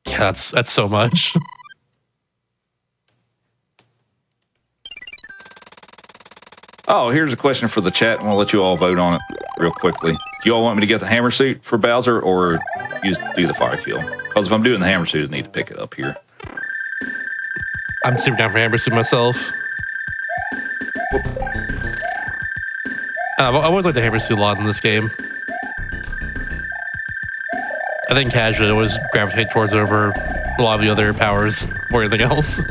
S1: Yeah, that's so much.
S2: Oh, here's a question for the chat. I'm gonna let you all vote on it real quickly. Do you all want me to get the hammer suit for Bowser or do the fire kill? Because if I'm doing the hammer suit, I need to pick it up here.
S1: I'm super down for hammer suit myself. I always like the hammer suit a lot in this game. I think casually I always gravitate towards it over a lot of the other powers or anything else.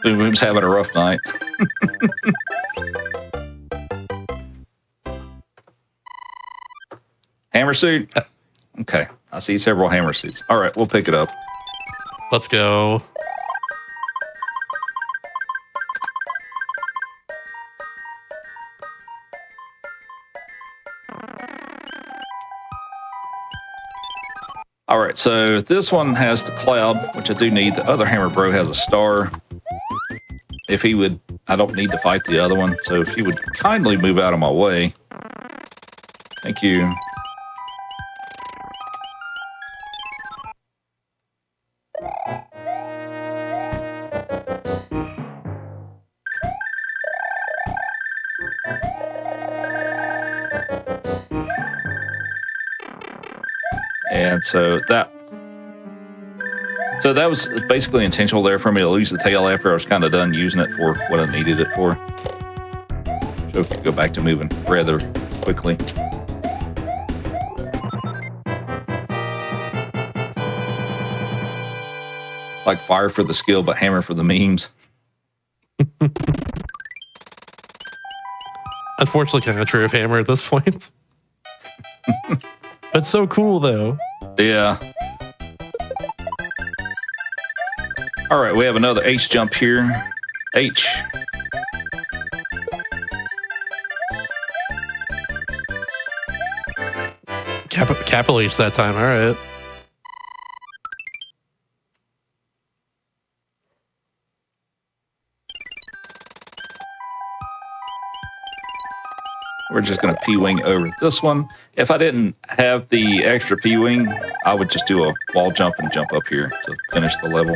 S2: Boom Boom's having a rough night. Hammer suit? Okay. I see several hammer suits. All right, we'll pick it up.
S1: Let's go.
S2: All right, so this one has the cloud, which I do need. The other hammer bro has a star. If he would, I don't need to fight the other one. So if he would kindly move out of my way. Thank you. And so that was basically intentional there for me to lose the tail after I was kind of done using it for what I needed it for. So I could go back to moving rather quickly. Like fire for the skill, but hammer for the memes.
S1: Unfortunately, kind of true of hammer at this point. But so cool, though.
S2: Yeah. All right, we have another H jump here. H.
S1: Capital H that time, all right.
S2: We're just going to P-Wing over this one. If I didn't have the extra P-Wing, I would just do a wall jump and jump up here to finish the level.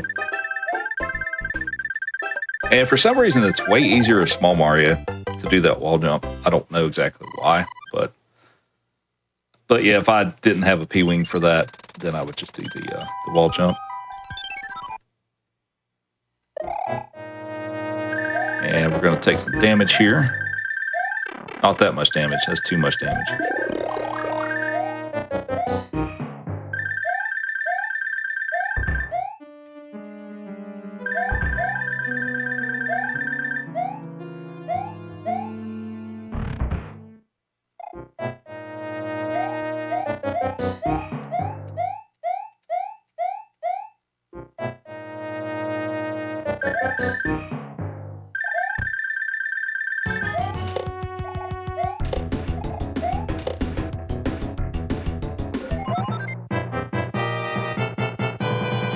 S2: And for some reason, it's way easier in Small Mario to do that wall jump. I don't know exactly why, but yeah, if I didn't have a P-Wing for that, then I would just do the wall jump. And we're going to take some damage here. Not that much damage. That's too much damage.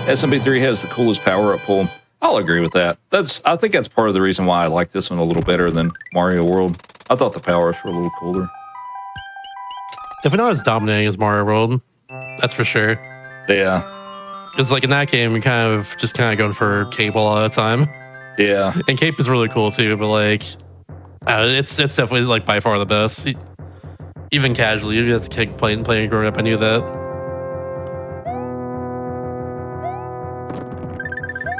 S2: SMP3 has the coolest power-up pull. I'll agree with that. I think that's part of the reason why I like this one a little better than Mario World. I thought the power-ups were a little cooler.
S1: Definitely not as dominating as Mario World. That's for sure.
S2: Yeah.
S1: It's like in that game, you're kind of going for Cape a lot of the time.
S2: Yeah.
S1: And Cape is really cool too, but like, it's definitely like by far the best. Even casually, even as a kid playing growing up, I knew that.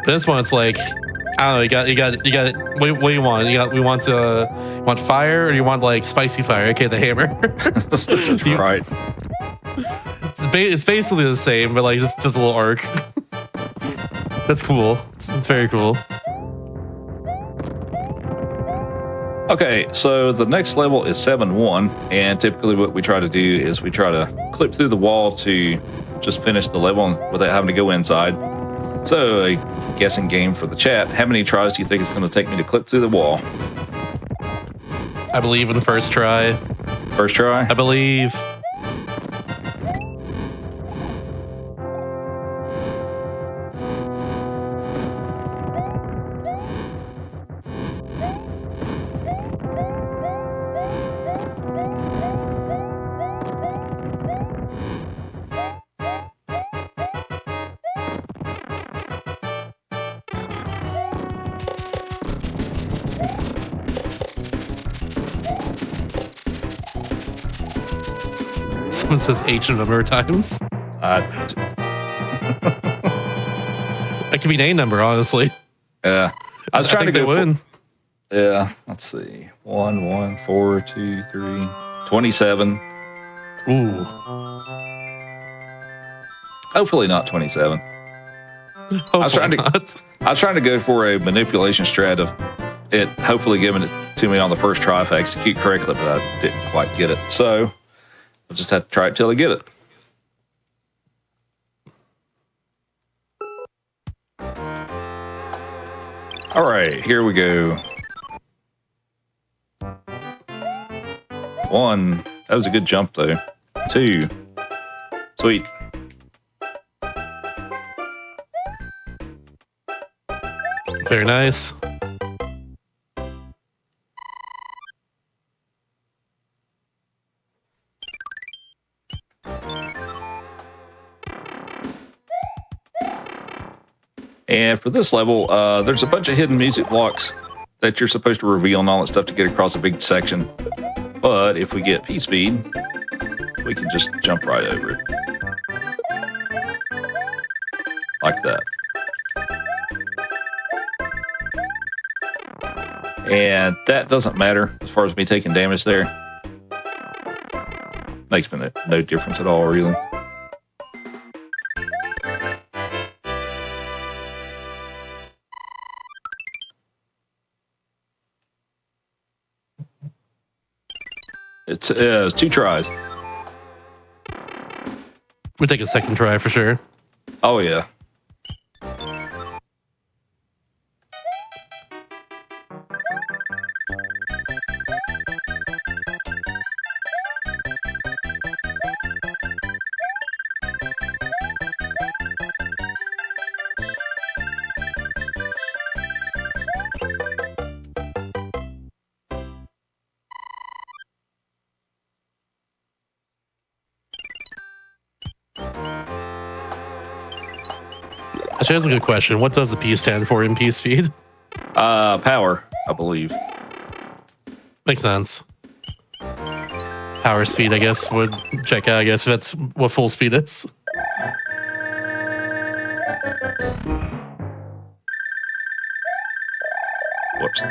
S1: But this one, it's like, I don't know. You got. What do you want? We want fire, or you want like spicy fire? Okay, the hammer.
S2: That's right.
S1: It's basically the same, but like just a little arc. That's cool. It's very cool.
S2: Okay, so the next level is 7-1, and typically what we try to do is we try to clip through the wall to just finish the level without having to go inside. So a guessing game for the chat. How many tries do you think it's going to take me to clip through the wall?
S1: I believe in the first try.
S2: First try?
S1: I believe. Someone says H a number of times. It could be an A number, honestly.
S2: Yeah. I was trying to go
S1: win.
S2: Yeah. Let's see. 1, 4, 2, 3, 27.
S1: Ooh.
S2: Hopefully not 27.
S1: Hopefully
S2: I was trying to go for a manipulation strat of it hopefully giving it to me on the first try if I execute correctly, but I didn't quite get it. So I'll just have to try it till I get it. All right, here we go. 1. That was a good jump, though. 2. Sweet.
S1: Very nice.
S2: And for this level, there's a bunch of hidden music blocks that you're supposed to reveal and all that stuff to get across a big section. But if we get P-Speed, we can just jump right over it. Like that. And that doesn't matter as far as me taking damage there. Makes me no difference at all, really. It's 2 tries.
S1: We'll take a second try for sure.
S2: Oh, yeah.
S1: Actually, that's a good question. What does the P stand for in P speed?
S2: Power, I believe.
S1: Makes sense. Power speed, I guess, would check out, I guess, if that's what full speed is.
S2: Whoops.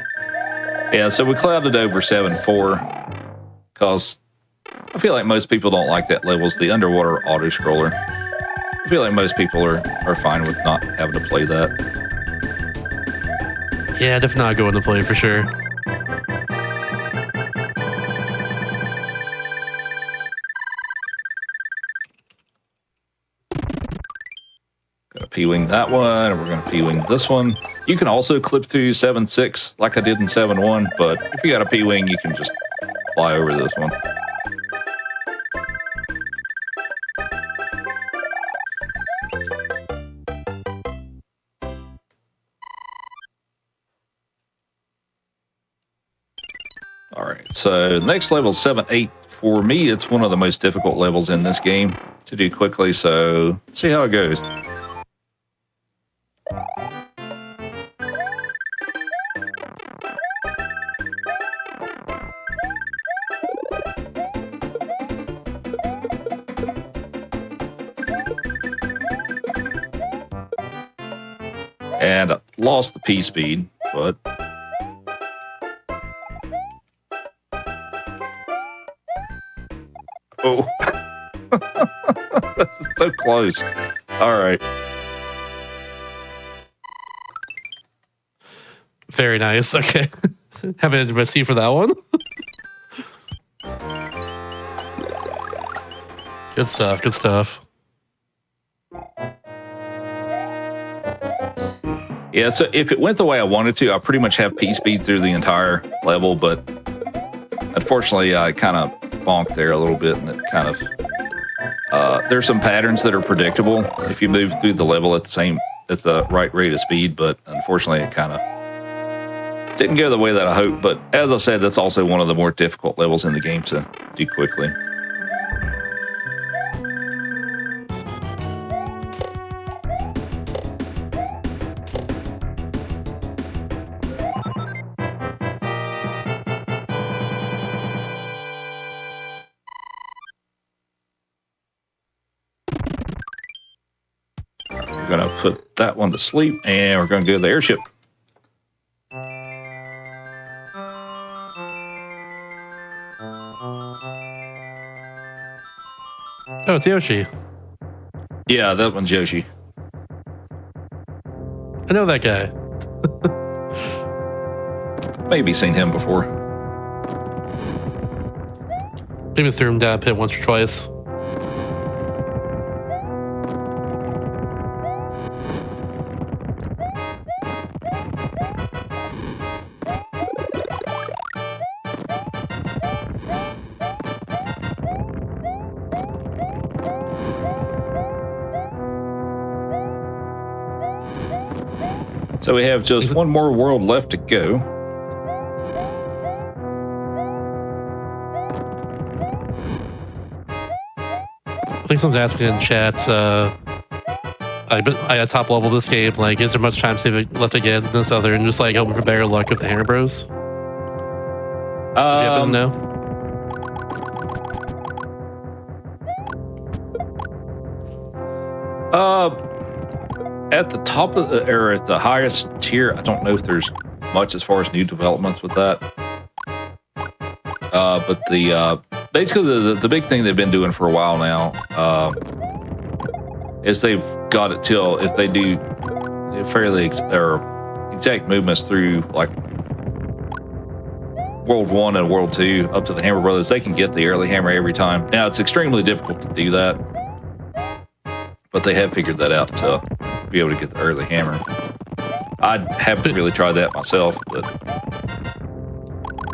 S2: Yeah, so we clouded over 7-4 because I feel like most people don't like that level. It's the underwater auto scroller. I feel like most people are fine with not having to play that.
S1: Yeah, definitely not going to play for sure.
S2: Gonna P-wing that one, and we're gonna P-wing this one. You can also clip through 7-6 like I did in 7-1, but if you got a P-wing, you can just fly over this one. All right, so next level is 7-8. For me, it's one of the most difficult levels in this game to do quickly, so let's see how it goes. And lost the P speed, but oh, this is so close. All right.
S1: Very nice. Okay. Having an intimacy for that one. Good stuff. Good stuff.
S2: Yeah, so if it went the way I wanted to, I pretty much have P speed through the entire level, but unfortunately, I kind of bonked there a little bit, and it kind of there's some patterns that are predictable if you move through the level at the right rate of speed, but unfortunately, it kind of didn't go the way that I hoped. But as I said, that's also one of the more difficult levels in the game to do quickly. We're going to put that one to sleep, and we're going to go to the airship.
S1: Oh, it's Yoshi.
S2: Yeah, that one's Yoshi.
S1: I know that guy.
S2: Maybe seen him before.
S1: Maybe threw him down a pit once or twice.
S2: So we have just one more world left to go.
S1: I think someone's asking in chat, I at top level this game, like, is there much time saving left to get this other, and just like hoping for better luck with the Hammer Bros? Did you happen to know?
S2: At the top of the, or at the highest tier, I don't know if there's much as far as new developments with that. But the basically the big thing they've been doing for a while now is they've got it till if they do fairly exact movements through like World 1 and World 2 up to the Hammer Brothers, they can get the early hammer every time. Now, it's extremely difficult to do that, but they have figured that out to be able to get the early hammer. I haven't really tried that myself, but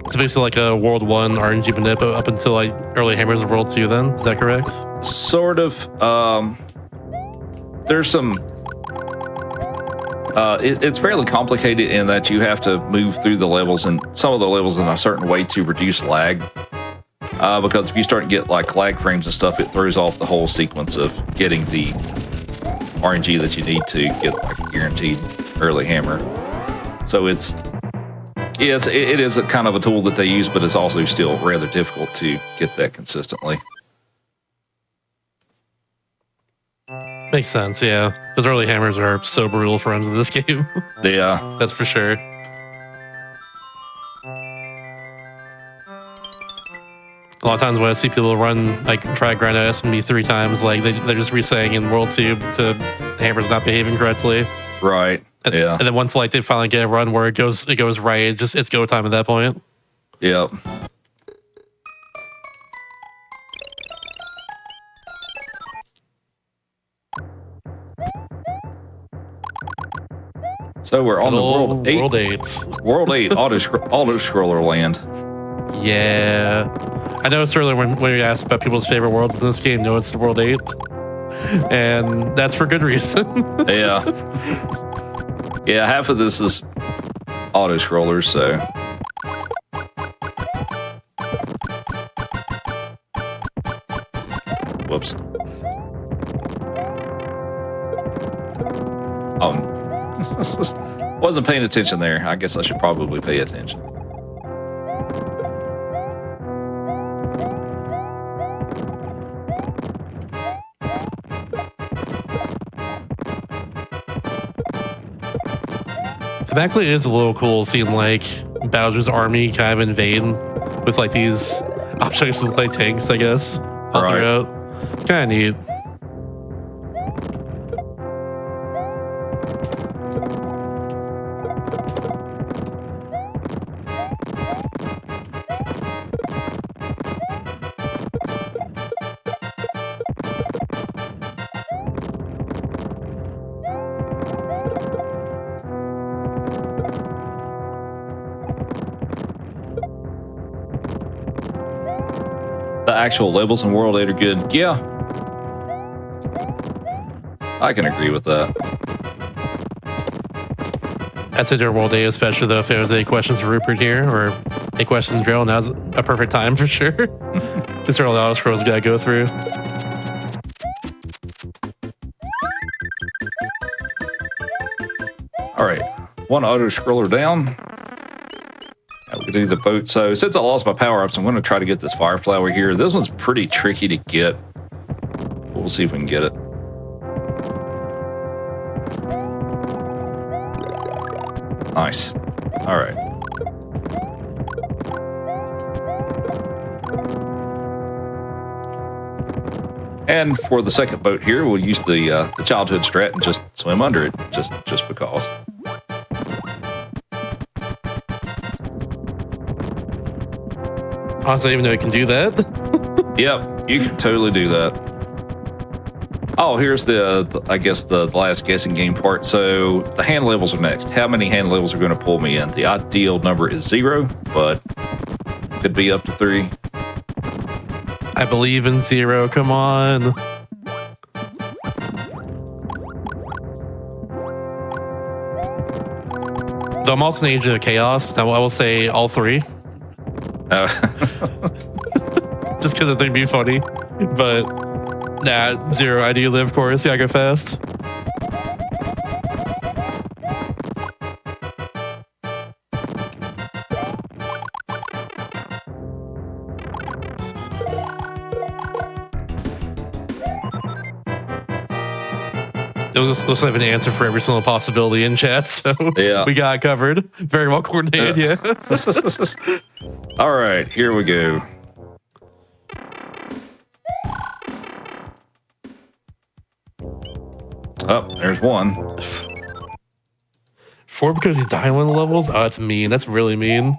S1: it's basically like a World 1 RNG manip up until like early hammers of World 2 then? Is that correct?
S2: Sort of. There's some... it's fairly complicated in that you have to move through the levels and some of the levels in a certain way to reduce lag. Because if you start to get like lag frames and stuff, it throws off the whole sequence of getting the RNG that you need to get like a guaranteed early hammer. So it is a kind of a tool that they use, but it's also still rather difficult to get that consistently.
S1: Makes sense, yeah. Those early hammers are so brutal for runs in this game.
S2: Yeah.
S1: That's for sure. A lot of times when I see people run, like, try to grind out SMB 3 times, like, they're just re-saying in World 2 to the hammer's not behaving correctly.
S2: Right.
S1: And,
S2: yeah.
S1: And then once, like, they finally get a run where it goes right, it's go time at that point.
S2: Yep. So we're on the World 8.
S1: World 8.
S2: World 8, auto-scroller land.
S1: Yeah. I noticed earlier when you asked about people's favorite worlds in this game, no, it's the World 8. And that's for good reason.
S2: Yeah. Yeah, half of this is auto-scrollers, so... Whoops. Wasn't paying attention there. I guess I should probably pay attention.
S1: Thematically, it is a little cool seeing like Bowser's army kind of invade with like these objects that look like tanks, I guess, all
S2: Right.
S1: throughout. It's kind of neat.
S2: The actual levels in World 8 are good. Yeah. I can agree with that.
S1: I'd say during World Day, especially though, if there was any questions for Rupert here or any questions in drill, now's a perfect time for sure. Just there are a lot of scrolls we gotta go through.
S2: All right, one auto scroller down. Now we can do the boat. So since I lost my power ups, I'm going to try to get this fire flower here. This one's pretty tricky to get. We'll see if we can get it. Nice. All right. And for the second boat here, we'll use the childhood strat and just swim under it, just because.
S1: Honestly, I didn't even know you can do that.
S2: Yep, you can totally do that. Oh, here's I guess the last guessing game part. So the hand levels are next. How many hand levels are going to pull me in? The ideal number is 0, but could be up to 3.
S1: I believe in 0. Come on. Though I'm also an agent of chaos. Now I will say all 3. Just because I think it'd be funny. But nah, 0. I do live, of course. Yeah, I go fast. It looks like an answer for every single possibility in chat, so
S2: Yeah.
S1: we got it covered. Very well coordinated, yeah.
S2: All right, here we go. Oh, there's one.
S1: 4 because you die on one of the levels? Oh, that's mean. That's really mean.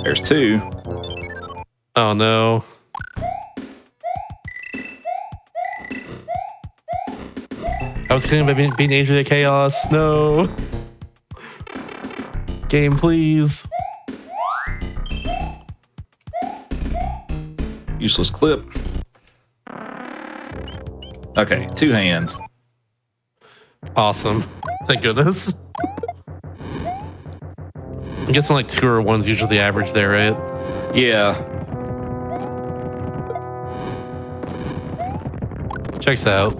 S2: There's 2.
S1: Oh no. I was kidding about being Agent of Chaos. No. Game, please.
S2: Useless clip. Okay, 2 hands.
S1: Awesome. Thank goodness. I'm guessing like 2 or 1's usually the average there, right?
S2: Yeah.
S1: Checks out.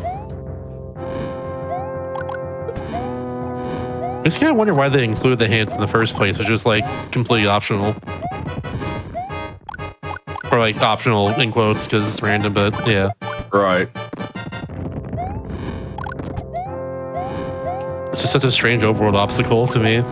S1: I just kind of wonder why they include the hands in the first place, which is like completely optional. Or like optional in quotes because it's random, but yeah.
S2: Right.
S1: It's just such a strange overworld obstacle to me.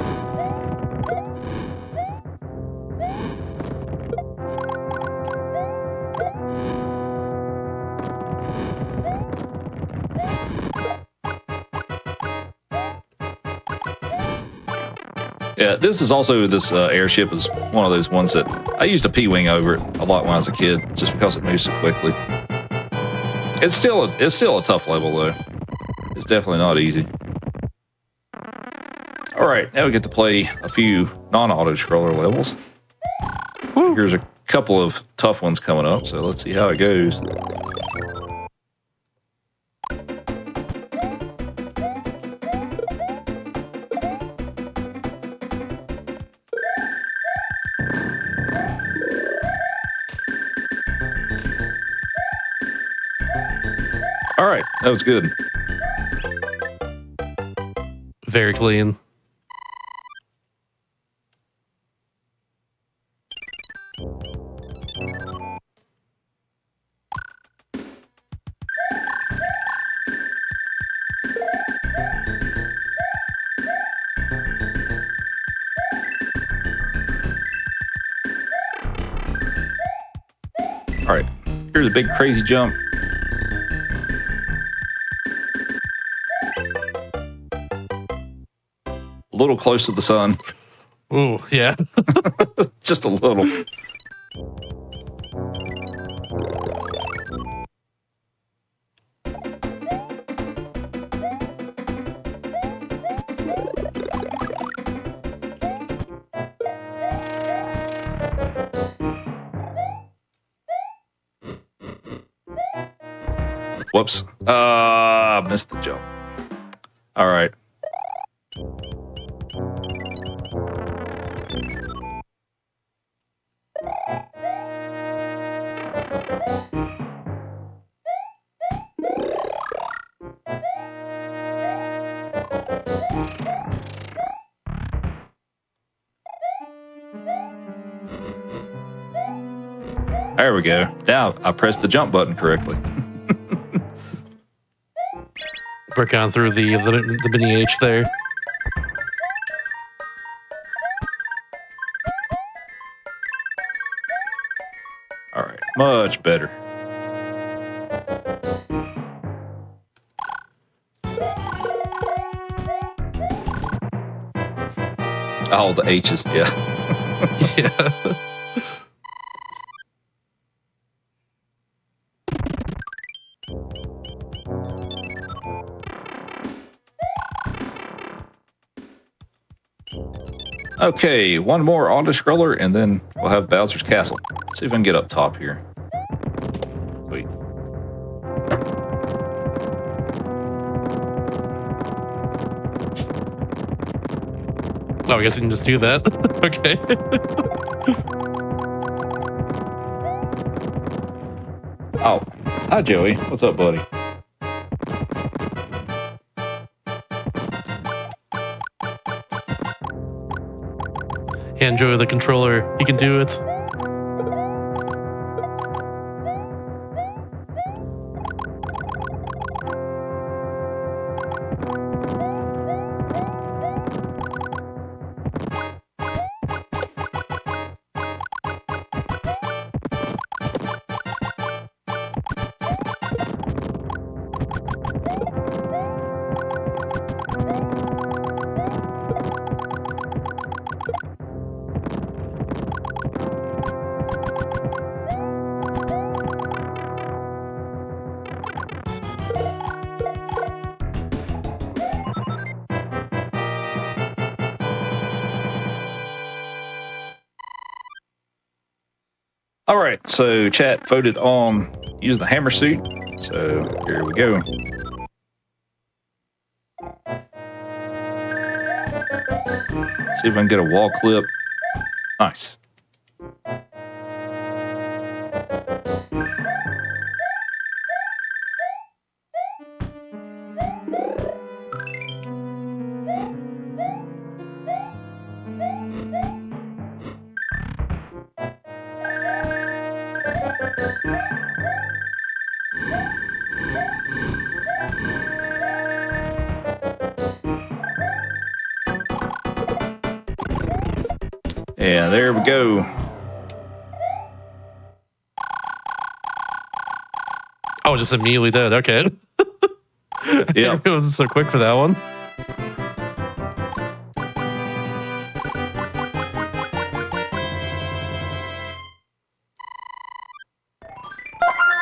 S2: Yeah, this is also, this airship is one of those ones that I used to P-wing over it a lot when I was a kid, just because it moves so quickly. It's still a tough level though. It's definitely not easy. All right, now we get to play a few non-auto scroller levels.
S1: Woo.
S2: Here's a couple of tough ones coming up, so let's see how it goes. All right, that was good.
S1: Very clean.
S2: All right, here's a big crazy jump. A little close to the sun.
S1: Ooh, yeah.
S2: Just a little. Whoops. Missed the jump. All right. There we go. Now I pressed the jump button correctly.
S1: Work on through the mini H there.
S2: All right, much better. Oh, the H's, yeah.
S1: Yeah.
S2: Okay, one more auto scroller, and then we'll have Bowser's Castle. Let's see if I can get up top here. Sweet.
S1: Oh, I guess you can just do that. Okay.
S2: Oh, hi Joey. What's up, buddy?
S1: Hand Joey the controller. He can do it.
S2: All right, so chat voted on use the hammer suit. So here we go. See if I can get a wall clip. Nice. Yeah, there we go.
S1: Oh, just immediately dead. Okay.
S2: Yeah.
S1: It was so quick for that one.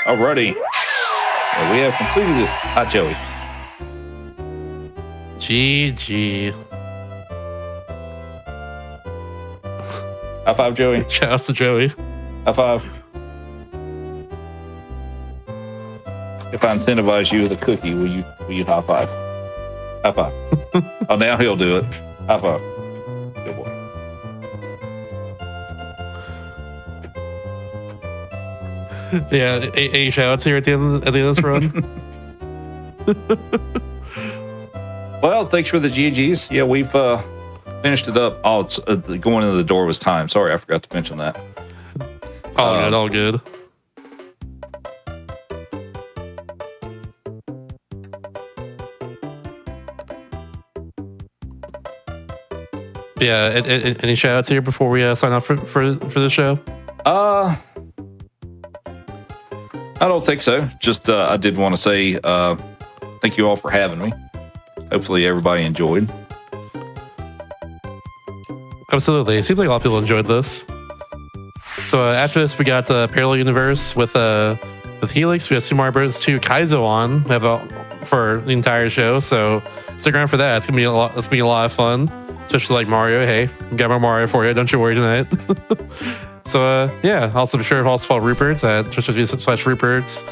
S2: Alrighty. Well, we have completed it. Hi, Joey.
S1: GG.
S2: High five, Joey.
S1: Shouts to Joey.
S2: High five. If I incentivize you with a cookie, will you high five? High five. Oh, now he'll do it. High five. Good boy.
S1: Yeah, eight shouts here at the end of this run.
S2: Well, thanks for the GGs. Yeah, we've finished it up. Oh, it's going into the door was time. Sorry, I forgot to mention that.
S1: All good. Yeah, any shout outs here before we sign off for the show?
S2: I don't think so. Just I did want to say thank you all for having me. Hopefully everybody enjoyed.
S1: Absolutely. It seems like a lot of people enjoyed this. So after this, we got Parallel Universe with Helix. We have Super Mario Bros. 2 Kaizo on for the entire show. So stick around for that. It's gonna be a lot. It's gonna be a lot of fun, especially like Mario. Hey, we got more Mario for you. Don't you worry tonight. So yeah. Also be sure to also follow Rupert at twitch.tv/Rupert's.